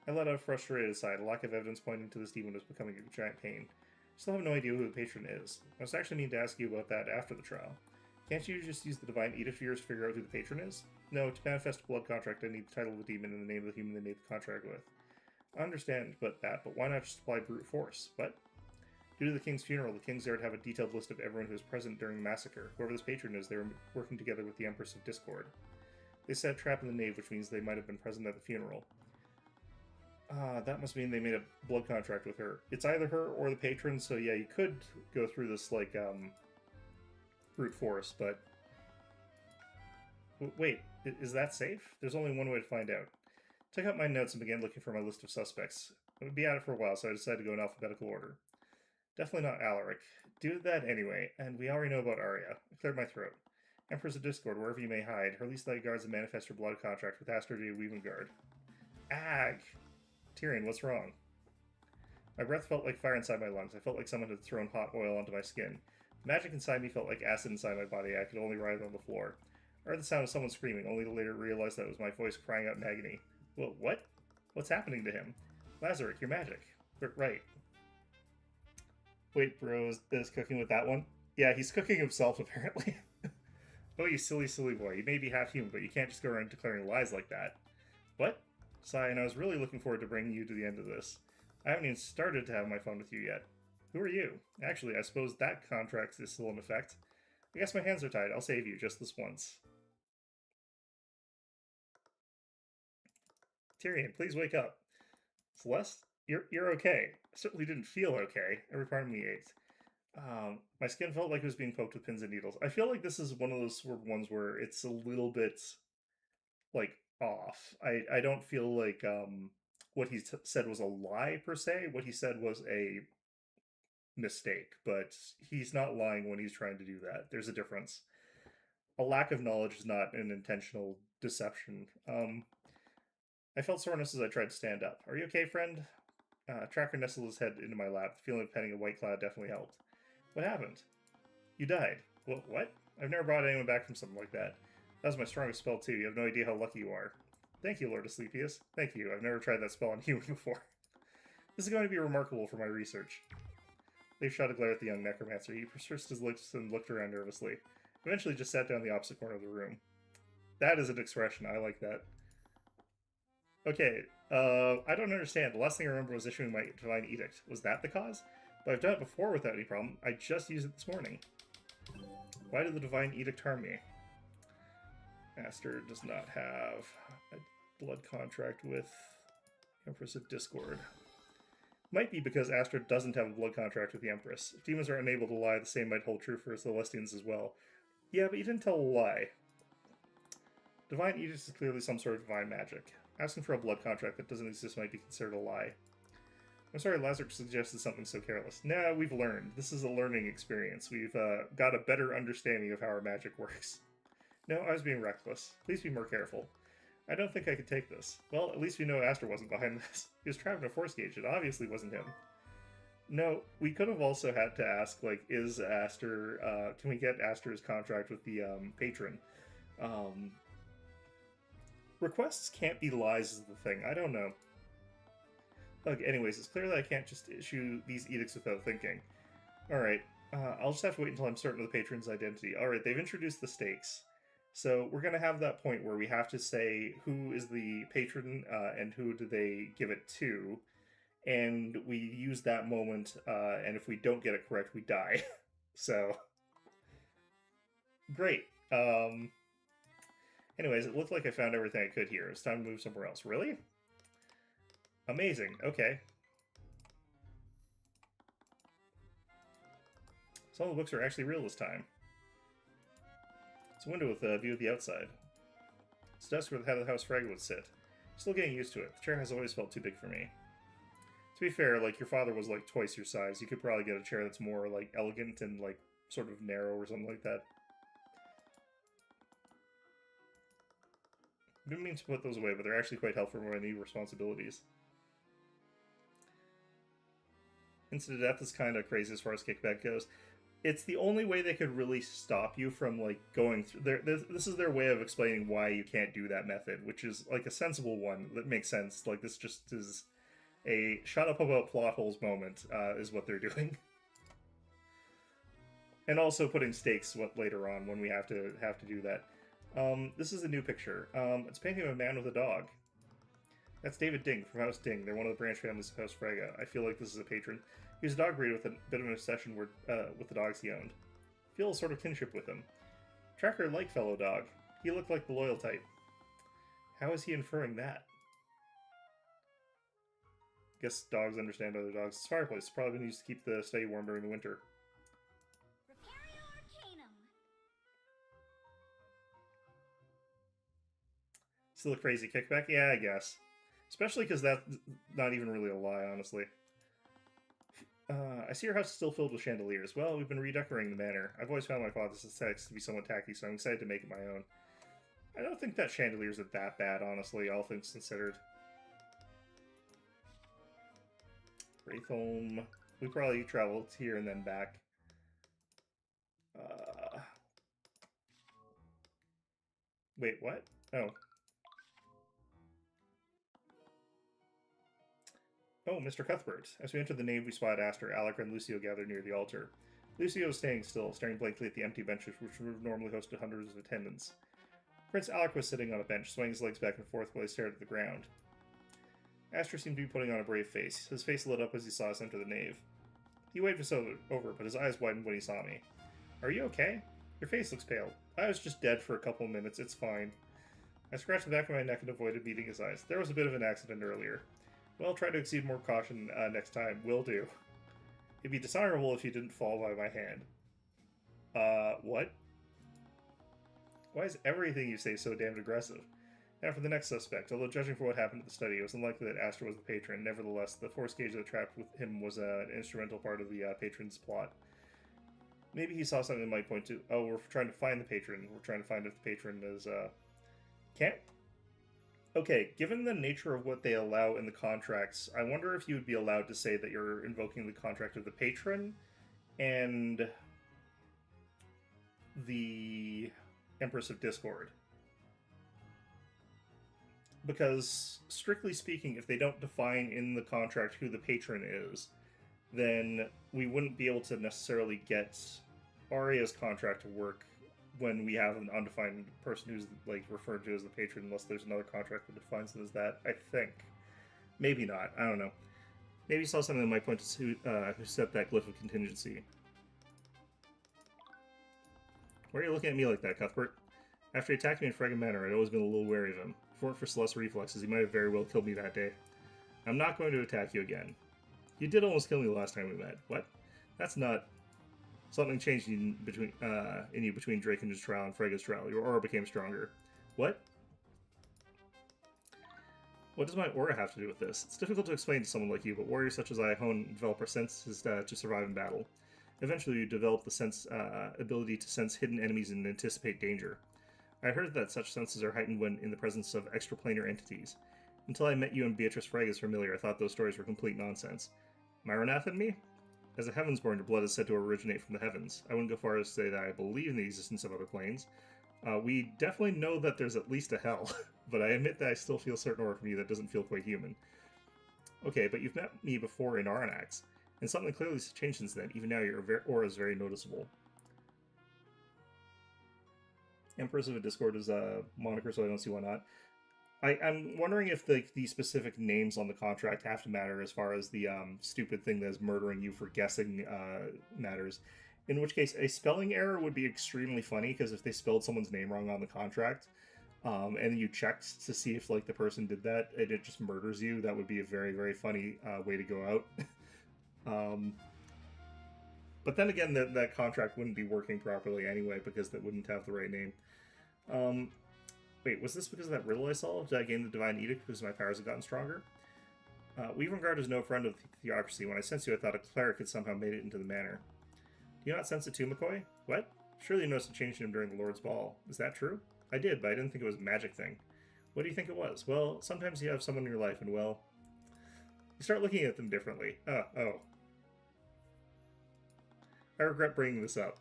I let out a frustrated sigh. The lack of evidence pointing to this demon was becoming a giant pain. I still have no idea who the patron is. I was actually meaning to ask you about that after the trial. Can't you just use the divine edict of yours to figure out who the patron is? No, to manifest a blood contract, I need the title of the demon and the name of the human they made the contract with. I understand but why not just apply brute force? What? Due to the king's funeral, the kings are to have a detailed list of everyone who was present during the massacre. Whoever this patron is, they were working together with the Empress of Discord. They set a trap in the nave, which means they might have been present at the funeral. That must mean they made a blood contract with her. It's either her or the patron, so yeah, you could go through this, like, brute force, but... Wait, is that safe? There's only one way to find out. Took out my notes and began looking for my list of suspects. I would be at it for a while, so I decided to go in alphabetical order. Definitely not Alaric. Do that anyway, and we already know about Arya. I cleared my throat. Empress of Discord, wherever you may hide. Her least light guards and manifest your blood contract with Astardy Weavengard. Ag! Tyrion, what's wrong? My breath felt like fire inside my lungs. I felt like someone had thrown hot oil onto my skin. The magic inside me felt like acid inside my body. I could only writhe on the floor. I heard the sound of someone screaming, only to later realize that it was my voice crying out in agony. Well, what? What's happening to him? Lazaric, you're magic. Right. Wait, bro, is cooking with that one? Yeah, he's cooking himself, apparently. Oh, you silly, silly boy. You may be half human, but you can't just go around declaring lies like that. What? Sigh, and I was really looking forward to bringing you to the end of this. I haven't even started to have my fun with you yet. Who are you? Actually, I suppose that contract is still in effect. I guess my hands are tied. I'll save you just this once. Tyrion, please wake up. Celeste? You're okay. I certainly didn't feel okay. Every part of me ached. My skin felt like it was being poked with pins and needles. I feel like this is one of those sort of ones where it's a little bit, like, off. I don't feel like what he said was a lie, per se. What he said was a mistake, but he's not lying when he's trying to do that. There's a difference. A lack of knowledge is not an intentional deception. I felt soreness as I tried to stand up. Are you okay, friend? Tracker nestled his head into my lap. The feeling of petting a white cloud definitely helped. What happened? You died. Well, what? I've never brought anyone back from something like that. That was my strongest spell, too. You have no idea how lucky you are. Thank you, Lord Asclepius. Thank you. I've never tried that spell on human before. This is going to be remarkable for my research. Leif shot a glare at the young necromancer. He pursed his lips and looked around nervously. Eventually just sat down in the opposite corner of the room. That is an expression. I like that. Okay, I don't understand. The last thing I remember was issuing my divine edict. Was that the cause? But I've done it before without any problem. I just used it this morning. Why did the divine edict harm me? Aster does not have a blood contract with Empress of Discord. Might be because Aster doesn't have a blood contract with the Empress. If demons are unable to lie, the same might hold true for Celestians as well. Yeah, but you didn't tell a lie. Divine edict is clearly some sort of divine magic. Asking for a blood contract that doesn't exist might be considered a lie. I'm sorry Lazarus suggested something so careless. Nah, we've learned. This is a learning experience. We've got a better understanding of how our magic works. No, I was being reckless. Please be more careful. I don't think I could take this. Well, at least we know Aster wasn't behind this. He was trapped in a force cage. It obviously wasn't him. No, we could have also had to ask, like, is Aster, can we get Aster's contract with the, patron? Requests can't be lies is the thing. I don't know. Look, anyways, it's clear that I can't just issue these edicts without thinking. Alright, I'll just have to wait until I'm certain of the patron's identity. Alright, they've introduced the stakes. So we're going to have that point where we have to say who is the patron and who do they give it to. And we use that moment, and if we don't get it correct, we die. So, great. Anyways, it looked like I found everything I could here. It's time to move somewhere else. Really? Amazing. Okay. Some of the books are actually real this time. It's a window with a view of the outside. It's a desk where the head of the House Fraggle would sit. Still getting used to it. The chair has always felt too big for me. To be fair, like, your father was, like, twice your size. You could probably get a chair that's more, like, elegant and, like, sort of narrow or something like that. I didn't mean to put those away, but they're actually quite helpful for my new responsibilities. Instant death is kind of crazy as far as kickback goes. It's the only way they could really stop you from, like, going through... This is their way of explaining why you can't do that method, which is, like, a sensible one that makes sense. Like, this just is... a shut up about plot holes moment is what they're doing. And also putting stakes later on when we have to do that. This is a new picture. It's a painting of a man with a dog. That's David Ding from House Ding. They're one of the branch families of House Fragga. I feel like this is a patron. He was a dog breeder with a bit of an obsession with the dogs he owned. I feel a sort of kinship with him. Tracker liked fellow dog. He looked like the loyal type. How is he inferring that? Guess dogs understand other dogs. This fireplace has probably been used to keep the study warm during the winter. Repario Arcanum. Still a crazy kickback? Yeah, I guess. Especially because that's not even really a lie, honestly. I see your house is still filled with chandeliers. Well, we've been redecorating the manor. I've always found my father's aesthetics to be somewhat tacky, so I'm excited to make it my own. I don't think that chandeliers are that bad, honestly, all things considered. Wraithholm. We probably traveled here and then back. Wait, what? Oh. Oh, Mr. Cuthbert. As we entered the nave, we spotted Aster, Alec, and Lucio gathered near the altar. Lucio was staying still, staring blankly at the empty benches which would have normally hosted hundreds of attendants. Prince Alec was sitting on a bench, swaying his legs back and forth while he stared at the ground. Aster seemed to be putting on a brave face. His face lit up as he saw us enter the nave. He waved us over, but his eyes widened when he saw me. Are you okay? Your face looks pale. I was just dead for a couple of minutes. It's fine. I scratched the back of my neck and avoided meeting his eyes. There was a bit of an accident earlier. Well, try to exceed more caution next time. Will do. It'd be dishonorable if you didn't fall by my hand. What? Why is everything you say so damned aggressive? Now for the next suspect. Although judging for what happened at the study, it was unlikely that Aster was the patron. Nevertheless, the force cage that trapped with him was an instrumental part of the patron's plot. Maybe he saw something that might point to... Oh, we're trying to find the patron. We're trying to find if the patron is... Can't... Okay, given the nature of what they allow in the contracts, I wonder if you would be allowed to say that you're invoking the contract of the patron and the Empress of Discord. Because, strictly speaking, if they don't define in the contract who the patron is, then we wouldn't be able to necessarily get Aria's contract to work when we have an undefined person who's, like, referred to as the patron, unless there's another contract that defines them as that, I think. Maybe not. I don't know. Maybe you saw something that might point to who set that glyph of contingency. Why are you looking at me like that, Cuthbert? After he attacked me in Fragga Manor, I'd always been a little wary of him. If it weren't for Celeste's reflexes, he might have very well killed me that day. I'm not going to attack you again. You did almost kill me the last time we met. What? That's not... Something changed in you between Draken's trial and Fragga's trial. Your aura became stronger. What? What does my aura have to do with this? It's difficult to explain to someone like you, but warriors such as I hone and develop our senses to survive in battle. Eventually, you develop the ability to sense hidden enemies and anticipate danger. I heard that such senses are heightened when in the presence of extraplanar entities. Until I met you and Beatrice Frege as familiar, I thought those stories were complete nonsense. Maronath and me? As a Heavensborn, your blood is said to originate from the heavens. I wouldn't go far as to say that I believe in the existence of other planes. We definitely know that there's at least a hell, but I admit that I still feel a certain aura from you that doesn't feel quite human. Okay, but you've met me before in Aranax, and something clearly has changed since then. Even now, your aura is very noticeable. Empress of a Discord is a moniker, so I don't see why not. I'm wondering if the specific names on the contract have to matter as far as the stupid thing that's murdering you for guessing matters. In which case, a spelling error would be extremely funny, because if they spelled someone's name wrong on the contract, and you checked to see if like the person did that, and it just murders you, that would be a very, very funny way to go out. But then again, that contract wouldn't be working properly anyway, because that wouldn't have the right name. Wait, was this because of that riddle I solved? Did I gain the Divine Edict because my powers have gotten stronger? Weavengard is no friend of theocracy. When I sensed you, I thought a cleric had somehow made it into the manor. Do you not sense it too, McCoy? What? Surely you noticed a change in him during the Lord's Ball. Is that true? I did, but I didn't think it was a magic thing. What do you think it was? Well, sometimes you have someone in your life, and well, you start looking at them differently. Oh. I regret bringing this up.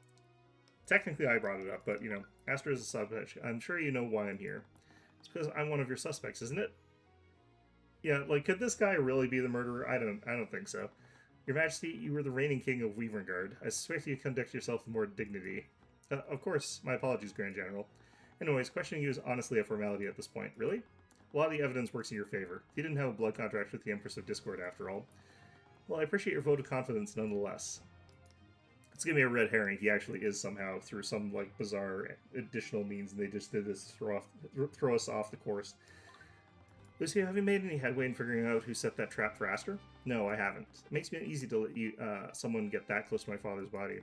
Technically, I brought it up, but, you know, Astra is a subject. I'm sure you know why I'm here. It's because I'm one of your suspects, isn't it? Yeah, like, could this guy really be the murderer? I don't think so. Your Majesty, you were the reigning king of Weavengard. I suspect you conduct yourself with more dignity. Of course, my apologies, Grand General. Anyways, questioning you is honestly a formality at this point. Really? A lot of the evidence works in your favor. You didn't have a blood contract with the Empress of Discord, after all. Well, I appreciate your vote of confidence nonetheless. It's gonna be a red herring. He actually is somehow, through some like bizarre additional means, and they just did this to throw us off the course. Lucy, have you made any headway in figuring out who set that trap for Astra? No, I haven't. It makes me uneasy to let you, someone get that close to my father's body.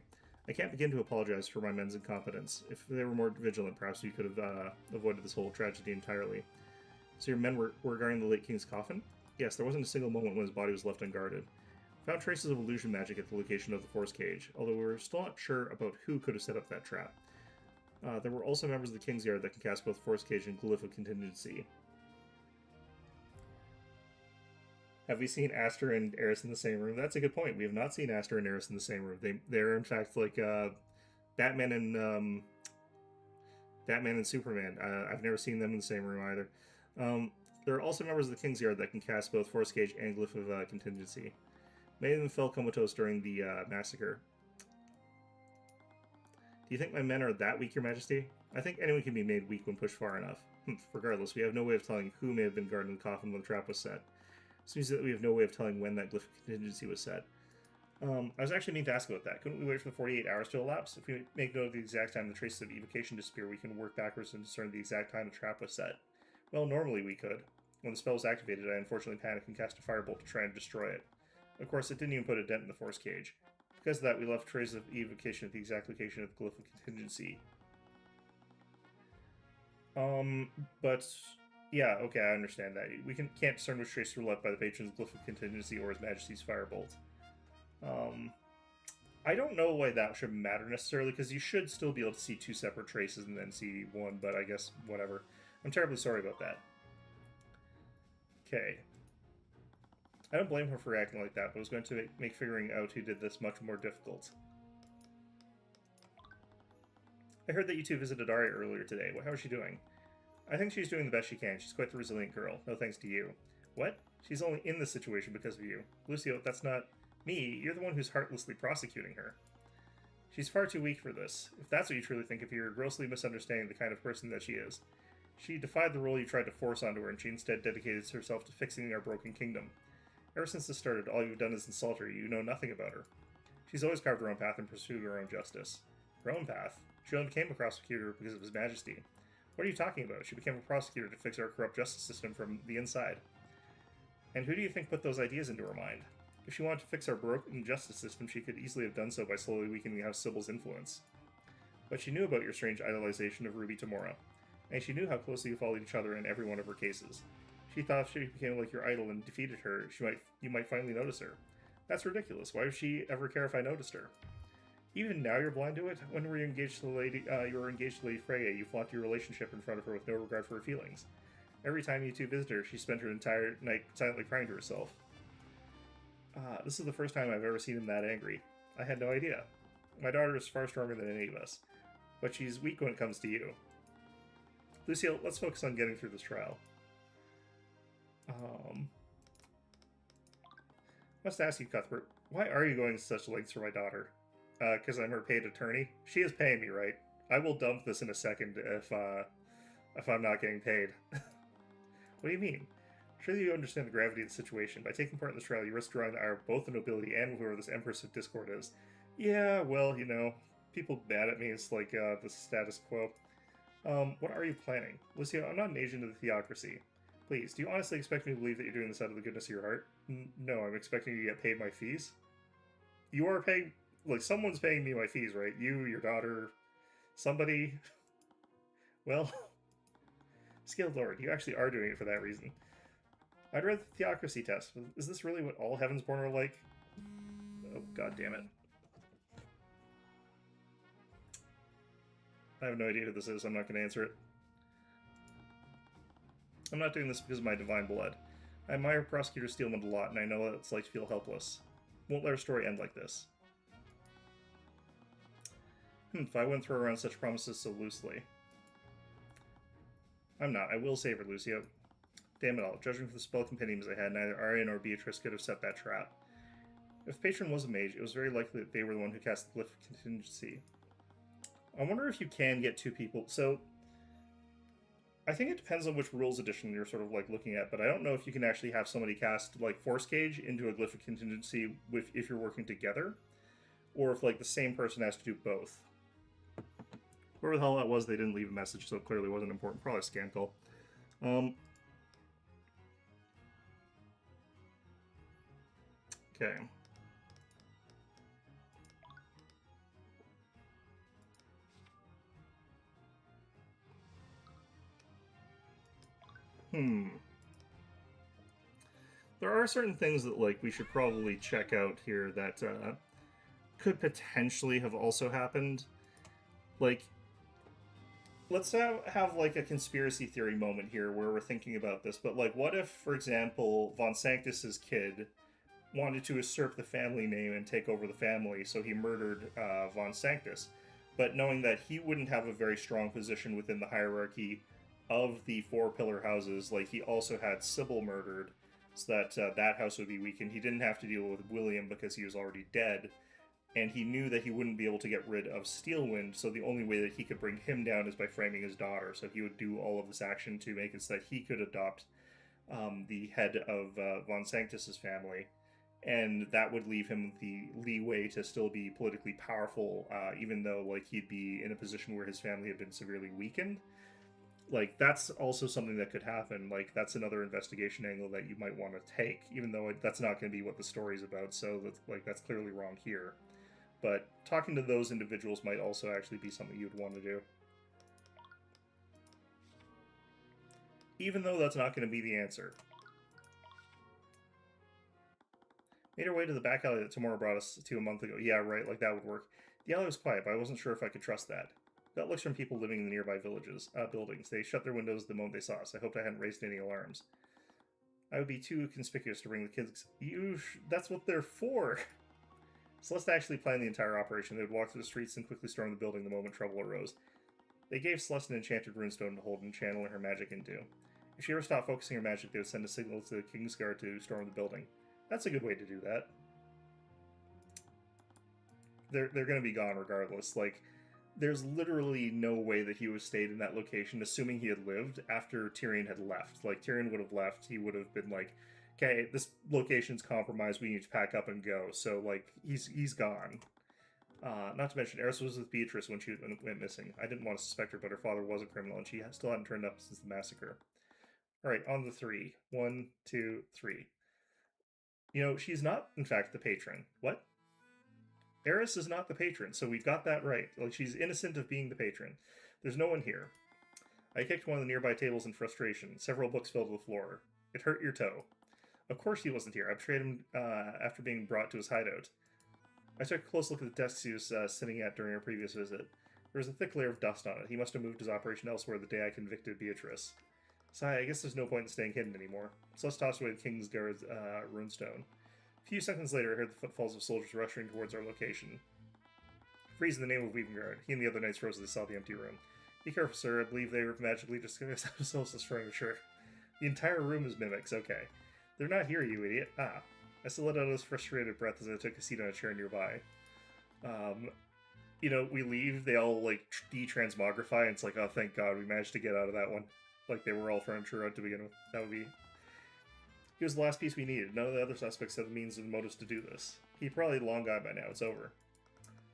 I can't begin to apologize for my men's incompetence. If they were more vigilant, perhaps we could have avoided this whole tragedy entirely. So your men were guarding the late king's coffin? Yes, there wasn't a single moment when his body was left unguarded. Found traces of illusion magic at the location of the force cage, although we're still not sure about who could have set up that trap. There were also members of the King's Guard that can cast both force cage and glyph of contingency. Have we seen Astra and Eris in the same room? That's a good point. We have not seen Astra and Eris in the same room. They're in fact like Batman and Superman. I've never seen them in the same room either. There are also members of the King's Guard that can cast both force cage and glyph of contingency. Many of them fell comatose during the massacre. Do you think my men are that weak, Your Majesty? I think anyone can be made weak when pushed far enough. Regardless, we have no way of telling who may have been guarding the coffin when the trap was set. This means that we have no way of telling when that glyph of contingency was set. I was actually meaning to ask about that. Couldn't we wait for the 48 hours to elapse? If we make note of the exact time the traces of evocation disappear, we can work backwards and discern the exact time the trap was set. Well, normally we could. When the spell was activated, I unfortunately panicked and cast a firebolt to try and destroy it. Of course, it didn't even put a dent in the force cage. Because of that, we left traces of evocation at the exact location of the glyph of contingency. But yeah, okay, I understand that. We can't discern which traces were left by the patron's glyph of contingency or His Majesty's firebolt. I don't know why that should matter necessarily, because you should still be able to see two separate traces and then see one, but I guess whatever. I'm terribly sorry about that. Okay. I don't blame her for acting like that, but it was going to make figuring out who did this much more difficult. I heard that you two visited Arya earlier today. How is she doing? I think she's doing the best she can. She's quite the resilient girl. No thanks to you. What? She's only in this situation because of you. Lucio, that's not me. You're the one who's heartlessly prosecuting her. She's far too weak for this. If that's what you truly think of her, you're grossly misunderstanding the kind of person that she is. She defied the role you tried to force onto her, and she instead dedicated herself to fixing our broken kingdom. Ever since this started, all you've done is insult her. You know nothing about her. She's always carved her own path and pursued her own justice. Her own path? She only became a prosecutor because of His Majesty. What are you talking about? She became a prosecutor to fix our corrupt justice system from the inside. And who do you think put those ideas into her mind? If she wanted to fix our broken justice system, she could easily have done so by slowly weakening House Sybil's influence. But she knew about your strange idolization of Ruby Tamora, and she knew how closely you followed each other in every one of her cases. She thought if she became like your idol and defeated her, you might finally notice her. That's ridiculous. Why would she ever care if I noticed her? Even now you're blind to it? When were you engaged to the lady, you were engaged to Lady Freya, you flaunted your relationship in front of her with no regard for her feelings. Every time you two visited her, she spent her entire night silently crying to herself. This is the first time I've ever seen him that angry. I had no idea. My daughter is far stronger than any of us, but she's weak when it comes to you. Lucille, let's focus on getting through this trial. Must ask you, Cuthbert, why are you going to such lengths for my daughter? Because I'm her paid attorney? She is paying me, right? I will dump this in a second if I'm not getting paid. What do you mean? Surely you understand the gravity of the situation. By taking part in this trial, you risk drawing the ire of both the nobility and whoever this Empress of Discord is. Yeah, well, you know, people mad at me. It's like the status quo. What are you planning? Lucio, I'm not an agent of the theocracy. Please, do you honestly expect me to believe that you're doing this out of the goodness of your heart? No, I'm expecting you to get paid my fees. You are paying... Like, someone's paying me my fees, right? You, your daughter, somebody... Well... Skilled Lord, you actually are doing it for that reason. I'd read the theocracy test. Is this really what all Heavensborn are like? Oh, god damn it. I have no idea who this is, so I'm not going to answer it. I'm not doing this because of my divine blood. I admire Prosecutor Steelman a lot, and I know what it's like to feel helpless. Won't let our story end like this. If I wouldn't throw around such promises so loosely. I'm not. I will save her, Lucio. Damn it all. Judging from the spell compendiums I had, neither Arya nor Beatrice could have set that trap. If Patron was a mage, it was very likely that they were the one who cast the Glyph of Contingency. I wonder if you can get two people. So, I think it depends on which rules edition you're sort of like looking at, but I don't know if you can actually have somebody cast like Force Cage into a Glyph of Contingency if you're working together, or if like the same person has to do both. Whoever the hell that was, they didn't leave a message, so it clearly wasn't important. Probably a scam call. Okay. There are certain things that, like, we should probably check out here that could potentially have also happened. Like, let's have like a conspiracy theory moment here where we're thinking about this, but like, what if, for example, Von Sanctus's kid wanted to usurp the family name and take over the family, so he murdered Von Sanctus, but knowing that he wouldn't have a very strong position within the hierarchy of the four pillar houses, like he also had Sybil murdered, so that that house would be weakened. He didn't have to deal with William because he was already dead, and he knew that he wouldn't be able to get rid of Steelwind, so the only way that he could bring him down is by framing his daughter. So he would do all of this action to make it so that he could adopt the head of Von Sanctus's family, and that would leave him the leeway to still be politically powerful, even though like he'd be in a position where his family had been severely weakened. Like, that's also something that could happen. Like, that's another investigation angle that you might want to take, even though that's not going to be what the story's about, so that's clearly wrong here. But talking to those individuals might also actually be something you'd want to do. Even though that's not going to be the answer. Made our way to the back alley that Tamora brought us to a month ago. Yeah, right, like that would work. The alley was quiet, but I wasn't sure if I could trust that. Got looks from people living in the nearby buildings. They shut their windows the moment they saw us. I hoped I hadn't raised any alarms. I would be too conspicuous to bring the kids... That's what they're for! Celeste actually planned the entire operation. They would walk through the streets and quickly storm the building the moment trouble arose. They gave Celeste an enchanted runestone to hold and channel her magic into. If she ever stopped focusing her magic, they would send a signal to the King's Guard to storm the building. That's a good way to do that. They're going to be gone regardless. Like, there's literally no way that he would have stayed in that location, assuming he had lived, after Tyrion had left. Like, Tyrion would have left, he would have been like, okay, this location's compromised, we need to pack up and go. So, like, he's gone. Not to mention, Eris was with Beatrice when she went missing. I didn't want to suspect her, but her father was a criminal, and she still hadn't turned up since the massacre. Alright, on the 3. 1, 2, 3. You know, she's not, in fact, the patron. What? Eris is not the patron, so we've got that right. Like, she's innocent of being the patron. There's no one here. I kicked one of the nearby tables in frustration. Several books fell to the floor. It hurt your toe. Of course he wasn't here. I betrayed him after being brought to his hideout. I took a close look at the desk he was sitting at during our previous visit. There was a thick layer of dust on it. He must have moved his operation elsewhere the day I convicted Beatrice. Sigh, I guess there's no point in staying hidden anymore. Celeste tossed away the Kingsguard's runestone. A few seconds later, I heard the footfalls of soldiers rushing towards our location. Freeze in the name of Weavengard. He and the other knights rose as they saw the empty room. Be careful, sir. I believe they were magically disguised themselves as furniture. The entire room is mimics. Okay. They're not here, you idiot. Ah. I still let out a frustrated breath as I took a seat on a chair nearby. You know, we leave, they all, like, de-transmogrify, and it's like, oh, thank God, we managed to get out of that one. Like, they were all furniture to begin with. That would be... He was the last piece we needed. None of the other suspects had the means and motives to do this. He probably long gone by now. It's over.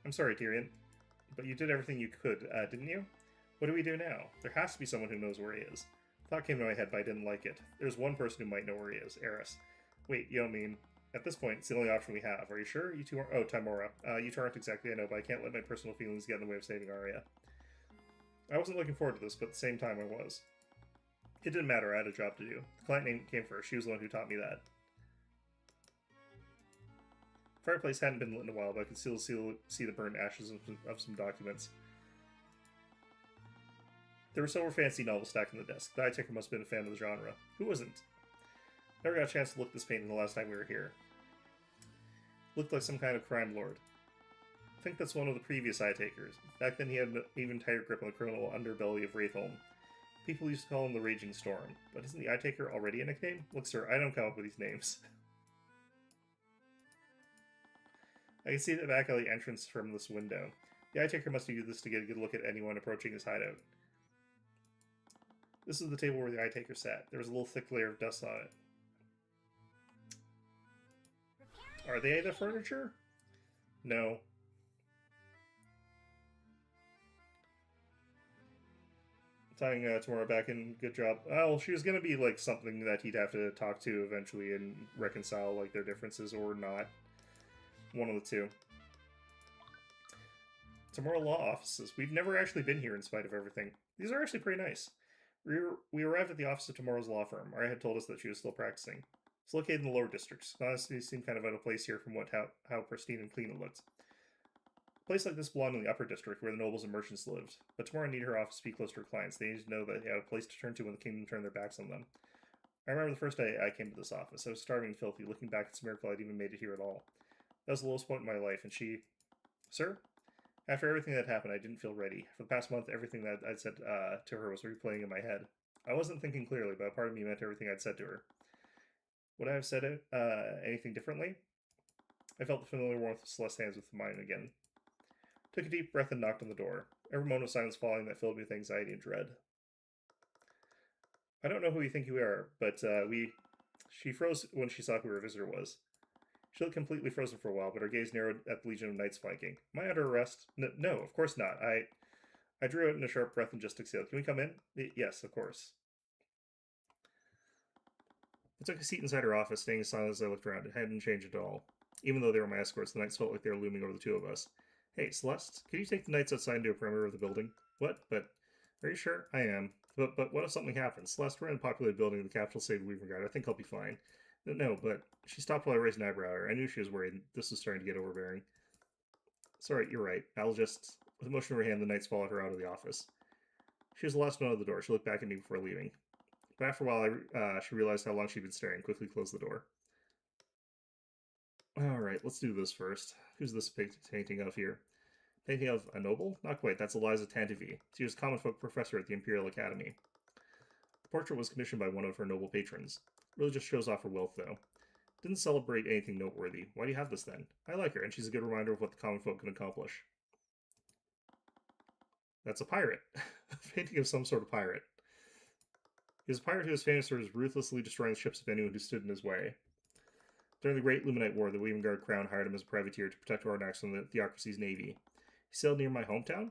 I'm sorry, Tyrion. But you did everything you could, didn't you? What do we do now? There has to be someone who knows where he is. Thought came to my head, but I didn't like it. There's one person who might know where he is. Eris. Wait, you don't mean... At this point, it's the only option we have. Are you sure? You two are... Oh, Timora. You two aren't exactly, I know, but I can't let my personal feelings get in the way of saving Arya. I wasn't looking forward to this, but at the same time I was. It didn't matter, I had a job to do. The client name came first. She was the one who taught me that. The fireplace hadn't been lit in a while, but I could still see the burnt ashes of some documents. There were several fancy novels stacked on the desk. The eye taker must have been a fan of the genre. Who wasn't? Never got a chance to look at this painting the last time we were here. Looked like some kind of crime lord. I think that's one of the previous eye takers. Back then he had an even tighter grip on the criminal underbelly of Wraithholm. People used to call him the Raging Storm. But isn't the eye taker already a nickname? Look, sir, I don't come up with these names. I can see the back alley entrance from this window. The eye taker must have used this to get a good look at anyone approaching his hideout. This is the table where the eye taker sat. There was a little thick layer of dust on it. Are they the furniture? No. Tying Tamora back in, good job. Well, she was going to be like something that he'd have to talk to eventually and reconcile like their differences or not. One of the two. Tamora Law Offices. We've never actually been here in spite of everything. These are actually pretty nice. We arrived at the office of Tamora's law firm. Arya had told us that she was still practicing. It's located in the lower districts. Honestly, it seemed kind of out of place here from how pristine and clean it looked. A place like this belonged in the upper district where the nobles and merchants lived, but Tamora needed her office to be close to her clients. They needed to know that they had a place to turn to when the kingdom turned their backs on them. I remember the first day I came to this office. I was starving and filthy. Looking back, it's a miracle I'd even made it here at all. That was the lowest point in my life, and she... Sir? After everything that happened, I didn't feel ready. For the past month, everything that I'd said to her was replaying in my head. I wasn't thinking clearly, but a part of me meant everything I'd said to her. Would I have said it anything differently? I felt the familiar warmth of Celeste's hands with mine again. Took a deep breath and knocked on the door. Every moment of silence following that filled me with anxiety and dread. I don't know who you think you are, but She froze when she saw who her visitor was. She looked completely frozen for a while, but her gaze narrowed at the Legion of Knights flanking. Am I under arrest? No, of course not. I drew out in a sharp breath and just exhaled. Can we come in? Yes, of course. I took a seat inside her office, staying as silent as I looked around. It hadn't changed at all. Even though they were my escorts, the knights felt like they were looming over the two of us. Hey, Celeste, could you take the knights outside into a perimeter of the building? What? But, are you sure? I am. But what if something happens? Celeste, we're in a populated building in the capital city of Weavengard. I think I'll be fine. No, but she stopped while I raised an eyebrow at her. I knew she was worried. This was starting to get overbearing. Sorry, you're right. I'll just... With a motion of her hand, the knights followed her out of the office. She was the last one out of the door. She looked back at me before leaving. But after a while, she realized how long she'd been staring, quickly closed the door. Alright, let's do this first. Who's this painting of here? Painting of a noble? Not quite, that's Eliza Tantivy. She was a common folk professor at the Imperial Academy. The portrait was commissioned by one of her noble patrons. Really just shows off her wealth, though. Didn't celebrate anything noteworthy. Why do you have this, then? I like her, and she's a good reminder of what the common folk can accomplish. That's a pirate. A painting of some sort of pirate. He was a pirate who was famous for his ruthlessly destroying the ships of anyone who stood in his way. During the Great Luminite War, the Weavengard Crown hired him as a privateer to protect Arnax from the Theocracy's navy. He sailed near my hometown?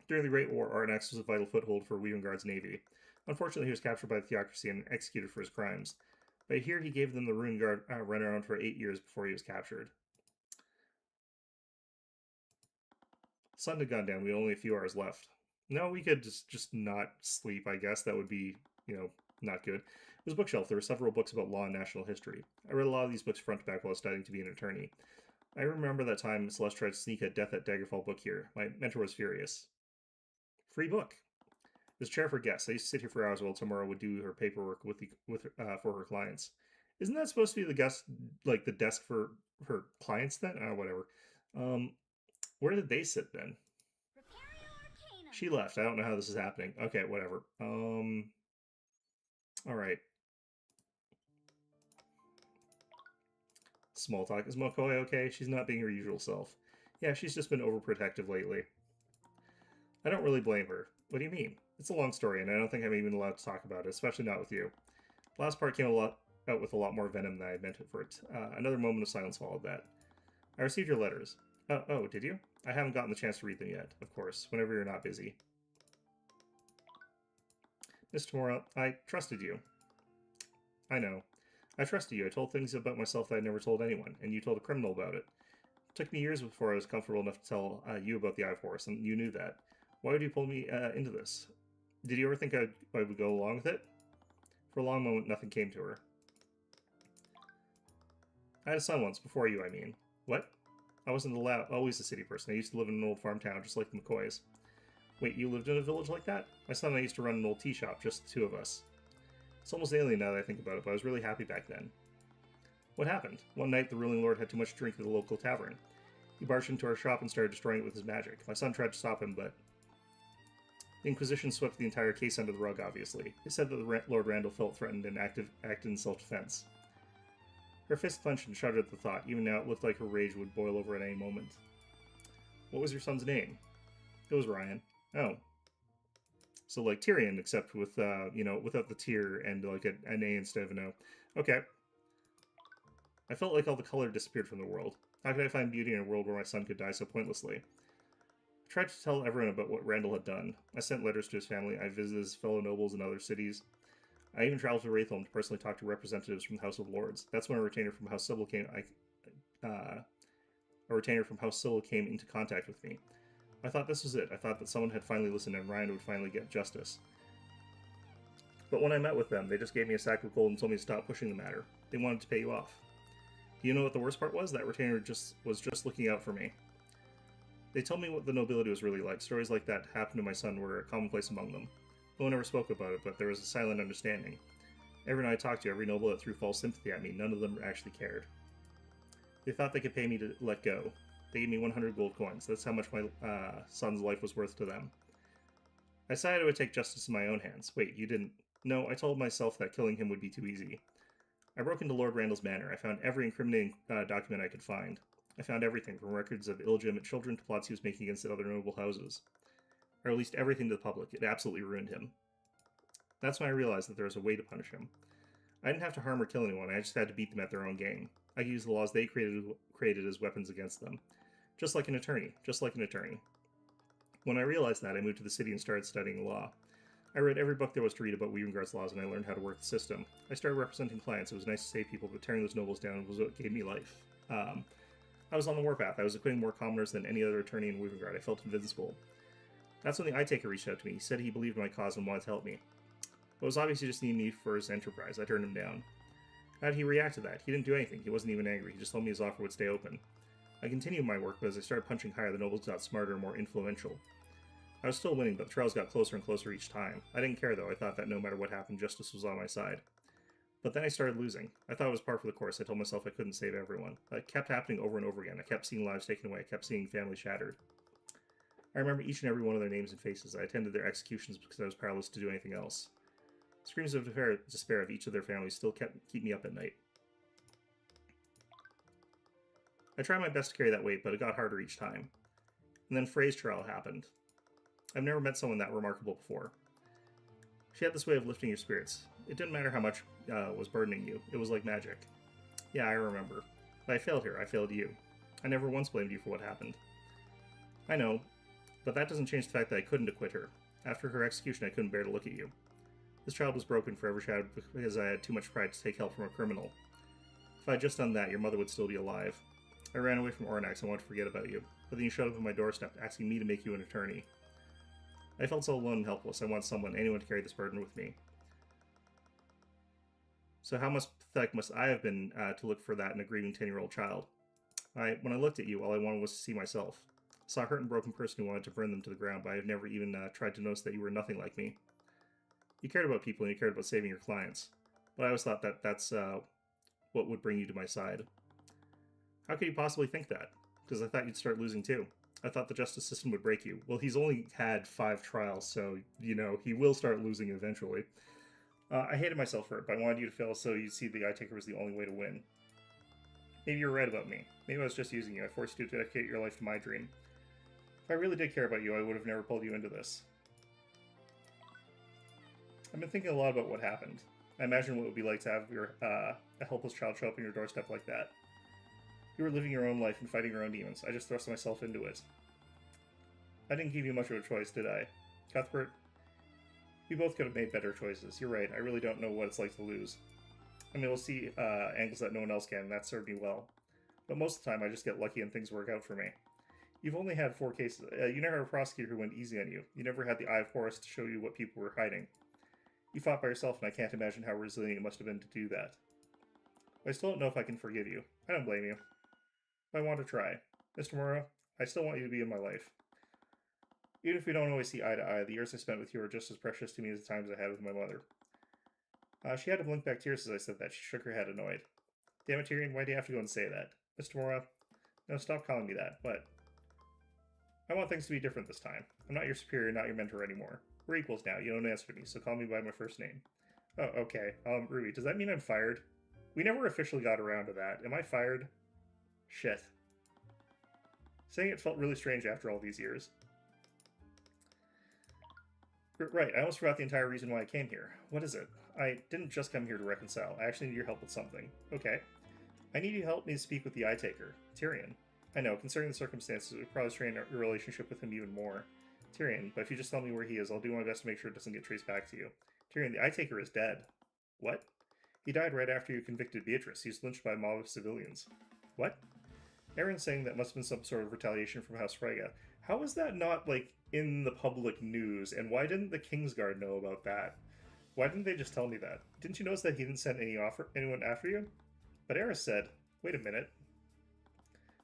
During the Great War, Arnax was a vital foothold for Weavengard's navy. Unfortunately, he was captured by the Theocracy and executed for his crimes. But here he gave them the Ruin Guard runaround for 8 years before he was captured. Sun had gone down. We had only a few hours left. No, we could just not sleep, I guess. That would be, not good. It was a bookshelf. There were several books about law and national history. I read a lot of these books front to back while I was studying to be an attorney. I remember that time Celeste tried to sneak a Death at Daggerfall book here. My mentor was furious. Free book. This chair for guests. I used to sit here for hours while Tamara would do her paperwork for her clients. Isn't that supposed to be the guest, like the desk for her clients then? Whatever. Where did they sit then? She left. I don't know how this is happening. Okay, whatever. All right. Small talk. Is McCoy okay? She's not being her usual self. Yeah, she's just been overprotective lately. I don't really blame her. What do you mean? It's a long story, and I don't think I'm even allowed to talk about it, especially not with you. The last part came out with a lot more venom than I meant it for it. Another moment of silence followed that. I received your letters. Oh, did you? I haven't gotten the chance to read them yet, of course, whenever you're not busy. Miss Tamora, I trusted you. I know. I trusted you. I told things about myself that I never told anyone, and you told a criminal about it. It took me years before I was comfortable enough to tell you about the Eye-Force, and you knew that. Why would you pull me into this? Did you ever think I would go along with it? For a long moment, nothing came to her. I had a son once, before you, I mean. What? I wasn't always a city person. I used to live in an old farm town, just like the McCoys. Wait, you lived in a village like that? My son and I used to run an old tea shop, just the two of us. It's almost alien now that I think about it, but I was really happy back then. What happened? One night, the ruling lord had too much to drink at the local tavern. He barged into our shop and started destroying it with his magic. My son tried to stop him, but the Inquisition swept the entire case under the rug, obviously. They said that the Lord Randall felt threatened and acted in self-defense. Her fist clenched and shuddered at the thought. Even now, it looked like her rage would boil over at any moment. What was your son's name? It was Ryan. Oh. So like Tyrion, except with, without the tear and like an A instead of an O. Okay. I felt like all the color disappeared from the world. How could I find beauty in a world where my son could die so pointlessly? I tried to tell everyone about what Randall had done. I sent letters to his family. I visited his fellow nobles in other cities. I even traveled to Wraitholm to personally talk to representatives from the House of Lords. That's when a retainer from House Sybil came into contact with me. I thought this was it. I thought that someone had finally listened and Ryan would finally get justice. But when I met with them, they just gave me a sack of gold and told me to stop pushing the matter. They wanted to pay you off. Do you know what the worst part was? That retainer was just looking out for me. They told me what the nobility was really like. Stories like that happened to my son were commonplace among them. No one ever spoke about it, but there was a silent understanding. Everyone I talked to, every noble that threw false sympathy at me, none of them actually cared. They thought they could pay me to let go. They gave me 100 gold coins. That's how much my son's life was worth to them. I decided I would take justice in my own hands. Wait, you didn't? No, I told myself that killing him would be too easy. I broke into Lord Randall's manor. I found every incriminating document I could find. I found everything, from records of illegitimate children to plots he was making against other noble houses. I released everything to the public. It absolutely ruined him. That's when I realized that there was a way to punish him. I didn't have to harm or kill anyone. I just had to beat them at their own game. I could use the laws they created as weapons against them. Just like an attorney. When I realized that, I moved to the city and started studying law. I read every book there was to read about Weavengard's laws, and I learned how to work the system. I started representing clients. It was nice to save people, but tearing those nobles down was what gave me life. I was on the warpath. I was acquitting more commoners than any other attorney in Weavengard. I felt invincible. That's when the Eye Taker reached out to me. He said he believed in my cause and wanted to help me. But it was obvious he just needed me for his enterprise. I turned him down. How did he react to that? He didn't do anything. He wasn't even angry. He just told me his offer would stay open. I continued my work, but as I started punching higher, the nobles got smarter and more influential. I was still winning, but the trials got closer and closer each time. I didn't care, though. I thought that no matter what happened, justice was on my side. But then I started losing. I thought it was par for the course. I told myself I couldn't save everyone. It kept happening over and over again. I kept seeing lives taken away. I kept seeing families shattered. I remember each and every one of their names and faces. I attended their executions because I was powerless to do anything else. Screams of despair of each of their families still keep me up at night. I tried my best to carry that weight, but it got harder each time. And then Frey's trial happened. I've never met someone that remarkable before. She had this way of lifting your spirits. It didn't matter how much was burdening you. It was like magic. Yeah, I remember. But I failed her. I failed you. I never once blamed you for what happened. I know, but that doesn't change the fact that I couldn't acquit her. After her execution, I couldn't bear to look at you. This child was broken, forever shattered, because I had too much pride to take help from a criminal. If I had just done that, your mother would still be alive. I ran away from Ornax and wanted to forget about you, but then you showed up at my doorstep, asking me to make you an attorney. I felt so alone and helpless. I want anyone to carry this burden with me. So how much pathetic must I have been to look for that in a grieving 10-year-old child? When I looked at you, all I wanted was to see myself. I saw a hurt and broken person who wanted to burn them to the ground, but I have never even tried to notice that you were nothing like me. You cared about people and you cared about saving your clients, but I always thought that that's what would bring you to my side. How could you possibly think that? Because I thought you'd start losing too. I thought the justice system would break you. Well, he's only had 5 trials, so, he will start losing eventually. I hated myself for it, but I wanted you to fail so you'd see the Eye Taker was the only way to win. Maybe you were right about me. Maybe I was just using you. I forced you to dedicate your life to my dream. If I really did care about you, I would have never pulled you into this. I've been thinking a lot about what happened. I imagine what it would be like to have a helpless child show up on your doorstep like that. You were living your own life and fighting your own demons. I just thrust myself into it. I didn't give you much of a choice, did I? Cuthbert? We both could have made better choices. You're right, I really don't know what it's like to lose. I mean, we'll see angles that no one else can, and that served me well. But most of the time, I just get lucky and things work out for me. You've only had 4 cases. You never had a prosecutor who went easy on you. You never had the Eye of Horus to show you what people were hiding. You fought by yourself, and I can't imagine how resilient you must have been to do that. But I still don't know if I can forgive you. I don't blame you. But I want to try. Mr. Mora, I still want you to be in my life. Even if we don't always see eye to eye, the years I spent with you are just as precious to me as the times I had with my mother. She had to blink back tears as I said that. She shook her head, annoyed. Damn it, Tyrion, why do you have to go and say that? Mr. Mora, no, stop calling me that, but I want things to be different this time. I'm not your superior, not your mentor anymore. We're equals now. You don't answer to me, so call me by my first name. Oh, okay. Ruby, does that mean I'm fired? We never officially got around to that. Am I fired? Shit. Saying it felt really strange after all these years. Right, I almost forgot the entire reason why I came here. What is it? I didn't just come here to reconcile. I actually need your help with something. Okay. I need you to help me speak with the Eye Taker, Tyrion. I know, considering the circumstances, it would probably strain your relationship with him even more. Tyrion, but if you just tell me where he is, I'll do my best to make sure it doesn't get traced back to you. Tyrion, the Eye Taker is dead. What? He died right after you convicted Beatrice. He was lynched by a mob of civilians. What? Aaron's saying that must have been some sort of retaliation from House Freyga. How is that not, in the public news, and why didn't the Kingsguard know about that? Why didn't they just tell me that? Didn't you notice that he didn't send anyone after you? But Eris said, wait a minute.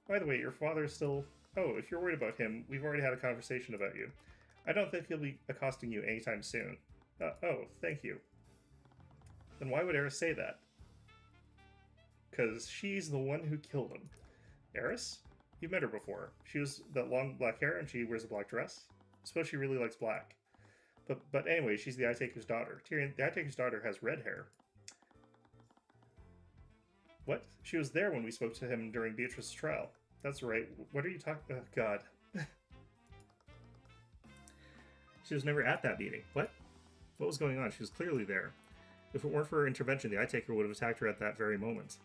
By the way, your father is still... Oh, if you're worried about him, we've already had a conversation about you. I don't think he'll be accosting you anytime soon. Oh, thank you. Then why would Eris say that? Because she's the one who killed him. Eris? You've met her before. She has that long black hair and she wears a black dress. I suppose she really likes black. But anyway, she's the Eye Taker's daughter. Tyrion, the Eye Taker's daughter has red hair. What? She was there when we spoke to him during Beatrice's trial. That's right. What are you talking... Oh, God. She was never at that meeting. What? What was going on? She was clearly there. If it weren't for her intervention, the Eye Taker would have attacked her at that very moment.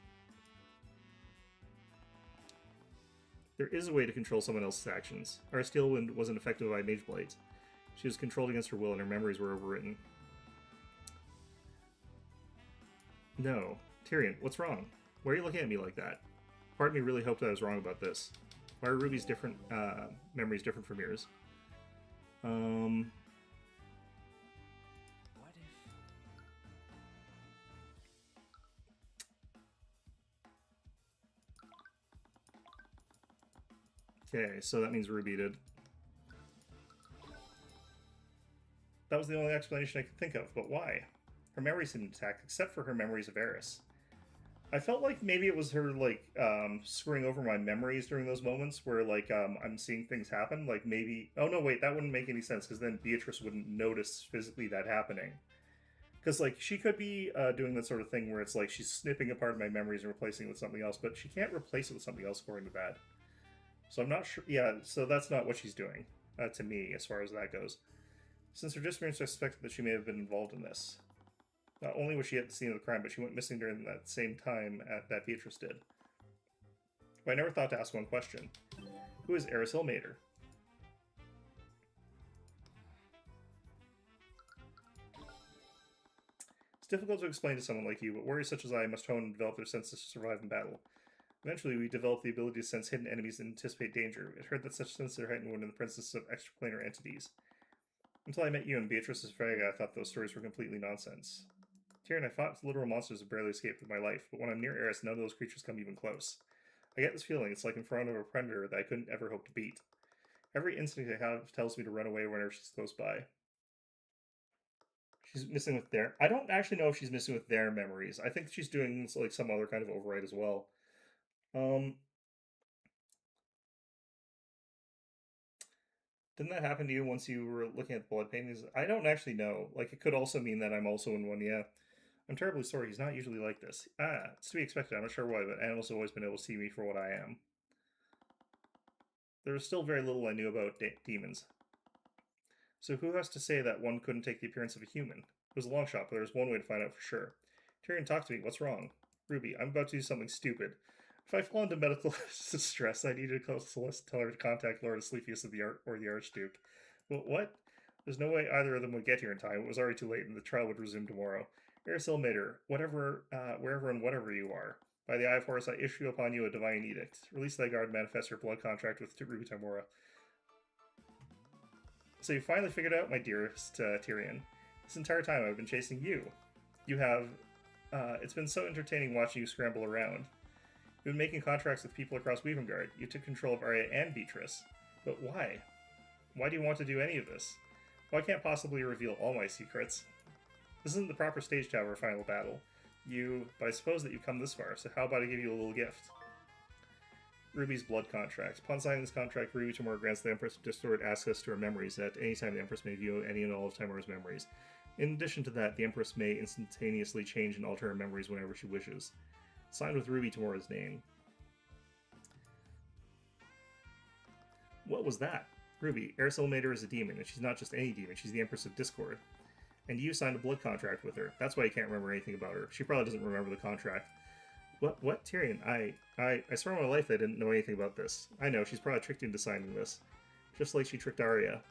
There is a way to control someone else's actions. Our Steelwind wasn't affected by Mage Blight. She was controlled against her will and her memories were overwritten. No. Tyrion, what's wrong? Why are you looking at me like that? Part of me really hoped I was wrong about this. Why are Ruby's memories different from yours? What if... Okay, so that means Ruby did. That was the only explanation I could think of, but why? Her memories didn't attack, except for her memories of Eris. I felt like maybe it was her, screwing over my memories during those moments where, I'm seeing things happen. Maybe... Oh, no, wait, that wouldn't make any sense, because then Beatrice wouldn't notice physically that happening. Because, she could be doing that sort of thing where it's she's snipping a part of my memories and replacing it with something else, but she can't replace it with something else according to that. So I'm not sure... Yeah, so that's not what she's doing, to me, as far as that goes. Since her disappearance, I suspected that she may have been involved in this. Not only was she at the scene of the crime, but she went missing during that same time that Beatrice did. But I never thought to ask one question. Who is Eris Ilmater? It's difficult to explain to someone like you, but warriors such as I must hone and develop their senses to survive in battle. Eventually, we develop the ability to sense hidden enemies and anticipate danger. It heard that such senses are heightened when in the presence of extraplanar entities. Until I met you and Beatrice's Freyga, I thought those stories were completely nonsense. Tyrion, I fought literal monsters that barely escaped with my life, but when I'm near Eris, none of those creatures come even close. I get this feeling it's like in front of a predator that I couldn't ever hope to beat. Every instinct I have tells me to run away whenever she's close by. She's missing with their... I don't actually know if she's missing with their memories. I think she's doing like some other kind of override as well. Didn't that happen to you once you were looking at the blood paintings? I don't actually know. Like, it could also mean that I'm also in one, yeah. I'm terribly sorry, he's not usually like this. It's to be expected, I'm not sure why, but animals have always been able to see me for what I am. There was still very little I knew about demons. So who has to say that one couldn't take the appearance of a human? It was a long shot, but there was one way to find out for sure. Tyrion, talk to me, what's wrong? Ruby, I'm about to do something stupid. If I fall into medical distress, I need to call Celeste, tell her to contact Lord Asclepius or the Archduke. Well, what? There's no way either of them would get here in time. It was already too late, and the trial would resume tomorrow. Eris Ilmater, whatever, wherever and whatever you are. By the Eye of Horus, I issue upon you a divine edict. Release thy guard and manifest your blood contract with Ruby Tamora. So you finally figured out, my dearest Tyrion. This entire time I've been chasing you. You have... it's been so entertaining watching you scramble around. You've been making contracts with people across Weavengard. You took control of Arya and Beatrice. But why? Why do you want to do any of this? Well, I can't possibly reveal all my secrets. This isn't the proper stage to have our final battle. But I suppose that you've come this far, so how about I give you a little gift? Ruby's blood contract. Upon signing this contract, Ruby Tamora grants the Empress of Discord access to her memories. At any time, the Empress may view any and all of Tamora's memories. In addition to that, the Empress may instantaneously change and alter her memories whenever she wishes. Signed with Ruby Tamora's name. What was that? Ruby, Eris Ilmater is a demon, and she's not just any demon, she's the Empress of Discord. And you signed a blood contract with her. That's why you can't remember anything about her. She probably doesn't remember the contract. What? Tyrion, I swear on my life I didn't know anything about this. I know, she's probably tricked you into signing this. Just like she tricked Arya.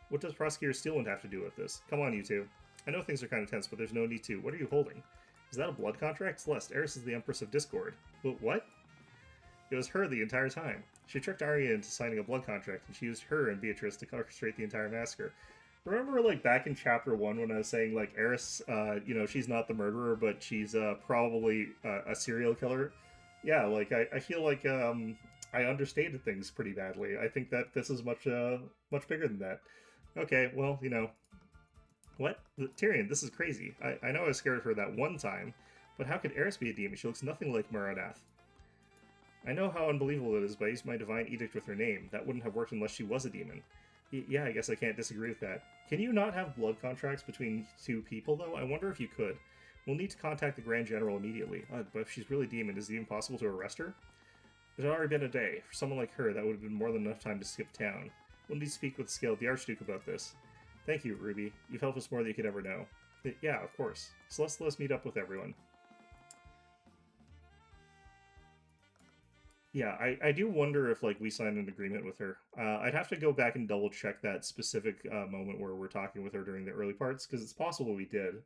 What does Prosecutor Steelwind have to do with this? Come on, you two. I know things are kind of tense, but there's no need to. What are you holding? Is that a blood contract? Celeste, Eris is the Empress of Discord. But what? It was her the entire time. She tricked Arya into signing a blood contract, and she used her and Beatrice to orchestrate the entire massacre. Remember, like, back in Chapter 1 when I was saying, like, Eris, she's not the murderer, but she's probably a serial killer? Yeah, like, I feel like I understated things pretty badly. I think that this is much bigger than that. Okay, well, What? Tyrion, this is crazy. I know I was scared of her that one time, but how could Eris be a demon? She looks nothing like Muradath. I know how unbelievable it is, but I used my divine edict with her name. That wouldn't have worked unless she was a demon. Yeah, I guess I can't disagree with that. Can you not have blood contracts between two people, though? I wonder if you could. We'll need to contact the Grand General immediately. But if she's really demon, is it even possible to arrest her? It had already been a day. For someone like her, that would have been more than enough time to skip town. We'll need to speak with the Archduke about this. Thank you, Ruby. You've helped us more than you could ever know. Yeah, of course. Celeste, let's meet up with everyone. Yeah, I do wonder if, like, we signed an agreement with her. I'd have to go back and double-check that specific moment where we're talking with her during the early parts, because it's possible we did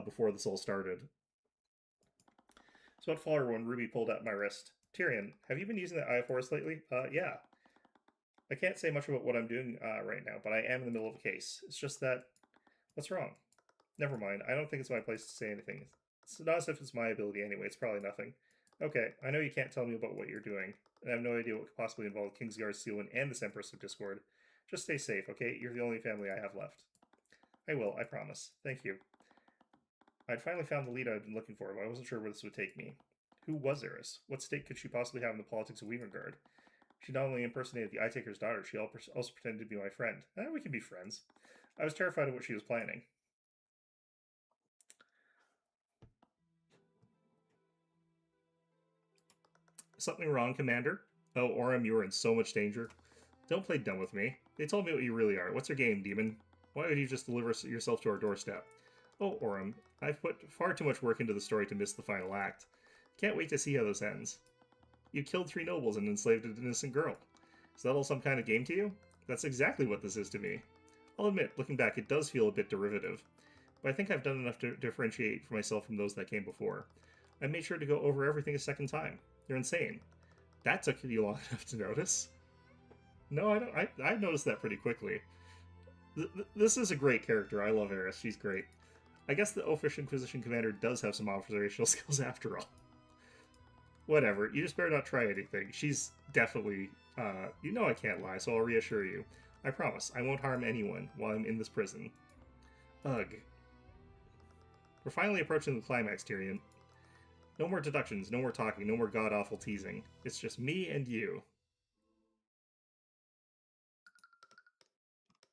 before this all started. So at Faller when Ruby pulled at my wrist. Tyrion, have you been using the Eye of Horus lately? Yeah. I can't say much about what I'm doing right now, but I am in the middle of a case. It's just that... What's wrong? Never mind. I don't think it's my place to say anything. It's not as if it's my ability anyway. It's probably nothing. Okay, I know you can't tell me about what you're doing, and I have no idea what could possibly involve Kingsguard, Steelwind, and this Empress of Discord. Just stay safe, okay? You're the only family I have left. I will, I promise. Thank you. I'd finally found the lead I'd been looking for, but I wasn't sure where this would take me. Who was Eris? What stake could she possibly have in the politics of Weavengard? She not only impersonated the Eye-Taker's daughter, she also pretended to be my friend. We can be friends. I was terrified of what she was planning. Something wrong, Commander? Oh, Orym, you are in so much danger. Don't play dumb with me. They told me what you really are. What's your game, demon? Why would you just deliver yourself to our doorstep? Oh, Orym, I've put far too much work into the story to miss the final act. Can't wait to see how this ends. You killed 3 nobles and enslaved an innocent girl. Is that all some kind of game to you? That's exactly what this is to me. I'll admit, looking back, it does feel a bit derivative. But I think I've done enough to differentiate for myself from those that came before. I made sure to go over everything a second time. You're insane. That took you long enough to notice. No, I don't. I noticed that pretty quickly. This is a great character. I love Eris. She's great. I guess the Oafish Inquisition Commander does have some observational skills after all. Whatever, you just better not try anything. She's definitely, you know I can't lie, so I'll reassure you. I promise, I won't harm anyone while I'm in this prison. Ugh. We're finally approaching the climax, Tyrion. No more deductions, no more talking, no more god-awful teasing. It's just me and you.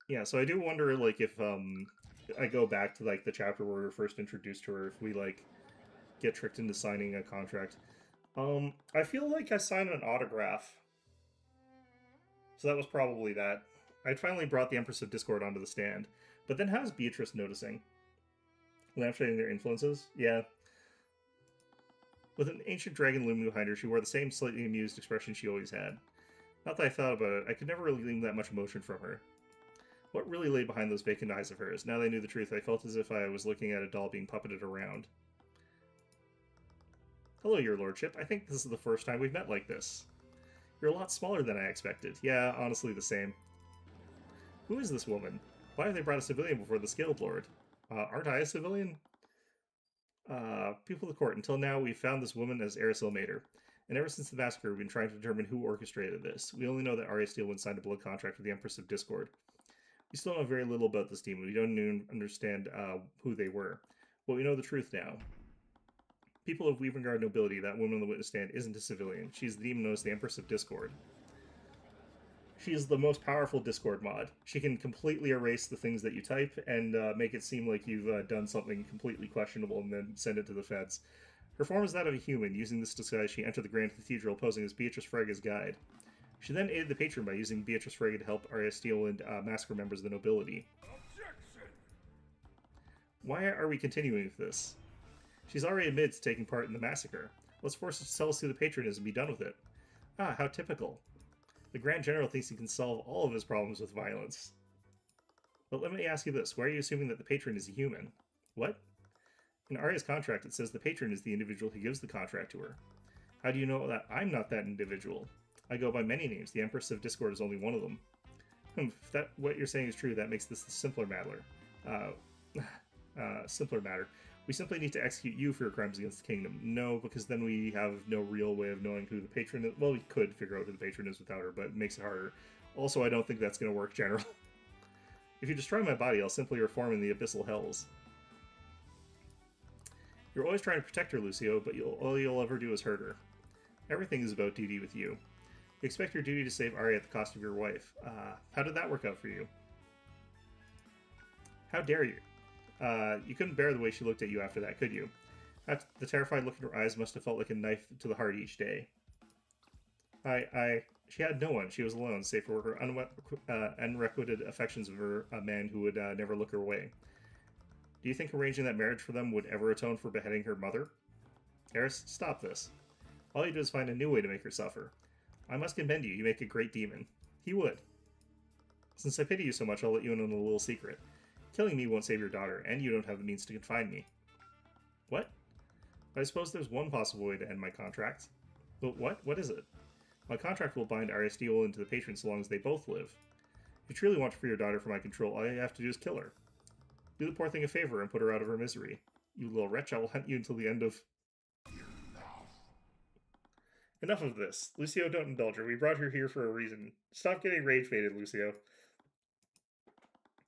Yeah, so I do wonder, like, if, I go back to, like, the chapter where we were first introduced to her, if we, like, get tricked into signing a contract. I feel like I signed an autograph. So that was probably that. I'd finally brought the Empress of Discord onto the stand. But then how's Beatrice noticing? Lampshading their influences? Yeah. With an ancient dragon looming behind her, she wore the same slightly amused expression she always had. Not that I thought about it, I could never really glean that much emotion from her. What really lay behind those vacant eyes of hers? Now that I knew the truth, I felt as if I was looking at a doll being puppeted around. Hello, your lordship. I think this is the first time we've met like this. You're a lot smaller than I expected. Yeah, honestly the same. Who is this woman? Why have they brought a civilian before the Scaled Lord? Aren't I a civilian? People of the court, until now we've found this woman as Erisel Mater. And ever since the massacre, we've been trying to determine who orchestrated this. We only know that Arya Steelwind signed a blood contract with the Empress of Discord. We still know very little about this team. We don't even understand who they were. But we know the truth now. People of Weavengard nobility, that woman on the witness stand isn't a civilian. She's the demon known as the Empress of Discord. She is the most powerful Discord mod. She can completely erase the things that you type and make it seem like you've done something completely questionable and then send it to the feds. Her form is that of a human. Using this disguise, she entered the Grand Cathedral posing as Beatrice Frega's guide. She then aided the patron by using Beatrice Frega to help Arya Steelwind massacre members of the nobility. Objection! Why are we continuing with this? She's already admitted to taking part in the massacre. Let's force her to tell us who the patron is and be done with it. Ah, how typical. The Grand General thinks he can solve all of his problems with violence. But let me ask you this, why are you assuming that the patron is a human? What? In Arya's contract it says the patron is the individual who gives the contract to her. How do you know that I'm not that individual? I go by many names, the Empress of Discord is only one of them. If that what you're saying is true, that makes this a simpler matter. Simpler matter. We simply need to execute you for your crimes against the kingdom. No, because then we have no real way of knowing who the patron is. Well, we could figure out who the patron is without her, but it makes it harder. Also, I don't think that's going to work, General. If you destroy my body, I'll simply reform in the abyssal hells. You're always trying to protect her, Lucio, but all you'll ever do is hurt her. Everything is about duty with you. You expect your duty to save Arya at the cost of your wife. How did that work out for you? How dare you? You couldn't bear the way she looked at you after that, could you? The terrified look in her eyes must have felt like a knife to the heart each day. She had no one. She was alone, save for her unrequited affections of a man who would never look her away. Do you think arranging that marriage for them would ever atone for beheading her mother? Eris, stop this. All you do is find a new way to make her suffer. I must commend you. You make a great demon. He would. Since I pity you so much, I'll let you in on a little secret. Killing me won't save your daughter, and you don't have the means to confine me. What? I suppose there's one possible way to end my contract. But what? What is it? My contract will bind Arya Steelwind to the patron so long as they both live. If you truly want to free your daughter from my control, all you have to do is kill her. Do the poor thing a favor and put her out of her misery. You little wretch, I will hunt you until the end of... Enough of this. Lucio, don't indulge her. We brought her here for a reason. Stop getting rage-baited, Lucio.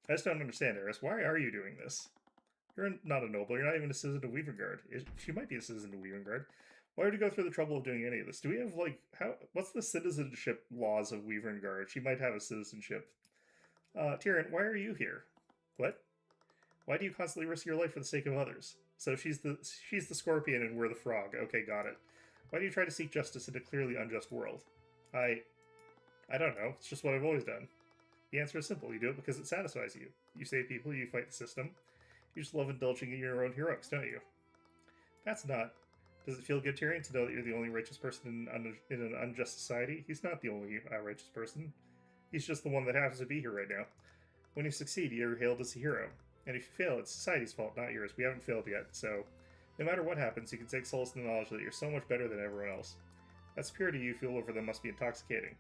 I just don't understand, Eris. Why are you doing this? You're not a noble. You're not even a citizen of Weavengard. She might be a citizen of Weavengard. Why would you go through the trouble of doing any of this? Do we have, like, what's the citizenship laws of Weavengard? She might have a citizenship. Tyrion, why are you here? What? Why do you constantly risk your life for the sake of others? So she's the scorpion and we're the frog. Okay, got it. Why do you try to seek justice in a clearly unjust world? I don't know. It's just what I've always done. The answer is simple. You do it because it satisfies you. You save people, you fight the system. You just love indulging in your own heroics, don't you? That's not... Does it feel good, Tyrion, to know that you're the only righteous person in an unjust society? He's not the only righteous person. He's just the one that happens to be here right now. When you succeed, you're hailed as a hero. And if you fail, it's society's fault, not yours. We haven't failed yet, so... No matter what happens, you can take solace in the knowledge that you're so much better than everyone else. That superiority you feel over them must be intoxicating.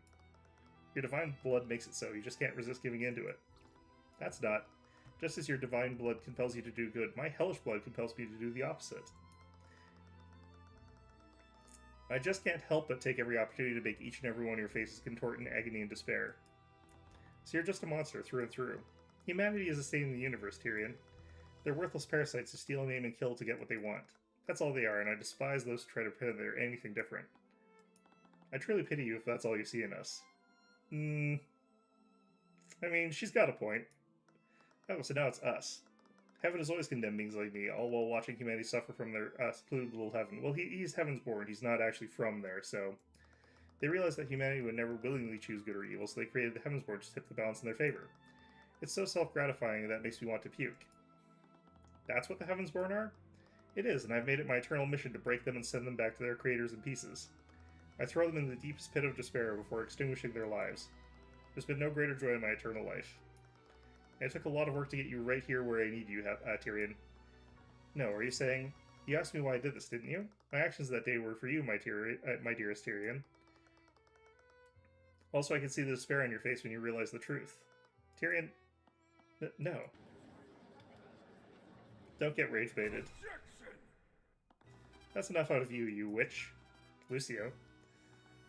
Your divine blood makes it so. You just can't resist giving in to it. That's not. Just as your divine blood compels you to do good, my hellish blood compels me to do the opposite. I just can't help but take every opportunity to make each and every one of your faces contort in agony and despair. So you're just a monster through and through. Humanity is a stain in the universe, Tyrion. They're worthless parasites who steal, maim, and kill to get what they want. That's all they are, and I despise those who try to pretend they're anything different. I truly pity you if that's all you see in us. I mean, she's got a point. Oh, so now it's us. Heaven has always condemned beings like me, all while watching humanity suffer from their secluded little heaven. Well, he's heaven's born. He's not actually from there, so... They realized that humanity would never willingly choose good or evil, so they created the heavens born to tip the balance in their favor. It's so self-gratifying that it makes me want to puke. That's what the heavens born are? It is, and I've made it my eternal mission to break them and send them back to their creators in pieces. I throw them in the deepest pit of despair before extinguishing their lives. There's been no greater joy in my eternal life. And it took a lot of work to get you right here where I need you, Tyrion. No, are you saying... You asked me why I did this, didn't you? My actions that day were for you, my dearest Tyrion. Also, I can see the despair on your face when you realize the truth. Tyrion... No. Don't get rage-baited. That's enough out of you, you witch. Lucio.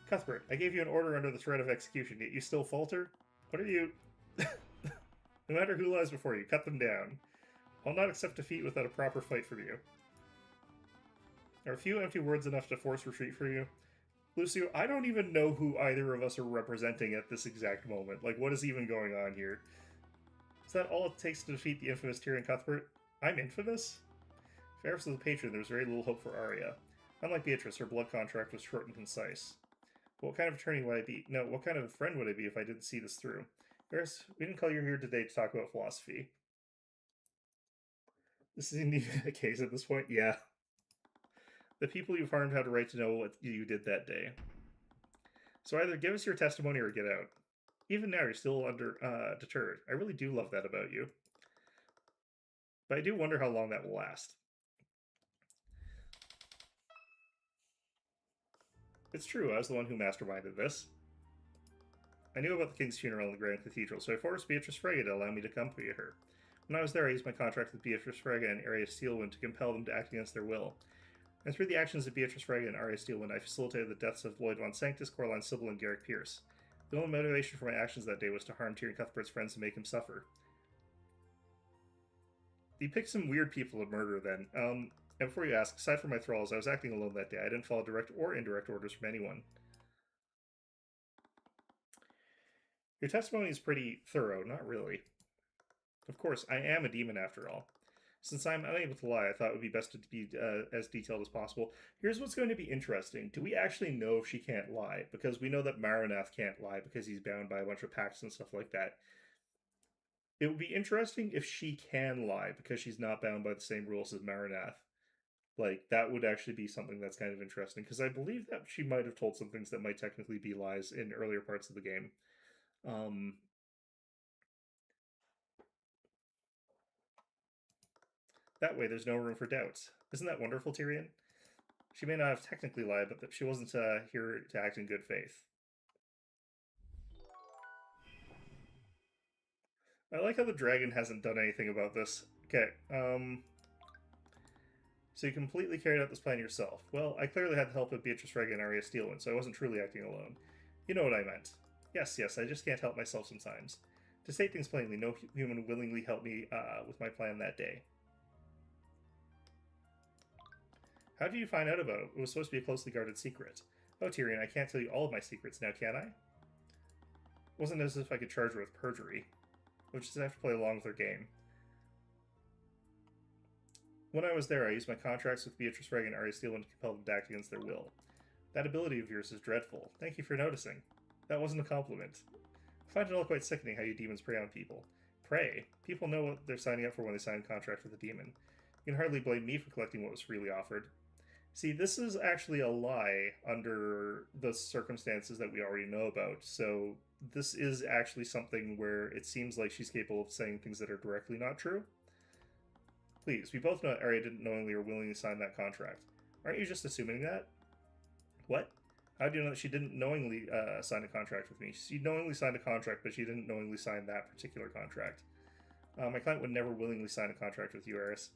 Cuthbert, I gave you an order under the threat of execution, yet you still falter? What are you... No matter who lies before you, cut them down. I'll not accept defeat without a proper fight from you. Are a few empty words enough to force retreat for you? Lucio, I don't even know who either of us are representing at this exact moment. Like, what is even going on here? Is that all it takes to defeat the infamous Tyrion Cuthbert? I'm infamous? If Eris was a patron, there was very little hope for Arya. Unlike Beatrice, her blood contract was short and concise. But what kind of attorney would I be? No, what kind of friend would I be if I didn't see this through? Eris, we didn't call you here today to talk about philosophy. This isn't even a case at this point? Yeah. The people you've harmed have a right to know what you did that day. So either give us your testimony or get out. Even now, you're still deterred. I really do love that about you. But I do wonder how long that will last. It's true, I was the one who masterminded this. I knew about the king's funeral in the Grand Cathedral, so I forced Beatrice Frege to allow me to accompany her. When I was there, I used my contract with Beatrice Frege and Arya Steelwind to compel them to act against their will. And through the actions of Beatrice Frege and Arya Steelwind, I facilitated the deaths of Lloyd von Sanctus, Coraline Sybil, and Garrick Pierce. The only motivation for my actions that day was to harm Tyrion Cuthbert's friends and make him suffer. You picked some weird people to murder, then. And before you ask, aside from my thralls, I was acting alone that day. I didn't follow direct or indirect orders from anyone. Your testimony is pretty thorough, not really. Of course, I am a demon after all. Since I'm unable to lie, I thought it would be best to be as detailed as possible. Here's what's going to be interesting. Do we actually know if she can't lie? Because we know that Maranath can't lie because he's bound by a bunch of pacts and stuff like that. It would be interesting if she can lie because she's not bound by the same rules as Maranath. Like, that would actually be something that's kind of interesting, because I believe that she might have told some things that might technically be lies in earlier parts of the game. That way there's no room for doubts. Isn't that wonderful, Tyrion? She may not have technically lied, but she wasn't here to act in good faith. I like how the dragon hasn't done anything about this. Okay, so you completely carried out this plan yourself. Well, I clearly had the help of Beatrice Frege and Arya Steelwind, so I wasn't truly acting alone. You know what I meant. Yes, I just can't help myself sometimes. To state things plainly, no human willingly helped me with my plan that day. How did you find out about it? It was supposed to be a closely guarded secret. Oh, Tyrion, I can't tell you all of my secrets now, can I? It wasn't as if I could charge her with perjury. I would just have to play along with her game. When I was there, I used my contracts with Beatrice Frege and Arya Steelwind to compel them to act against their will. That ability of yours is dreadful. Thank you for noticing. That wasn't a compliment. I find it all quite sickening how you demons prey on people. Prey? People know what they're signing up for when they sign a contract with a demon. You can hardly blame me for collecting what was freely offered. See, this is actually a lie under the circumstances that we already know about, so this is actually something where it seems like she's capable of saying things that are directly not true. Please, we both know that Arya didn't knowingly or willingly sign that contract. Aren't you just assuming that? What? How do you know that she didn't knowingly sign a contract with me? She knowingly signed a contract, but she didn't knowingly sign that particular contract. My client would never willingly sign a contract with you, Eris.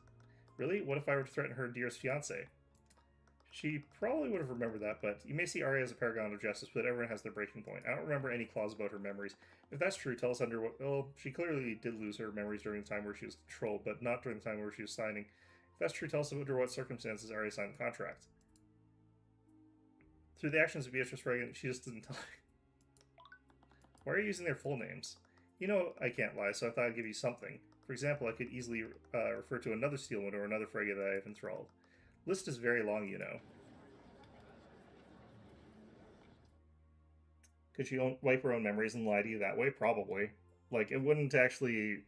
Really? What if I were to threaten her dearest fiancé? She probably would have remembered that, but you may see Arya as a paragon of justice, but everyone has their breaking point. I don't remember any clause about her memories. If that's true, tell us under what... Well, she clearly did lose her memories during the time where she was controlled, but not during the time where she was signing. If that's true, tell us under what circumstances Arya signed the contract. Through the actions of Beatrice Reagan, she just didn't tell me. Why are you using their full names? You know I can't lie, so I thought I'd give you something. For example, I could easily refer to another Steelwind or another Frege that I have enthralled. List is very long, you know. Could she wipe her own memories and lie to you that way? Probably. Like, it wouldn't actually...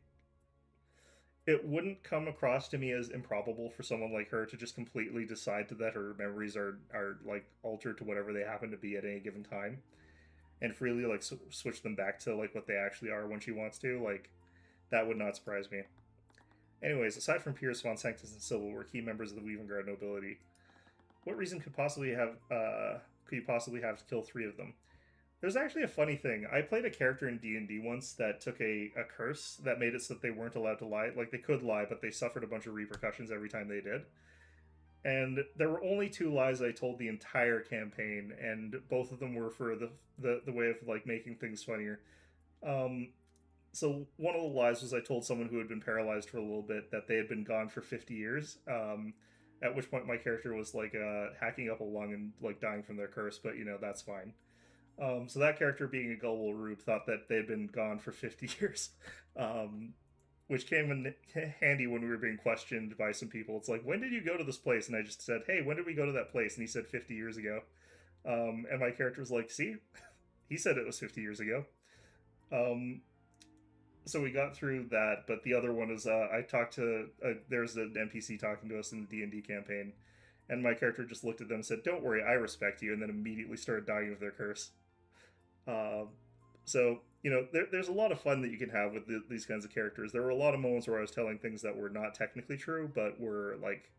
It wouldn't come across to me as improbable for someone like her to just completely decide that her memories are like, altered to whatever they happen to be at any given time. And freely, like, switch them back to, like, what they actually are when she wants to. Like, that would not surprise me. Anyways, aside from Pierce, Von Sanctus, and Sybil were key members of the Weavengard nobility. What reason could you possibly have to kill 3 of them? There's actually a funny thing. I played a character in D&D once that took a curse that made it so that they weren't allowed to lie. Like, they could lie, but they suffered a bunch of repercussions every time they did. And there were only 2 lies I told the entire campaign, and both of them were for the way of, like, making things funnier. So one of the lies was I told someone who had been paralyzed for a little bit that they had been gone for 50 years. At which point my character was, like, hacking up a lung and, like, dying from their curse, but, you know, that's fine. So that character, being a gullible rube, thought that they had been gone for 50 years. Which came in handy when we were being questioned by some people. It's like, when did you go to this place? And I just said, hey, when did we go to that place? And he said 50 years ago. And my character was like, see? He said it was 50 years ago. So we got through that, but the other one is, I talked to, there's an NPC talking to us in the D&D campaign, and my character just looked at them and said, don't worry, I respect you, and then immediately started dying of their curse. So, you know, there's a lot of fun that you can have with these kinds of characters. There were a lot of moments where I was telling things that were not technically true, but were, like,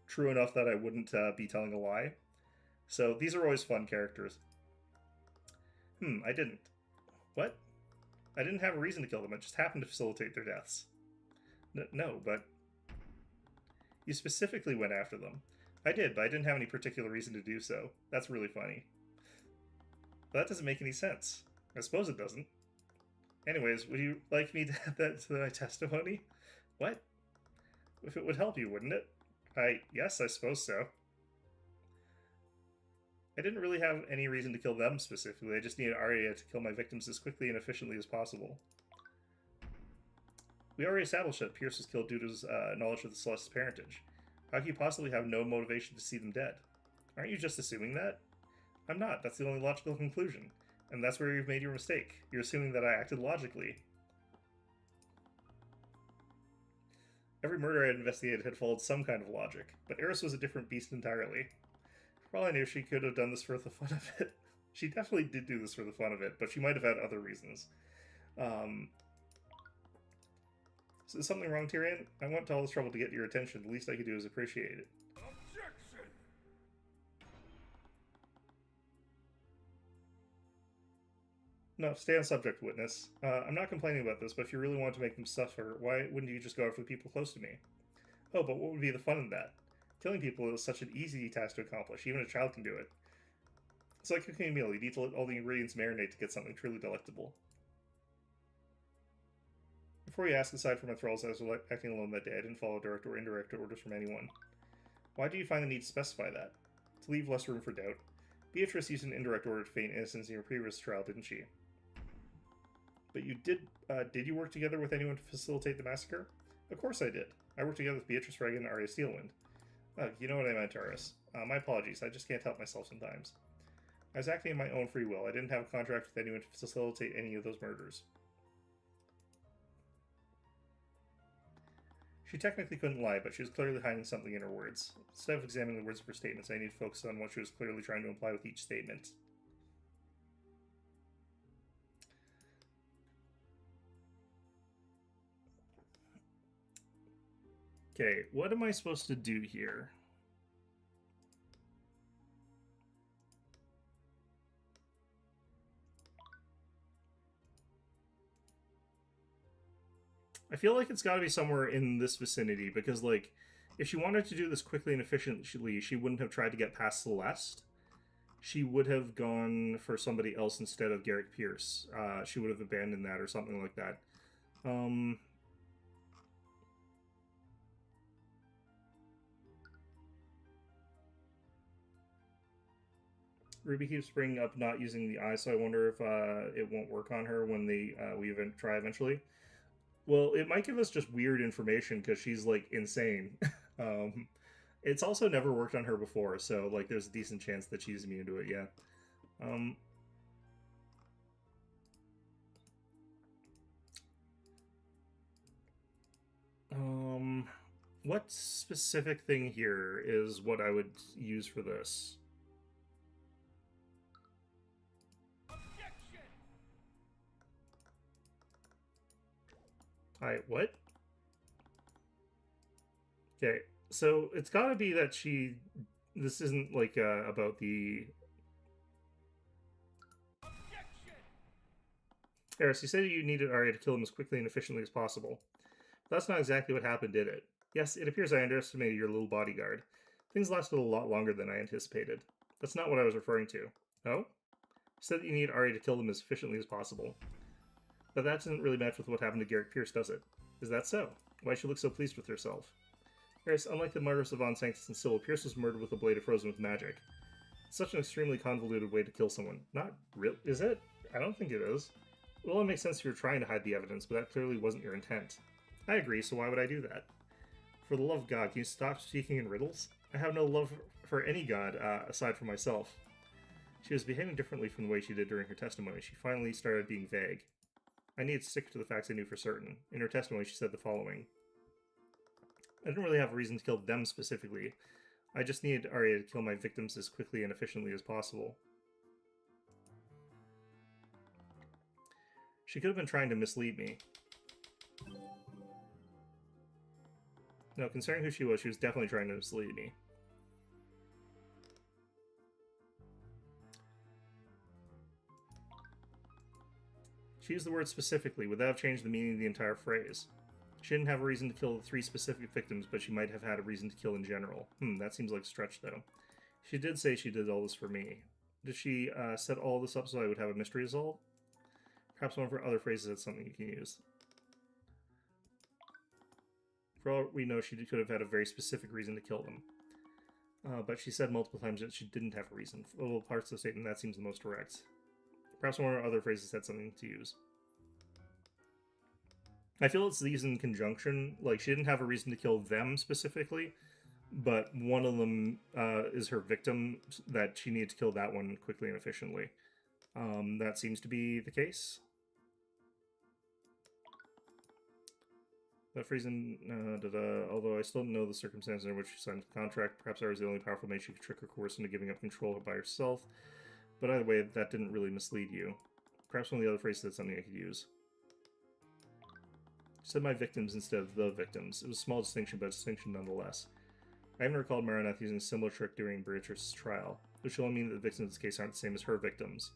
true enough that I wouldn't be telling a lie. So these are always fun characters. I didn't. What? I didn't have a reason to kill them, it just happened to facilitate their deaths. No, but... You specifically went after them. I did, but I didn't have any particular reason to do so. That's really funny. But that doesn't make any sense. I suppose it doesn't. Anyways, would you like me to add that to my testimony? What? If it would help you, wouldn't it? Yes, I suppose so. I didn't really have any reason to kill them specifically. I just needed Arya to kill my victims as quickly and efficiently as possible. We already established that Pierce was killed due to his knowledge of the Celeste's parentage. How can you possibly have no motivation to see them dead? Aren't you just assuming that? I'm not. That's the only logical conclusion. And that's where you've made your mistake. You're assuming that I acted logically. Every murder I had investigated had followed some kind of logic, but Eris was a different beast entirely. For all I knew, she could have done this for the fun of it. She definitely did do this for the fun of it, but she might have had other reasons. So is something wrong, Tyrion? I went to all this trouble to get your attention. The least I could do is appreciate it. Objection! No, stay on subject, witness. I'm not complaining about this, but if you really want to make them suffer, why wouldn't you just go after the people close to me? Oh, but what would be the fun in that? Killing people is such an easy task to accomplish. Even a child can do it. It's like cooking a meal. You need to let all the ingredients marinate to get something truly delectable. Before you ask, aside from my thralls, I was acting alone that day. I didn't follow direct or indirect orders from anyone. Why do you find the need to specify that? To leave less room for doubt. Beatrice used an indirect order to feign innocence in your previous trial, didn't she? But you did you work together with anyone to facilitate the massacre? Of course I did. I worked together with Beatrice Reagan and Arya Steelwind. You know what I meant, Taurus. My apologies, I just can't help myself sometimes. I was acting in my own free will. I didn't have a contract with anyone to facilitate any of those murders. She technically couldn't lie, but she was clearly hiding something in her words. Instead of examining the words of her statements, I need to focus on what she was clearly trying to imply with each statement. Okay, what am I supposed to do here? I feel like it's got to be somewhere in this vicinity, because, like, If she wanted to do this quickly and efficiently, she wouldn't have tried to get past Celeste. She would have gone for somebody else instead of Garrick Pierce. She would have abandoned that or something like that. Ruby keeps bringing up not using the eye, so I wonder if it won't work on her when we try eventually. Well, it might give us just weird information because she's like insane. It's also never worked on her before, so like there's a decent chance that she's immune to it. Yeah. What specific thing here is what I would use for this? Alright, what? Okay, so it's gotta be that she... This isn't, like, about the... Eris, you said you needed Arya to kill him as quickly and efficiently as possible. But that's not exactly what happened, did it? Yes, it appears I underestimated your little bodyguard. Things lasted a lot longer than I anticipated. That's not what I was referring to. Oh? You said that you need Arya to kill them as efficiently as possible. But that doesn't really match with what happened to Garrick Pierce, does it? Is that so? Why does she look so pleased with herself? Eris, unlike the murders of Von Sanctus and Sybil, Pierce was murdered with a blade frozen with magic. It's such an extremely convoluted way to kill someone. Not real, is it? I don't think it is. Well, it makes sense if you're trying to hide the evidence, but that clearly wasn't your intent. I agree, so why would I do that? For the love of God, can you stop speaking in riddles? I have no love for any god, aside from myself. She was behaving differently from the way she did during her testimony. She finally started being vague. I needed to stick to the facts I knew for certain. In her testimony, she said the following. I didn't really have a reason to kill them specifically. I just needed Arya to kill my victims as quickly and efficiently as possible. She could have been trying to mislead me. No, considering who she was definitely trying to mislead me. She used the word specifically. Would that have changed the meaning of the entire phrase? She didn't have a reason to kill the 3 specific victims, but she might have had a reason to kill in general. That seems like a stretch, though. She did say she did all this for me. Did she set all this up so I would have a mystery to solve? Perhaps one of her other phrases had something you can use. For all we know, she could have had a very specific reason to kill them. But she said multiple times that she didn't have a reason. For all parts of the statement, that seems the most direct. Perhaps one of her other phrases had something to use. I feel it's these in conjunction. Like, she didn't have a reason to kill them specifically, but one of them is her victim, that she needed to kill that one quickly and efficiently. That seems to be the case. That reason, although I still don't know the circumstances in which she signed the contract, perhaps I was the only powerful mage she could trick or coerce into giving up control by herself. But either way, that didn't really mislead you. Perhaps one of the other phrases had something I could use. She said my victims instead of the victims. It was a small distinction, but a distinction nonetheless. I haven't recalled Marineth using a similar trick during Beatrice's trial, which will mean that the victims in this case aren't the same as her victims.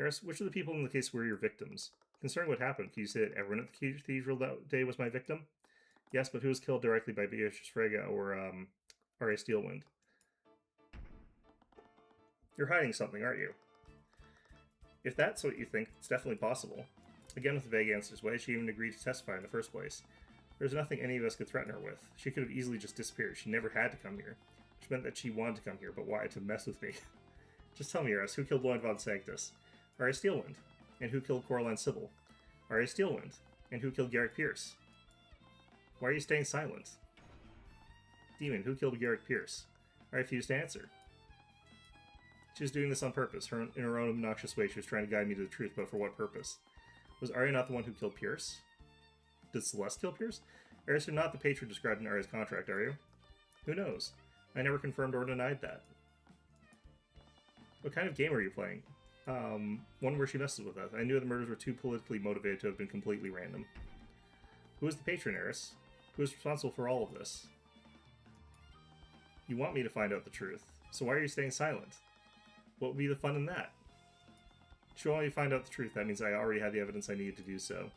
Eris, which of the people in the case were your victims? Concerning what happened, can you say that everyone at the cathedral that day was my victim? Yes, but who was killed directly by Beatrice Frege or Arya Steelwind? You're hiding something, aren't you? If that's what you think, it's definitely possible. Again, with the vague answers, why did she even agree to testify in the first place? There's nothing any of us could threaten her with. She could have easily just disappeared. She never had to come here. Which meant that she wanted to come here, but why? To mess with me. Just tell me, Eris, who killed Lloyd von Sanctus? Arya Steelwind. And who killed Coraline Sybil? Arya Steelwind. And who killed Garrick Pierce? Why are you staying silent? Demon, who killed Garrick Pierce? I refuse to answer. She was doing this on purpose. In her own obnoxious way, she was trying to guide me to the truth, but for what purpose? Was Arya not the one who killed Pierce? Did Celeste kill Pierce? Eris, you're not the patron described in Arya's contract, are you? Who knows? I never confirmed or denied that. What kind of game are you playing? One where she messes with us. I knew the murders were too politically motivated to have been completely random. Who is the patron, Eris? Who is responsible for all of this? You want me to find out the truth, so why are you staying silent? What would be the fun in that? If you want me to find out the truth, that means I already had the evidence I needed to do so.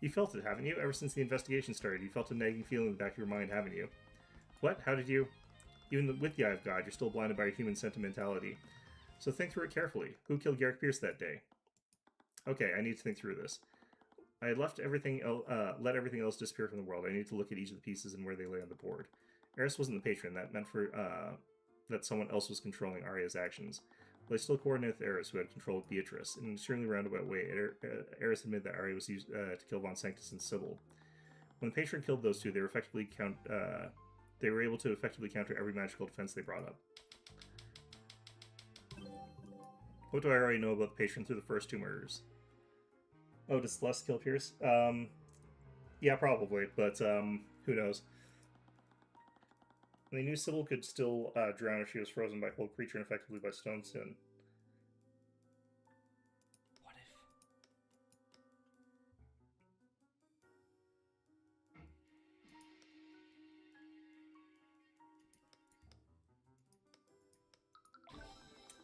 You felt it, haven't you? Ever since the investigation started, you felt a nagging feeling in the back of your mind, haven't you? What? How did you... Even with the Eye of God, you're still blinded by human sentimentality. So think through it carefully. Who killed Garrick Pierce that day? Okay, I need to think through this. I had let everything else disappear from the world. I need to look at each of the pieces and where they lay on the board. Eris wasn't the patron. That meant that someone else was controlling Arya's actions. But I still coordinated with Eris, who had control of Beatrice. In an extremely roundabout way, Eris admitted that Arya was used to kill Von Sanctus and Sybil. When the patron killed those two, they were able to effectively counter every magical defense they brought up. What do I already know about the patron through the first two murders? Oh, does Celeste kill Pierce? Yeah, probably, but who knows? They knew Sybil could still drown if she was frozen by cold creature and effectively by stone sin. What if...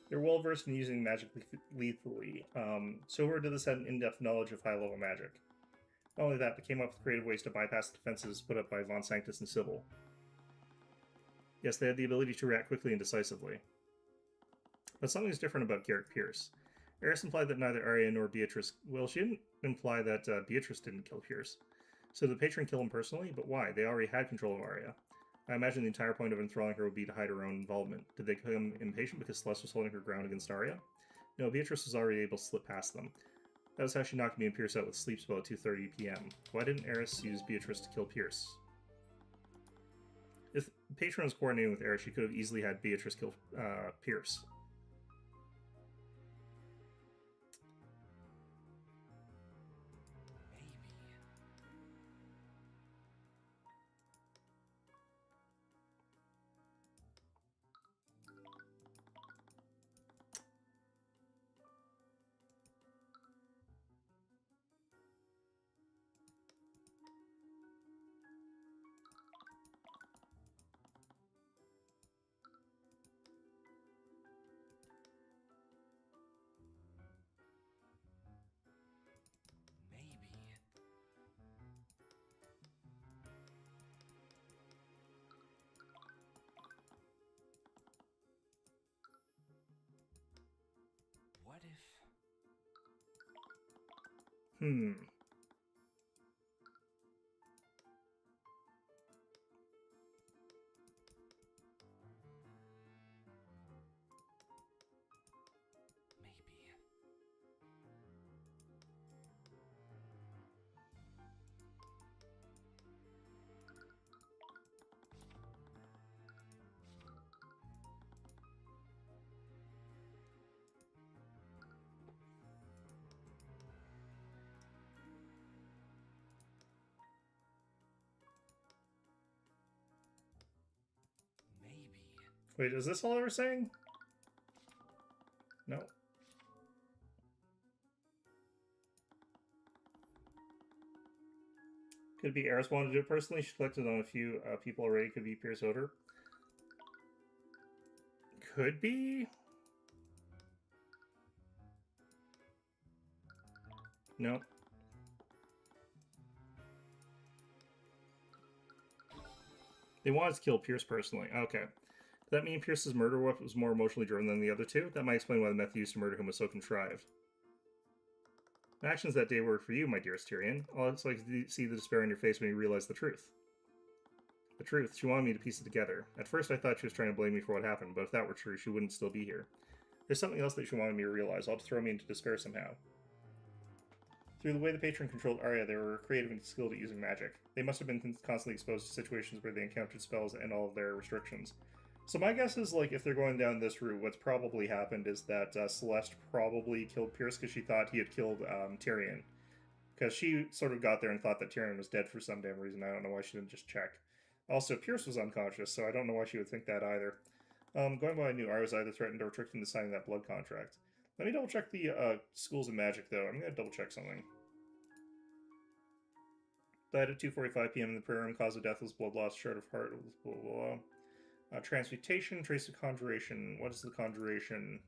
They're well versed in using magic lethally. So where did this have an in-depth knowledge of high-level magic? Not only that, but came up with creative ways to bypass the defenses put up by Von Sanctus and Sybil. Yes, they had the ability to react quickly and decisively. But something is different about Garrick Pierce. Eris implied that neither Arya nor Beatrice... Well, she didn't imply that Beatrice didn't kill Pierce. So the patron killed him personally, but why? They already had control of Arya. I imagine the entire point of enthralling her would be to hide her own involvement. Did they become impatient because Celeste was holding her ground against Arya? No, Beatrice was already able to slip past them. That was how she knocked me and Pierce out with sleep spell at 2:30 p.m. Why didn't Eris use Beatrice to kill Pierce? If the patron was coordinating with Eris, she could have easily had Beatrice kill Pierce. What if... Maybe. Wait, is this all they were saying? No. Could be Eris wanted to do it personally. She collected on a few people already. Could be Pierce Oder. Could be. No. They wanted to kill Pierce personally. Okay. Does that mean Pierce's murder was more emotionally driven than the other two? That might explain why the method used to murder him was so contrived. My actions that day were for you, my dearest Tyrion. All it's like to see the despair on your face when you realize the truth. The truth. She wanted me to piece it together. At first I thought she was trying to blame me for what happened, but if that were true, she wouldn't still be here. There's something else that she wanted me to realize, all to throw me into despair somehow. Through the way the patron controlled Arya, they were creative and skilled at using magic. They must have been constantly exposed to situations where they encountered spells and all of their restrictions. So my guess is, like, if they're going down this route, what's probably happened is that Celeste probably killed Pierce because she thought he had killed Tyrion. Because she sort of got there and thought that Tyrion was dead for some damn reason. I don't know why she didn't just check. Also, Pierce was unconscious, so I don't know why she would think that either. Going by what I knew, Arya was either threatened or tricked into signing that blood contract. Let me double check the schools of magic, though. I'm going to double check something. Died at 2:45 p.m. in the prayer room. Cause of death was blood loss, short of heart, blah, blah, blah. Transmutation, trace of conjuration. What is the conjuration?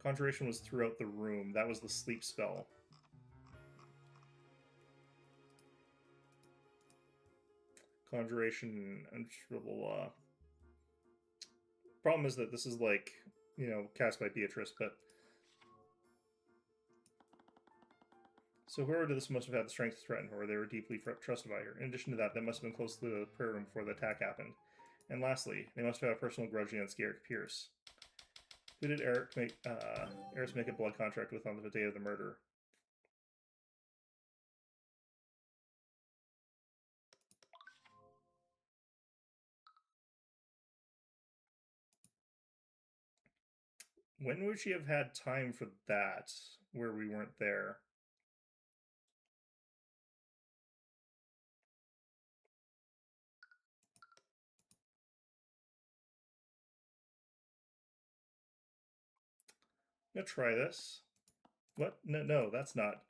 Conjuration was throughout the room. That was the sleep spell. Conjuration and blah, blah, blah. Problem is that this is like, cast by Beatrice, but... So whoever did this must have had the strength to threaten her, or they were deeply trusted by her. In addition to that, they must have been close to the prayer room before the attack happened. And lastly, they must have had a personal grudge against Garrick Pierce. Who did Eris make a blood contract with on the day of the murder? When would she have had time for that, where we weren't there? I'm gonna try this. What? No, that's not.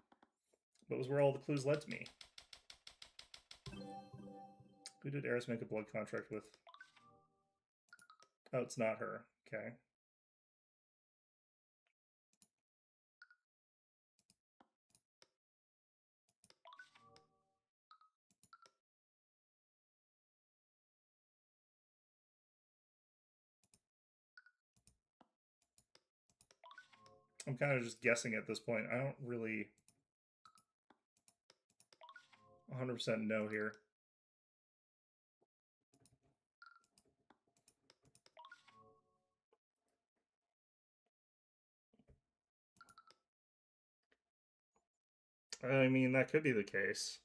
That was where all the clues led to me. Who did Eris make a blood contract with? Oh, it's not her. Okay. I'm kind of just guessing at this point. I don't really 100% know here. I mean, that could be the case.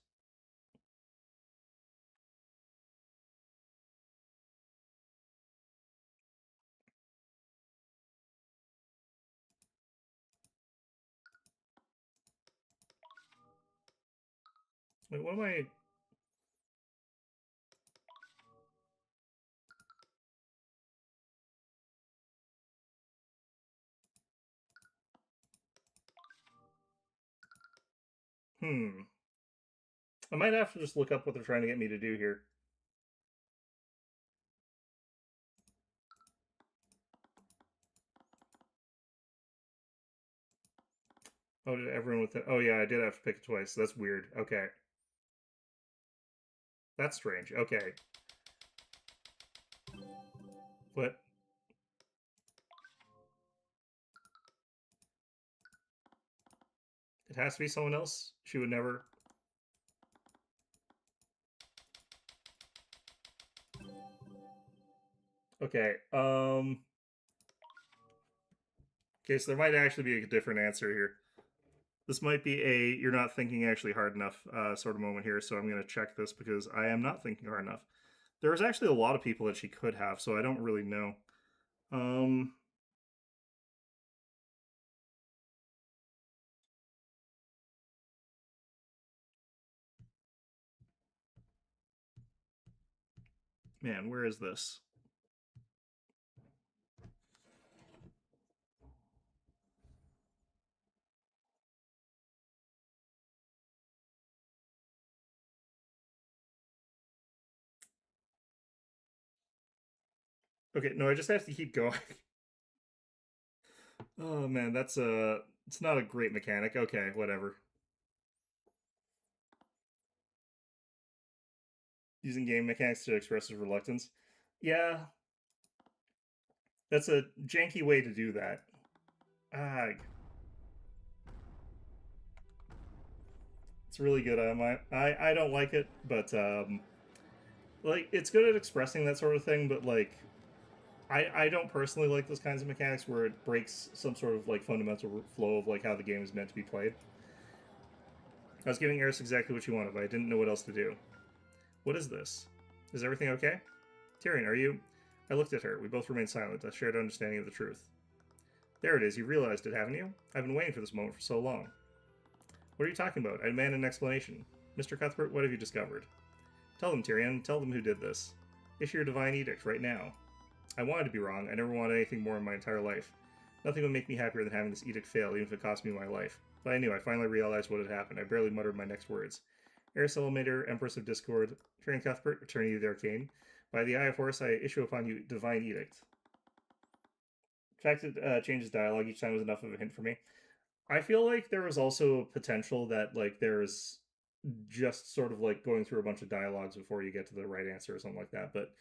Wait, what am I... I might have to just look up what they're trying to get me to do here. Oh, did everyone with it? Oh, yeah, I did have to pick it twice. That's weird. Okay. That's strange. Okay. What? It has to be someone else? She would never... Okay, okay, so there might actually be a different answer here. This might be a you're not thinking actually hard enough sort of moment here, so I'm going to check this because I am not thinking hard enough. There's actually a lot of people that she could have, so I don't really know. Man, where is this? Okay, no, I just have to keep going. Oh man, that's it's not a great mechanic. Okay, whatever. Using game mechanics to express his reluctance. Yeah. That's a janky way to do that. Ah. It's really good. I don't like it, but like it's good at expressing that sort of thing, but like I don't personally like those kinds of mechanics where it breaks some sort of like fundamental flow of like how the game is meant to be played. I was giving Eris exactly what she wanted, but I didn't know what else to do. What is this? Is everything okay? Tyrion, are you... I looked at her. We both remained silent, a shared understanding of the truth. There it is. You realized it, haven't you? I've been waiting for this moment for so long. What are you talking about? I demand an explanation. Mr. Cuthbert, what have you discovered? Tell them, Tyrion. Tell them who did this. Issue your divine edict right now. I wanted to be wrong. I never wanted anything more in my entire life. Nothing would make me happier than having this edict fail, even if it cost me my life. But I knew. I finally realized what had happened. I barely muttered my next words. Eris Elementor, Empress of Discord, Tyrion Cuthbert, Attourney of the Arcane. By the Eye of Horus, I issue upon you divine edict. The fact it changes dialogue each time was enough of a hint for me. I feel like there was also potential that like there's just sort of like going through a bunch of dialogues before you get to the right answer or something like that. But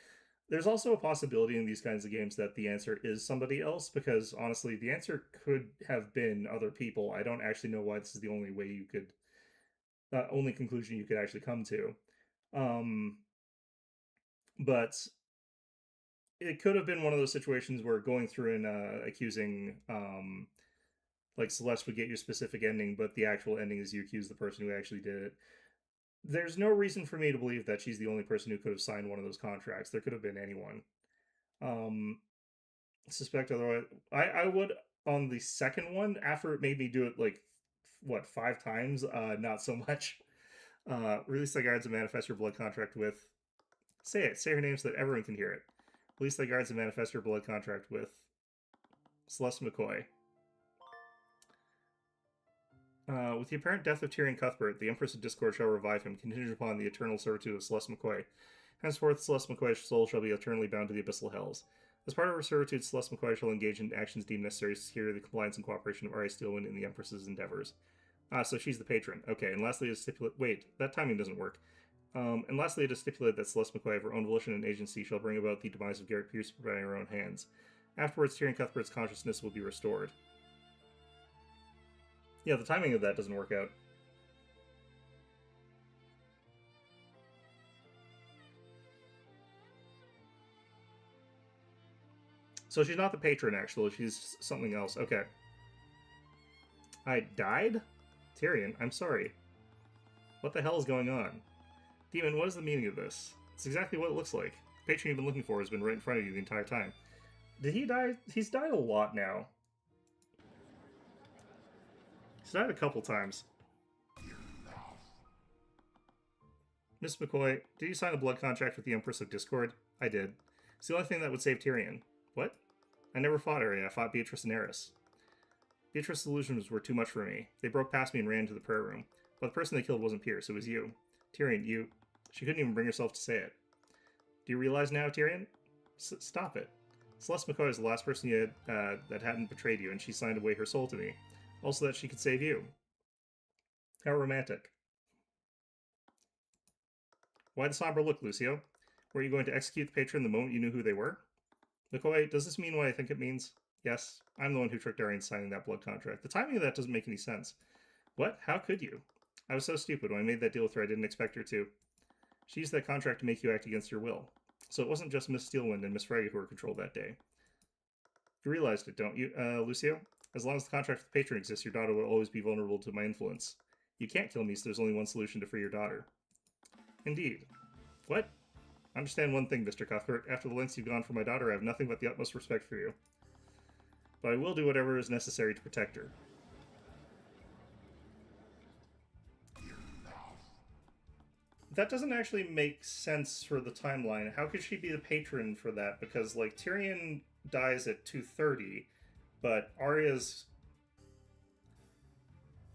there's also a possibility in these kinds of games that the answer is somebody else, because honestly, the answer could have been other people. I don't actually know why this is the only way you could, only conclusion you could actually come to. But it could have been one of those situations where going through and accusing, like Celeste would get your specific ending, but the actual ending is you accuse the person who actually did it. There's no reason for me to believe that she's the only person who could have signed one of those contracts. There could have been anyone. Suspect otherwise. I would, on the second one, after it made me do it like what, 5 times, not so much. Release thy guards and manifest your blood contract with, say her name so that everyone can hear it. Release thy guards and manifest your blood contract with Celeste McCoy. With the apparent death of Tyrion Cuthbert, the Empress of Discord shall revive him, contingent upon the eternal servitude of Celeste McCoy. Henceforth, Celeste McCoy's soul shall be eternally bound to the abyssal hells. As part of her servitude, Celeste McCoy shall engage in actions deemed necessary to secure the compliance and cooperation of Arya Steelwind in the Empress's endeavors. So she's the patron. Okay, and lastly, to stipulate... Wait, that timing doesn't work. And lastly, to stipulate that Celeste McCoy, of her own volition and agency, shall bring about the demise of Garrett Pierce by her own hands. Afterwards, Tyrion Cuthbert's consciousness will be restored. Yeah, the timing of that doesn't work out. So she's not the patron, actually. She's something else. Okay. I died? Tyrion, I'm sorry. What the hell is going on? Demon, what is the meaning of this? It's exactly what it looks like. The patron you've been looking for has been right in front of you the entire time. Did he die? He's died a lot now. He's died a couple times. Miss McCoy, did you sign a blood contract with the Empress of Discord? I did. It's the only thing that would save Tyrion. What? I never fought Arya. I fought Beatrice and Eris. Beatrice's illusions were too much for me. They broke past me and ran to the prayer room. But the person they killed wasn't Pierce, it was you. Tyrion, you... She couldn't even bring herself to say it. Do you realize now, Tyrion? Stop it. Celeste McCoy is the last person you had, that hadn't betrayed you, and she signed away her soul to me. Also that she could save you. How romantic. Why the somber look, Lucio? Were you going to execute the patron the moment you knew who they were? McCoy, does this mean what I think it means? Yes, I'm the one who tricked Arya into signing that blood contract. The timing of that doesn't make any sense. What? How could you? I was so stupid. When I made that deal with her, I didn't expect her to. She used that contract to make you act against your will. So it wasn't just Miss Steelwind and Miss Frey who were controlled that day. You realized it, don't you, Lucio? As long as the contract with the patron exists, your daughter will always be vulnerable to my influence. You can't kill me, so there's only one solution to free your daughter. Indeed. What? Understand one thing, Mr. Cuthbert. After the lengths you've gone for my daughter, I have nothing but the utmost respect for you. But I will do whatever is necessary to protect her. That doesn't actually make sense for the timeline. How could she be the patron for that? Because, like, Tyrion dies at 2:30, but Arya's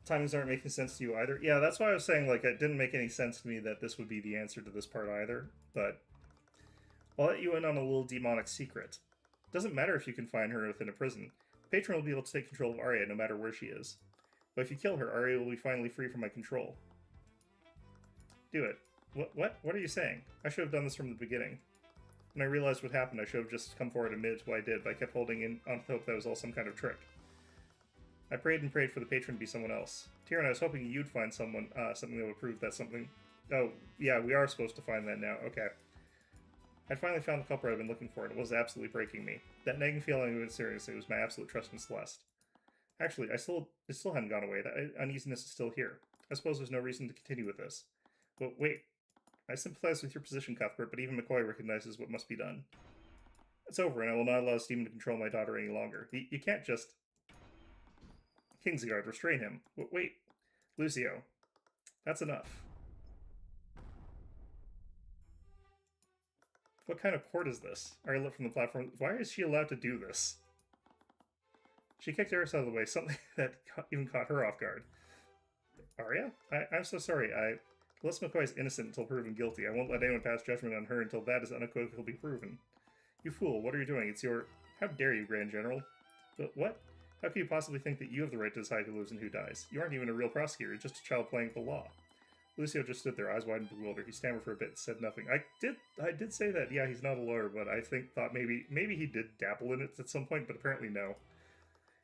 timings aren't making sense to you either. Yeah, that's why I was saying, like, it didn't make any sense to me that this would be the answer to this part either, but I'll let you in on a little demonic secret. It doesn't matter if you can find her within a prison. The patron will be able to take control of Arya no matter where she is. But if you kill her, Arya will be finally free from my control. Do it. What are you saying? I should have done this from the beginning. When I realized what happened, I should have just come forward and admitted to what I did, but I kept holding in on hope that was all some kind of trick. I prayed and prayed for the patron to be someone else. Tyrion, I was hoping you'd find someone, something that would prove that something... Oh, yeah, we are supposed to find that now. Okay. I finally found the culprit I've been looking for, and it was absolutely breaking me. That nagging feeling of it seriously was my absolute trust in Celeste. Actually, it still hadn't gone away. That uneasiness is still here. I suppose there's no reason to continue with this. But wait. I sympathize with your position, Cuthbert, but even McCoy recognizes what must be done. It's over, and I will not allow Steven to control my daughter any longer. You can't just... Kingsguard, restrain him. Wait. Lucio. That's enough. What kind of court is this? Arya leapt from the platform. Why is she allowed to do this? She kicked Eris out of the way, something that even caught her off guard. Arya? I'm so sorry. Celeste McCoy is innocent until proven guilty. I won't let anyone pass judgment on her until that is unequivocally proven. You fool, what are you doing? It's your... How dare you, Grand General? But what? How can you possibly think that you have the right to decide who lives and who dies? You aren't even a real prosecutor, you're just a child playing with the law. Lucio just stood there, eyes wide and bewildered. He stammered for a bit and said nothing. I did say that, yeah, he's not a lawyer, but I thought maybe he did dabble in it at some point, but apparently no.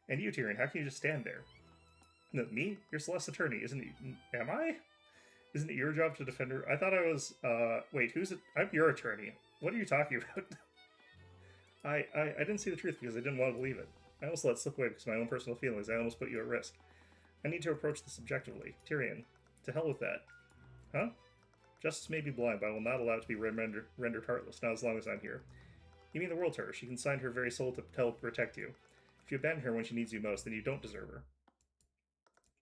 And you, Tyrion, how can you just stand there? No, me? You're Celeste's attorney, isn't it? Am I? Isn't it your job to defend her? I thought I was, wait, who's it? I'm your attorney. What are you talking about? I didn't see the truth because I didn't want to believe it. I almost let it slip away because of my own personal feelings. I almost put you at risk. I need to approach this objectively. Tyrion, to hell with that. Huh? Justice may be blind, but I will not allow it to be rendered heartless, not as long as I'm here. You mean the world to her. She consigned her very soul to help protect you. If you abandon her when she needs you most, then you don't deserve her.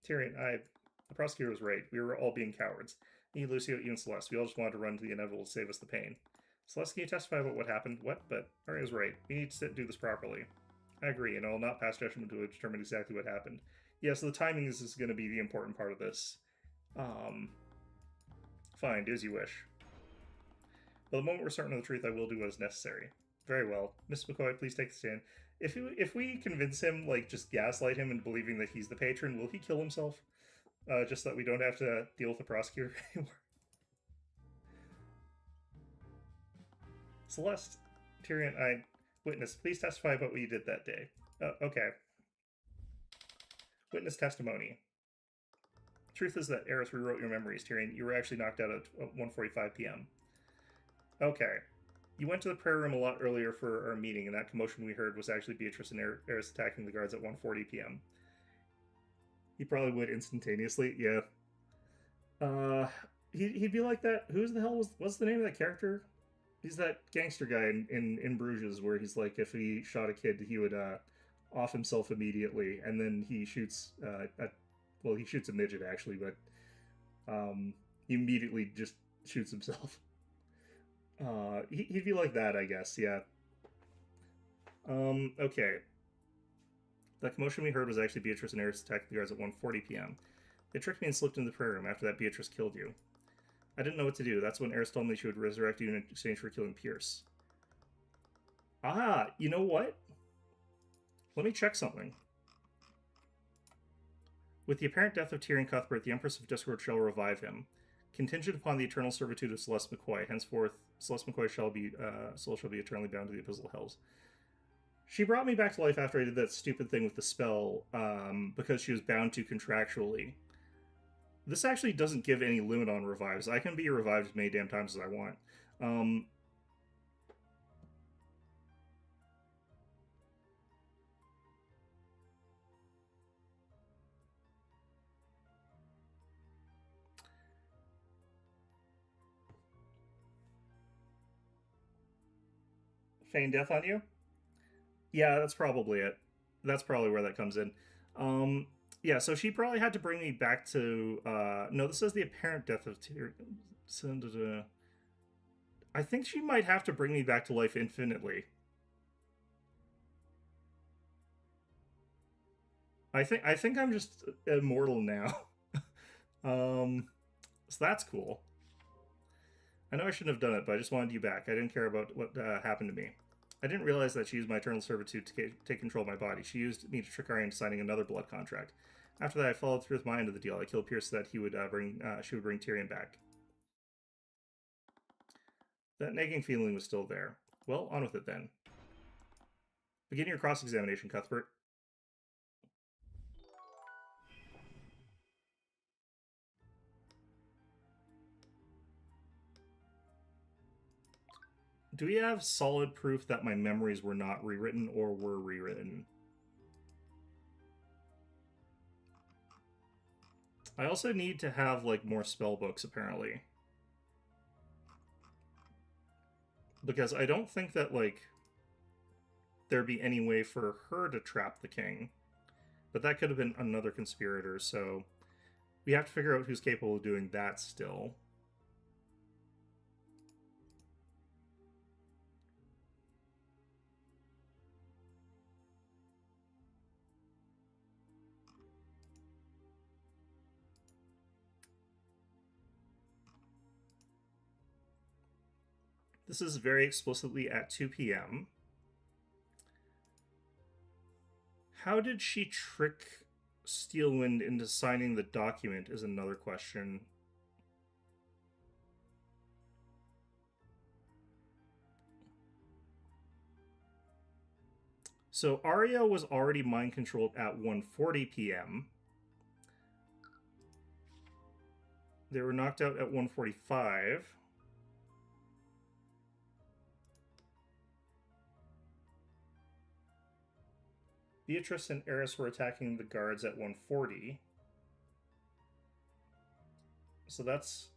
Tyrion, the prosecutor was right. We were all being cowards. Me, Lucio, you, and Celeste. We all just wanted to run to the inevitable to save us the pain. Celeste, can you testify about what happened? What? But Arya was right. We need to do this properly. I agree, and I will not pass judgment to determine exactly what happened. Yeah, so the timing is going to be the important part of this. Fine, do as you wish. But the moment we're certain of the truth, I will do what is necessary. Very well. Miss McCoy, please take the stand. If we convince him, like, just gaslight him into believing that he's the patron, will he kill himself? Just so that we don't have to deal with the prosecutor anymore. Celeste, Tyrion, witness, please testify about what you did that day. Okay. Witness testimony. Truth is that Eris rewrote your memories, Tyrion. You were actually knocked out at 1:45 p.m. Okay. You went to the prayer room a lot earlier for our meeting, and that commotion we heard was actually Beatrice and Eris attacking the guards at 1:40 p.m. He probably would instantaneously, yeah. He'd be like that. Who's the hell what's the name of that character? He's that gangster guy in Bruges, where he's like, if he shot a kid, he would off himself immediately, and then he shoots he shoots a midget actually, but he immediately just shoots himself. He'd be like that, I guess, yeah. Okay. The commotion we heard was actually Beatrice and Eris attacking the guards at 1:40 p.m. They tricked me and slipped into the prayer room. After that, Beatrice killed you. I didn't know what to do. That's when Eris told me she would resurrect you in exchange for killing Pierce. Ah, you know what? Let me check something. With the apparent death of Tyrion Cuthbert, the Empress of Discord shall revive him. Contingent upon the eternal servitude of Celeste McCoy. Henceforth, Celeste McCoy soul shall be eternally bound to the Abyssal Hells. She brought me back to life after I did that stupid thing with the spell, because she was bound to contractually. This actually doesn't give any limit on revives. I can be revived as many damn times as I want. Feign death on you? Yeah, that's probably it. That's probably where that comes in. Yeah, so she probably had to bring me back to... no, this is the apparent death of Tyrion. I think she might have to bring me back to life infinitely. I think I'm just immortal now. So that's cool. I know I shouldn't have done it, but I just wanted you back. I didn't care about what happened to me. I didn't realize that she used my eternal servitude to take control of my body. She used me to trick Arya into signing another blood contract. After that, I followed through with my end of the deal. I killed Pierce so that she would bring Tyrion back. That nagging feeling was still there. Well, on with it then. Begin your cross-examination, Cuthbert. Do we have solid proof that my memories were not rewritten or were rewritten? I also need to have, like, more spell books, apparently. Because I don't think that, like, there'd be any way for her to trap the king. But that could have been another conspirator, so we have to figure out who's capable of doing that still. This is very explicitly at 2 p.m. How did she trick Steelwind into signing the document is another question. So Arya was already mind controlled at 1:40 p.m. They were knocked out at 1:45. Beatrice and Eris were attacking the guards at 1:40. So that's...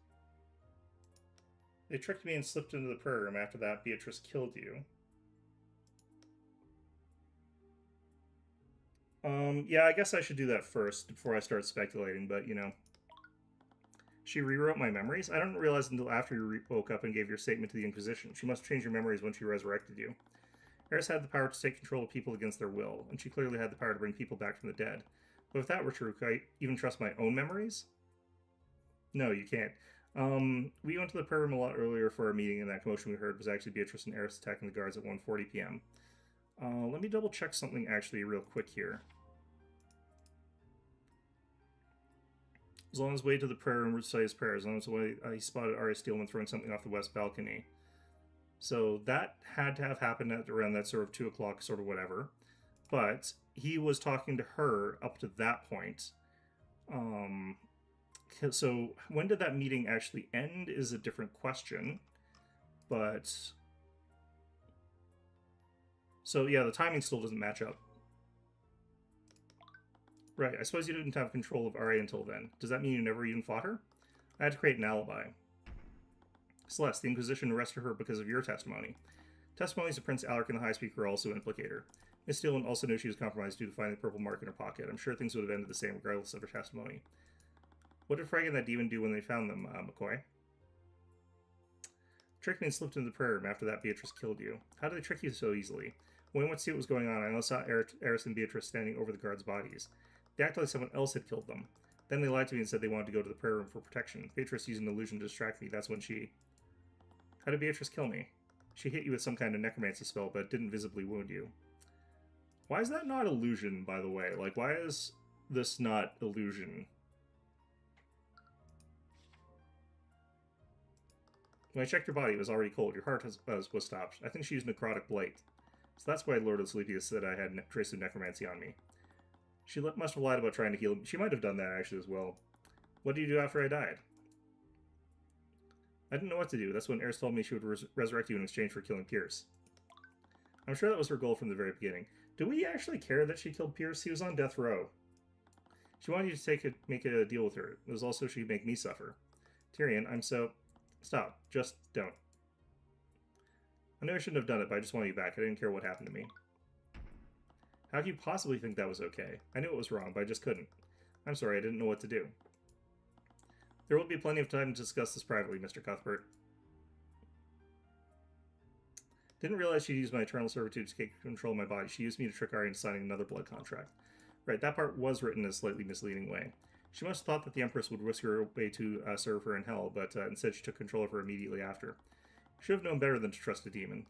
They tricked me and slipped into the prayer room. After that, Beatrice killed you. Yeah, I guess I should do that first before I start speculating, but, you know. She rewrote my memories? I didn't realize until after you woke up and gave your statement to the Inquisition. She must change your memories when she resurrected you. Eris had the power to take control of people against their will, and she clearly had the power to bring people back from the dead. But if that were true, could I even trust my own memories? No, you can't. We went to the prayer room a lot earlier for our meeting, and that commotion we heard was actually Beatrice and Eris attacking the guards at 1:40 p.m. Let me double check something actually real quick here. As long as he waited to the prayer room to recite his prayers, as long as he spotted Arya Steelman throwing something off the west balcony. So that had to have happened at around that sort of 2 o'clock sort of whatever. But he was talking to her up to that point. So when did that meeting actually end is a different question. But... So yeah, the timing still doesn't match up. Right, I suppose you didn't have control of Arya until then. Does that mean you never even fought her? I had to create an alibi. Celeste, the Inquisition arrested her because of your testimony. Testimonies of Prince Alaric and the High Speaker also implicate her. Miss Steelman also knew she was compromised due to finding the purple mark in her pocket. I'm sure things would have ended the same regardless of her testimony. What did Frag and that demon do when they found them, McCoy? Tricked me and slipped into the prayer room. After that, Beatrice killed you. How did they trick you so easily? When we went to see what was going on, I only saw Eris and Beatrice standing over the guards' bodies. They acted like someone else had killed them. Then they lied to me and said they wanted to go to the prayer room for protection. Beatrice used an illusion to distract me. That's when she... How did Beatrice kill me? She hit you with some kind of necromancy spell, but didn't visibly wound you. Why is that not illusion, by the way? Like, why is this not illusion? When I checked your body, it was already cold. Your heart was stopped. I think she used necrotic blight. So that's why Lord of Sleepiest said I had trace of necromancy on me. She must have lied about trying to heal me. She might have done that, actually, as well. What did you do after I died? I didn't know what to do. That's when Eris told me she would resurrect you in exchange for killing Pierce. I'm sure that was her goal from the very beginning. Do we actually care that she killed Pierce? He was on death row. She wanted you to make a deal with her. It was also she'd make me suffer. Tyrion, I'm so... Stop. Just don't. I knew I shouldn't have done it, but I just wanted you back. I didn't care what happened to me. How could you possibly think that was okay? I knew it was wrong, but I just couldn't. I'm sorry, I didn't know what to do. There will be plenty of time to discuss this privately, Mr. Cuthbert. Didn't realize she'd used my eternal servitude to take control of my body. She used me to trick Arya into signing another blood contract. Right, that part was written in a slightly misleading way. She must have thought that the Empress would whisk her away to serve her in hell, but instead she took control of her immediately after. Should have known better than to trust a demon.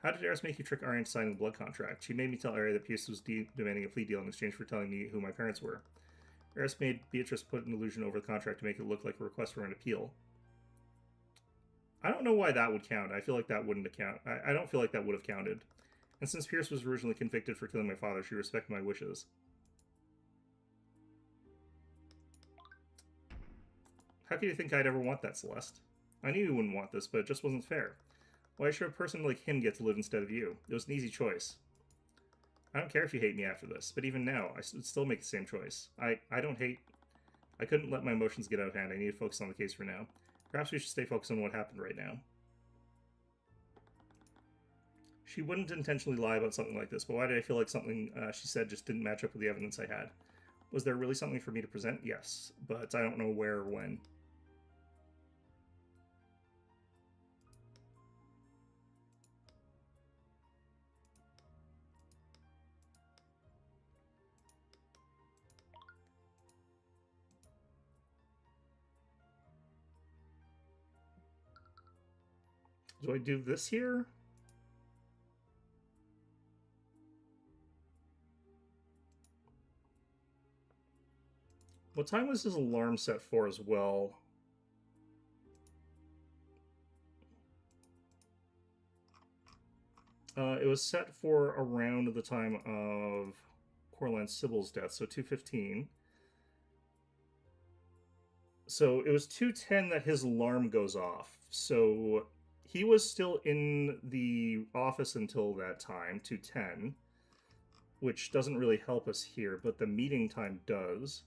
How did Eris make you trick Arya into signing the blood contract? She made me tell Arya that Pierce was demanding a plea deal in exchange for telling me who my parents were. Eris made Beatrice put an illusion over the contract to make it look like a request for an appeal. I don't know why that would count. I feel like that wouldn't account. I don't feel like that would have counted. And since Pierce was originally convicted for killing my father, she respected my wishes. How could you think I'd ever want that, Celeste? I knew you wouldn't want this, but it just wasn't fair. Why should a person like him get to live instead of you? It was an easy choice. I don't care if you hate me after this, but even now, I would still make the same choice. I don't hate... I couldn't let my emotions get out of hand. I need to focus on the case for now. Perhaps we should stay focused on what happened right now. She wouldn't intentionally lie about something like this, but why did I feel like something she said just didn't match up with the evidence I had? Was there really something for me to present? Yes, but I don't know where or when. Do I do this here? What time was his alarm set for as well? It was set for around the time of Coraline Sybil's death, so 2:15. So it was 2:10 that his alarm goes off. So he was still in the office until that time, 2:10, which doesn't really help us here, but the meeting time does.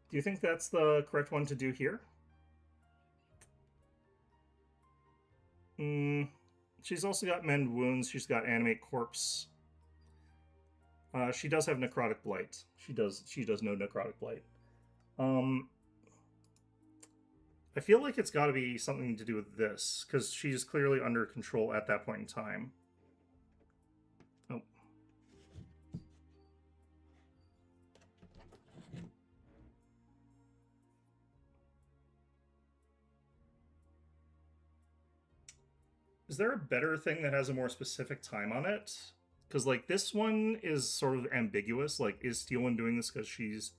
Do you think that's the correct one to do here? She's also got Mend Wounds. She's got Animate Corpse. She does have Necrotic Blight. She does know Necrotic Blight. I feel like it's got to be something to do with this, because she's clearly under control at that point in time. Oh. Is there a better thing that has a more specific time on it? Because, like, this one is sort of ambiguous. Like, is Steelwind doing this because she's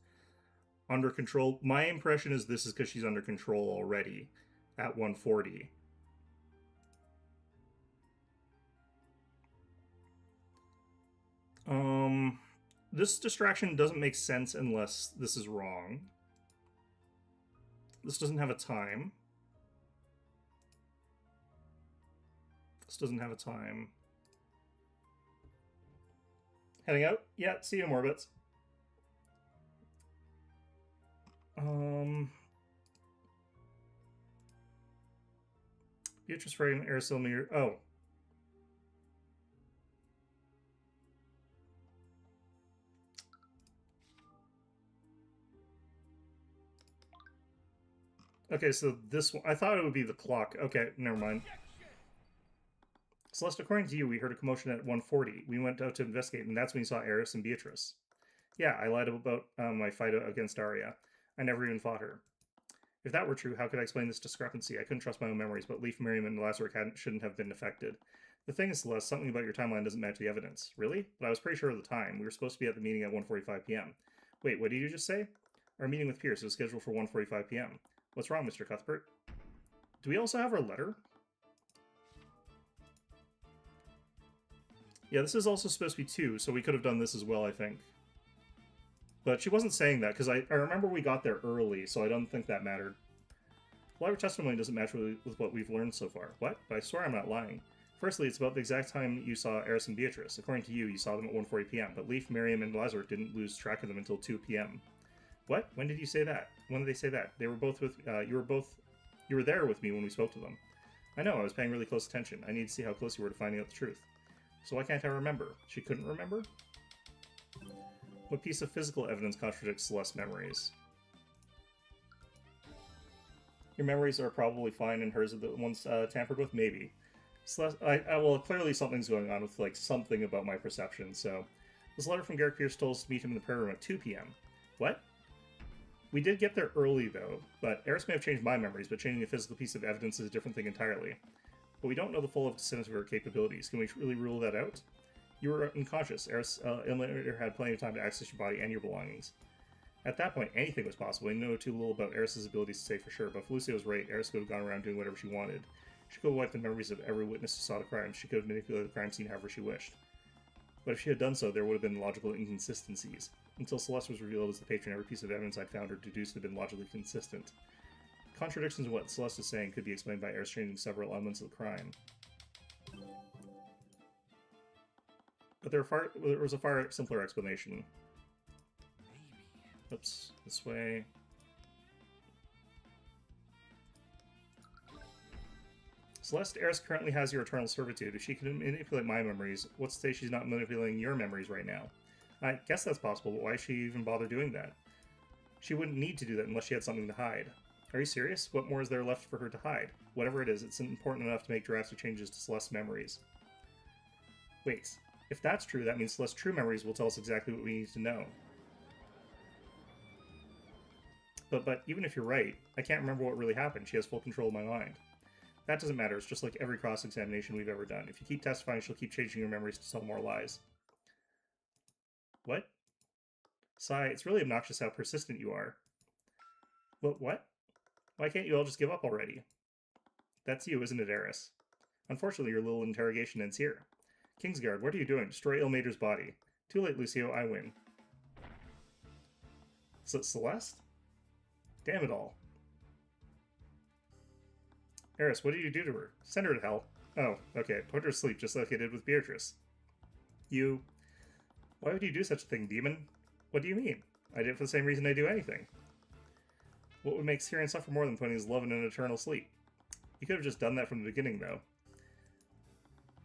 under control? My impression is this is because she's under control already at 140. This distraction doesn't make sense unless this is wrong. This doesn't have a time. This doesn't have a time. Heading out? Yeah, see you in more bits. Beatrice Frame, Aerosol Mirror. Oh. Okay, so this one, I thought it would be the clock. Okay, never mind. Celeste, according to you, we heard a commotion at 1:40. We went out to investigate, and that's when you saw Eris and Beatrice. Yeah, I lied about my fight against Arya. I never even fought her. If that were true, how could I explain this discrepancy? I couldn't trust my own memories, but Leaf, Miriam, and Lazarus shouldn't have been affected. The thing is, Celeste, something about your timeline doesn't match the evidence. Really? But I was pretty sure of the time. We were supposed to be at the meeting at 1:45 p.m. Wait, what did you just say? Our meeting with Pierce was scheduled for 1:45 p.m. What's wrong, Mr. Cuthbert? Do we also have our letter? Yeah, this is also supposed to be 2, so we could have done this as well, I think. But she wasn't saying that, because I remember we got there early, so I don't think that mattered. Well, our testimony doesn't match with what we've learned so far. What? But I swear I'm not lying. Firstly, it's about the exact time you saw Eris and Beatrice. According to you, you saw them at 1:40 p.m., but Leaf, Miriam, and Lazarus didn't lose track of them until 2 p.m. What? When did you say that? When did they say that? They were both with, you were there with me when we spoke to them. I know, I was paying really close attention. I need to see how close you were to finding out the truth. So why can't I remember? She couldn't remember? What piece of physical evidence contradicts Celeste's memories? Your memories are probably fine and hers are the ones tampered with? Maybe. Celeste, well, clearly something's going on with, like, something about my perception, so... This letter from Garrick Pierce told us to meet him in the prayer room at 2 p.m. What? We did get there early, though, but Eris may have changed my memories, but changing a physical piece of evidence is a different thing entirely. But we don't know the full extent of her capabilities. Can we really rule that out? You were unconscious. Eris Eliminator had plenty of time to access your body and your belongings. At that point, anything was possible. We know too little about Eris's abilities to say for sure, but if Lucia was right, Eris could have gone around doing whatever she wanted. She could have wiped the memories of every witness who saw the crime. She could have manipulated the crime scene however she wished. But if she had done so, there would have been logical inconsistencies. Until Celeste was revealed as the patron, every piece of evidence I'd found or deduced had been logically consistent. Contradictions in what Celeste is saying could be explained by Eris changing several elements of the crime. But there was a far simpler explanation. Oops, this way. Celeste, Eris currently has your eternal servitude. If she can manipulate my memories, what's to say she's not manipulating your memories right now? I guess that's possible, but why should she even bother doing that? She wouldn't need to do that unless she had something to hide. Are you serious? What more is there left for her to hide? Whatever it is, it's important enough to make drastic changes to Celeste's memories. Wait, if that's true, that means Celeste's true memories will tell us exactly what we need to know. But even if you're right, I can't remember what really happened. She has full control of my mind. That doesn't matter. It's just like every cross-examination we've ever done. If you keep testifying, she'll keep changing your memories to tell more lies. What? Sigh, it's really obnoxious how persistent you are. What? Why can't you all just give up already? That's you, isn't it, Eris? Unfortunately, your little interrogation ends here. Kingsguard, what are you doing? Destroy Ilmater's body. Too late, Lucio, I win. Celeste? Damn it all. Eris, what did you do to her? Send her to hell. Oh, okay. Put her to sleep just like I did with Beatrice. You... Why would you do such a thing, demon? What do you mean? I did it for the same reason I do anything. What would make Tyrion suffer more than putting his love in an eternal sleep? You could have just done that from the beginning, though.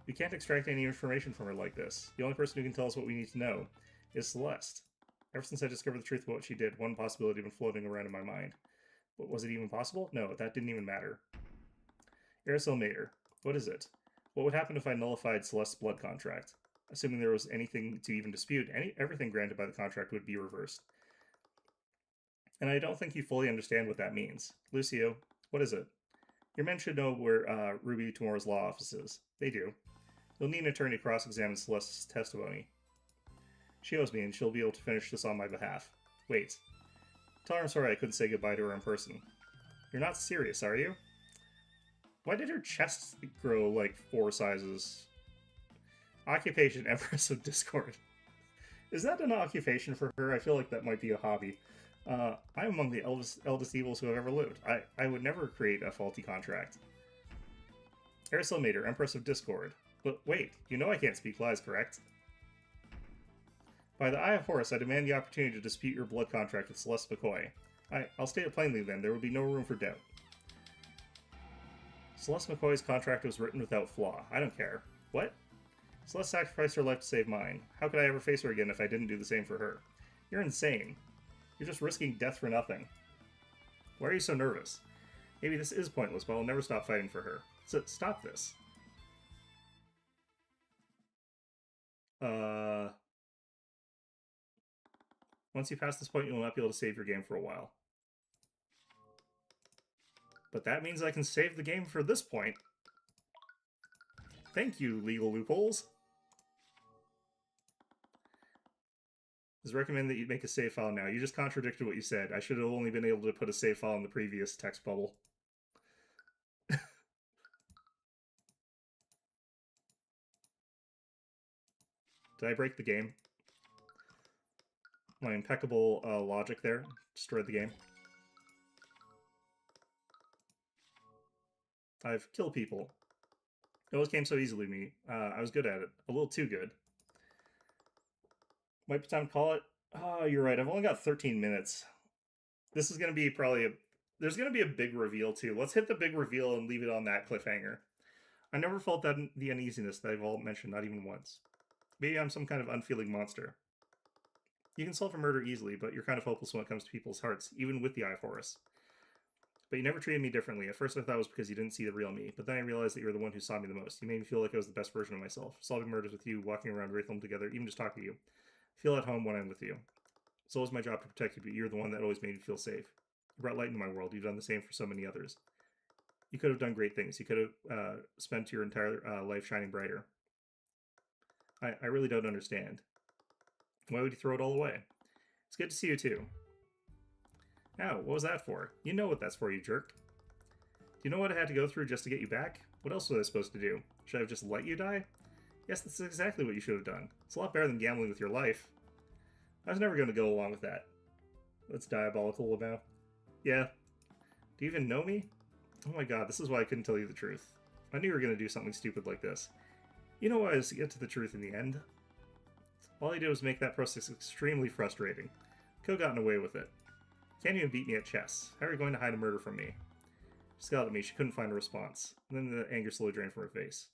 We can't extract any information from her like this. The only person who can tell us what we need to know is Celeste. Ever since I discovered the truth about what she did, one possibility had been floating around in my mind. But was it even possible? No, that didn't even matter. Eris Ilmater. What is it? What would happen if I nullified Celeste's blood contract? Assuming there was anything to even dispute, everything granted by the contract would be reversed. And I don't think you fully understand what that means. Lucio, what is it? Your men should know where Ruby Tomorrow's law office is. They do. You'll need an attorney to cross-examine Celeste's testimony. She owes me, and she'll be able to finish this on my behalf. Wait. Tell her I'm sorry I couldn't say goodbye to her in person. You're not serious, are you? Why did her chest grow like 4 sizes? Occupation, Empress of Discord. Is that an occupation for her? I feel like that might be a hobby. I'm among the eldest evils who have ever lived. I would never create a faulty contract. Eris Ilmater, Empress of Discord. But wait, you know I can't speak lies, correct? By the Eye of Horus, I demand the opportunity to dispute your blood contract with Celeste McCoy. I'll state it plainly then, there will be no room for doubt. Celeste McCoy's contract was written without flaw. I don't care. What? Celeste sacrificed her life to save mine. How could I ever face her again if I didn't do the same for her? You're insane. You're just risking death for nothing. Why are you so nervous? Maybe this is pointless, but I'll never stop fighting for her. So stop this. Once you pass this point, you will not be able to save your game for a while. But that means I can save the game for this point. Thank you, legal loopholes. It's recommended that you make a save file now. You just contradicted what you said. I should have only been able to put a save file in the previous text bubble. Did I break the game? My impeccable logic there destroyed the game. I've killed people. It always came so easily to me. I was good at it. A little too good. Might be time to call it. Oh, you're right. I've only got 13 minutes. This is going to be probably there's going to be a big reveal too. Let's hit the big reveal and leave it on that cliffhanger. I never felt the uneasiness that I've all mentioned, not even once. Maybe I'm some kind of unfeeling monster. You can solve a murder easily, but you're kind of hopeless when it comes to people's hearts, even with the Eye of Horus. But you never treated me differently. At first I thought it was because you didn't see the real me, but then I realized that you were the one who saw me the most. You made me feel like I was the best version of myself. Solving murders with you, walking around Wraithelm together, even just talking to you. I feel at home when I'm with you. It's always my job to protect you, but you're the one that always made me feel safe. You brought light into my world. You've done the same for so many others. You could have done great things. You could have spent your entire life shining brighter. I really don't understand. Why would you throw it all away? It's good to see you too. Ow, what was that for? You know what that's for, you jerk. Do you know what I had to go through just to get you back? What else was I supposed to do? Should I have just let you die? Yes, that's exactly what you should have done. It's a lot better than gambling with your life. I was never going to go along with that. That's diabolical about. Yeah. Do you even know me? Oh my god, this is why I couldn't tell you the truth. I knew you were going to do something stupid like this. You know why I was to get to the truth in the end? All he did was make that process extremely frustrating. Could have gotten away with it. Can't even beat me at chess. How are you going to hide a murder from me? She scowled at me. She couldn't find a response. And then the anger slowly drained from her face.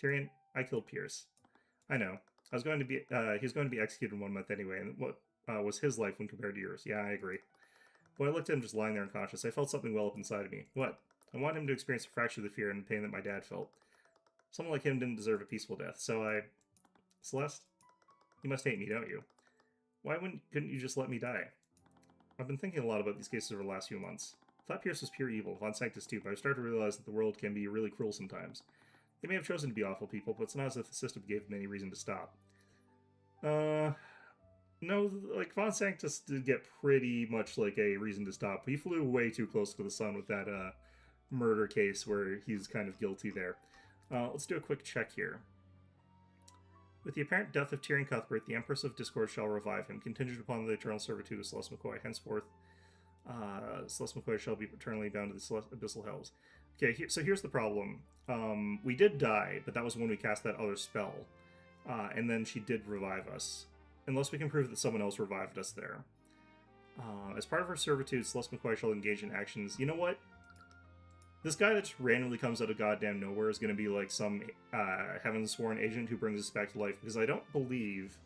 Tyrion, I killed Pierce. I know. He was going to be executed in 1 month anyway, and what was his life when compared to yours? Yeah, I agree. But when I looked at him just lying there unconscious, I felt something well up inside of me. What? I wanted him to experience a fraction of the fear and the pain that my dad felt. Someone like him didn't deserve a peaceful death, so I... Celeste? You must hate me, don't you? Why couldn't you just let me die? I've been thinking a lot about these cases over the last few months. I thought Pierce was pure evil, Von Sanctus too, but I've started to realize that the world can be really cruel sometimes. They may have chosen to be awful people, but it's not as if the system gave them any reason to stop. No, like, Von Sanctus did get pretty much like a reason to stop. He flew way too close to the sun with that murder case where he's kind of guilty there. Let's do a quick check here. With the apparent death of Tyrion Cuthbert, the Empress of Discord shall revive him, contingent upon the eternal servitude of Celeste McCoy. Henceforth, Celeste McCoy shall be eternally bound to the abyssal hells. Okay, so here's the problem. We did die, but that was when we cast that other spell. And then she did revive us. Unless we can prove that someone else revived us there. As part of her servitude, Celeste McCoy shall engage in actions. You know what? This guy that just randomly comes out of goddamn nowhere is going to be like some Heaven's Sworn agent who brings us back to life, because I don't believe...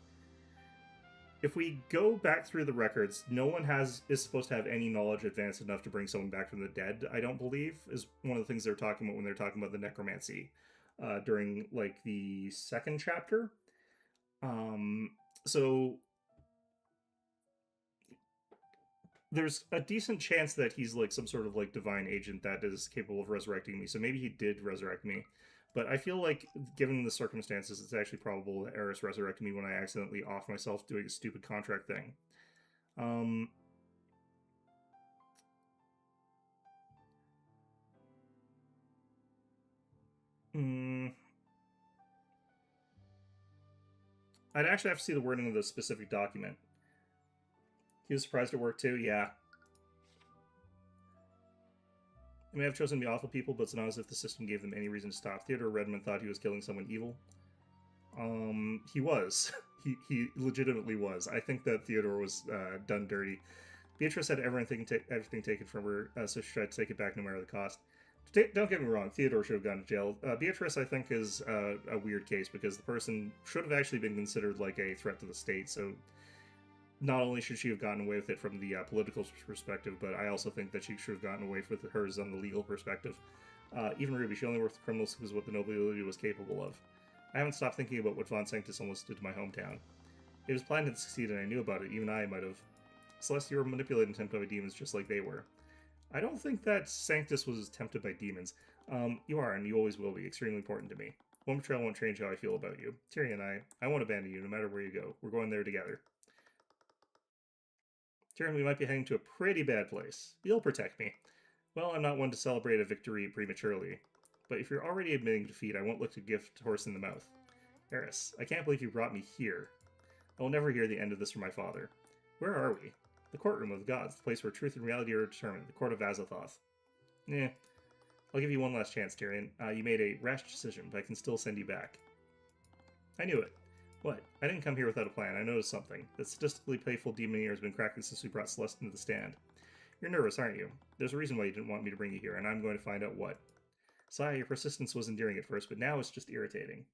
If we go back through the records, no one is supposed to have any knowledge advanced enough to bring someone back from the dead, I don't believe, is one of the things they're talking about when they're talking about the necromancy during, like, the second chapter. So there's a decent chance that he's like some sort of like divine agent that is capable of resurrecting me. So maybe he did resurrect me. But I feel like, given the circumstances, it's actually probable that Eris resurrected me when I accidentally offed myself doing a stupid contract thing. I'd actually have to see the wording of the specific document. He was surprised at work too? Yeah. They may have chosen to be awful people, but it's not as if the system gave them any reason to stop. Theodore Redmond thought he was killing someone evil. He was. he legitimately was. I think that Theodore was done dirty. Beatrice had everything taken from her, so she tried to take it back no matter the cost. Don't get me wrong, Theodore should have gone to jail. Beatrice, I think, is a weird case, because the person should have actually been considered like a threat to the state, so not only should she have gotten away with it from the political perspective, but I also think that she should have gotten away with hers on the legal perspective. Even Ruby, she only worked with criminals because of what the nobility was capable of. I haven't stopped thinking about what Von Sanctus almost did to my hometown. It was planned to succeed, and I knew about it. Even I might have. Celeste, you were manipulated and tempted by demons just like they were. I don't think that Sanctus was tempted by demons. You are, and you always will be, extremely important to me. One betrayal won't change how I feel about you. Tyrion and I won't abandon you no matter where you go. We're going there together. Tyrion, we might be heading to a pretty bad place. You'll protect me. Well, I'm not one to celebrate a victory prematurely. But if you're already admitting defeat, I won't look to gift horse in the mouth. Eris, I can't believe you brought me here. I will never hear the end of this from my father. Where are we? The courtroom of the gods, the place where truth and reality are determined, the court of Azathoth. I'll give you one last chance, Tyrion. You made a rash decision, but I can still send you back. I knew it. What? I didn't come here without a plan. I noticed something. The statistically playful demon ear has been cracking since we brought Celeste into the stand. You're nervous, aren't you? There's a reason why you didn't want me to bring you here, and I'm going to find out what. Sire, your persistence was endearing at first, but now it's just irritating.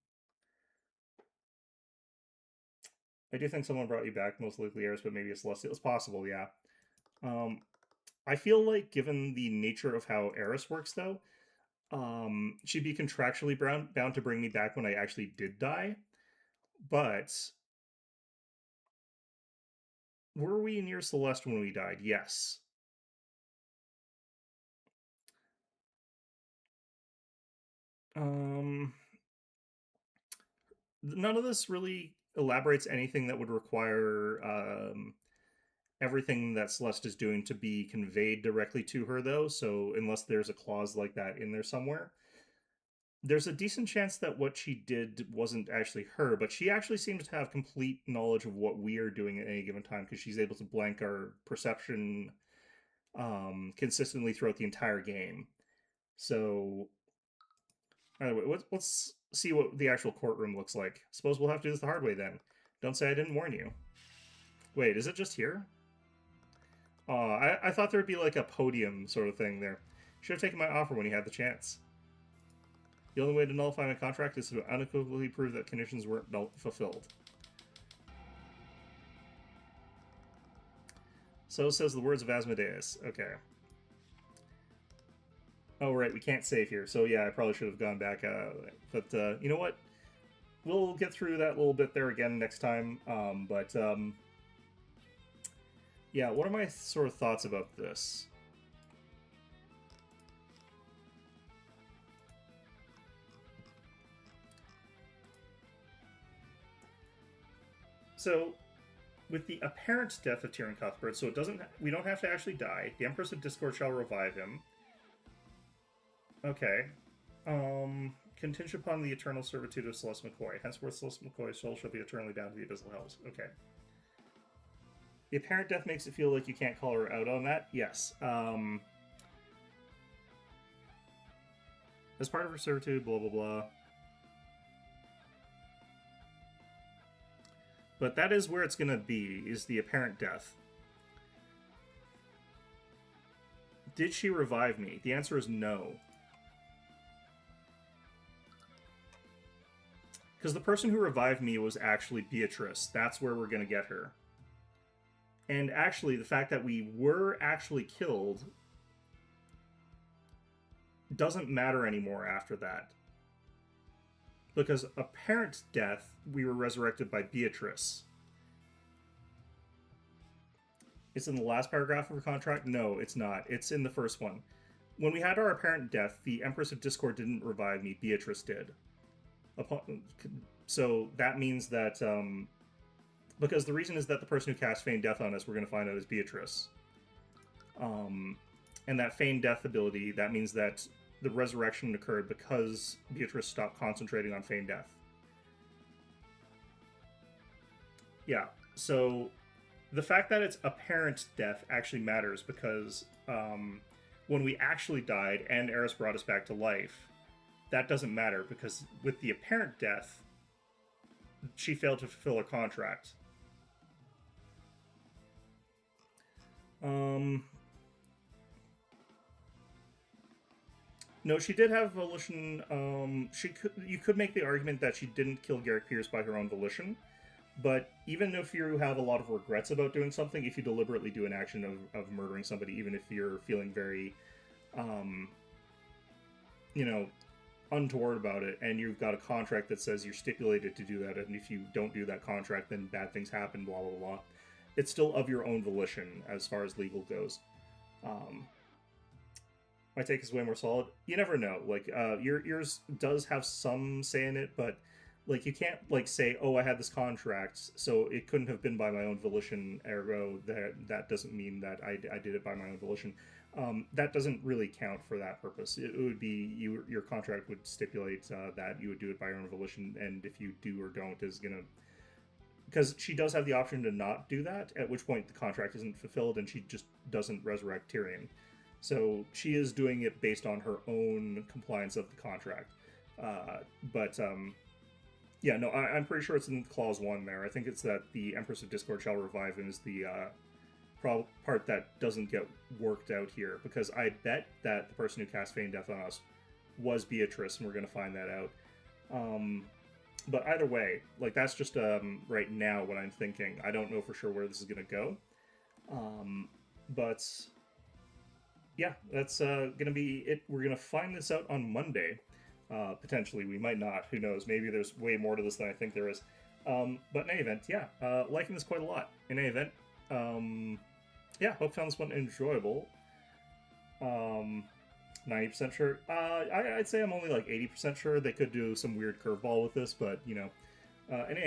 I do think someone brought you back, most likely Eris, but maybe it's Celestial. It's possible, yeah. I feel like, given the nature of how Eris works, though, she'd be contractually bound to bring me back when I actually did die. But were we near Celeste when we died? Yes. None of this really elaborates anything that would require everything that Celeste is doing to be conveyed directly to her, though. So unless there's a clause like that in there somewhere, there's a decent chance that what she did wasn't actually her, but she actually seems to have complete knowledge of what we are doing at any given time, because she's able to blank our perception consistently throughout the entire game. So, anyway, let's see what the actual courtroom looks like. Suppose we'll have to do this the hard way then. Don't say I didn't warn you. Wait, is it just here? I thought there'd be like a podium sort of thing there. Should have taken my offer when you had the chance. The only way to nullify my contract is to unequivocally prove that conditions weren't fulfilled. So says the words of Asmodeus. Okay. Oh, right, we can't save here. So yeah, I probably should have gone back. But you know what? We'll get through that little bit there again next time. Yeah, what are my sort of thoughts about this? So, with the apparent death of Tyrion Cuthbert, so it doesn't. We don't have to actually die. The Empress of Discord shall revive him. Okay. Contingent upon the eternal servitude of Celeste McCoy. Henceforth, Celeste McCoy's soul shall be eternally bound to the abyssal hells. Okay. The apparent death makes it feel like you can't call her out on that. Yes. As part of her servitude, blah, blah, blah. But that is where it's going to be, is the apparent death. Did she revive me? The answer is no. Because the person who revived me was actually Beatrice. That's where we're going to get her. And actually, the fact that we were actually killed doesn't matter anymore after that. Because apparent death, we were resurrected by Beatrice. It's in the last paragraph of her contract? No, it's not. It's in the first one. When we had our apparent death, the Empress of Discord didn't revive me. Beatrice did. So that means that... because the reason is that the person who cast Feigned Death on us, we're going to find out, is Beatrice. And that Feigned Death ability, that means that the resurrection occurred because Beatrice stopped concentrating on Feigned Death. Yeah, so the fact that it's apparent death actually matters because when we actually died and Eris brought us back to life, that doesn't matter because with the apparent death, she failed to fulfill her contract. No, she did have volition. You could make the argument that she didn't kill Garrick Pierce by her own volition, but even if you have a lot of regrets about doing something, if you deliberately do an action of murdering somebody, even if you're feeling very, untoward about it, and you've got a contract that says you're stipulated to do that, and if you don't do that contract, then bad things happen, blah, blah, blah. It's still of your own volition as far as legal goes. My take is way more solid. You never know. Like, yours does have some say in it, but, like, you can't, like, say, oh, I had this contract, so it couldn't have been by my own volition, ergo, that doesn't mean that I did it by my own volition. That doesn't really count for that purpose. It would be, your contract would stipulate that you would do it by your own volition, and if you do or don't is gonna... Because she does have the option to not do that, at which point the contract isn't fulfilled and she just doesn't resurrect Tyrion. So she is doing it based on her own compliance of the contract. Yeah, no, I'm pretty sure it's in Clause 1 there. I think it's that the Empress of Discord shall revive him is the part that doesn't get worked out here. Because I bet that the person who cast Feigned Death on us was Beatrice, and we're going to find that out. But either way, like, that's just right now what I'm thinking. I don't know for sure where this is going to go. But yeah, that's going to be it. We're going to find this out on Monday. Potentially, we might not. Who knows? Maybe there's way more to this than I think there is. But in any event, yeah, liking this quite a lot. In any event, yeah, hope you found this one enjoyable. 90% sure. I'd say I'm only like 80% sure. They could do some weird curveball with this, but, you know, in any event,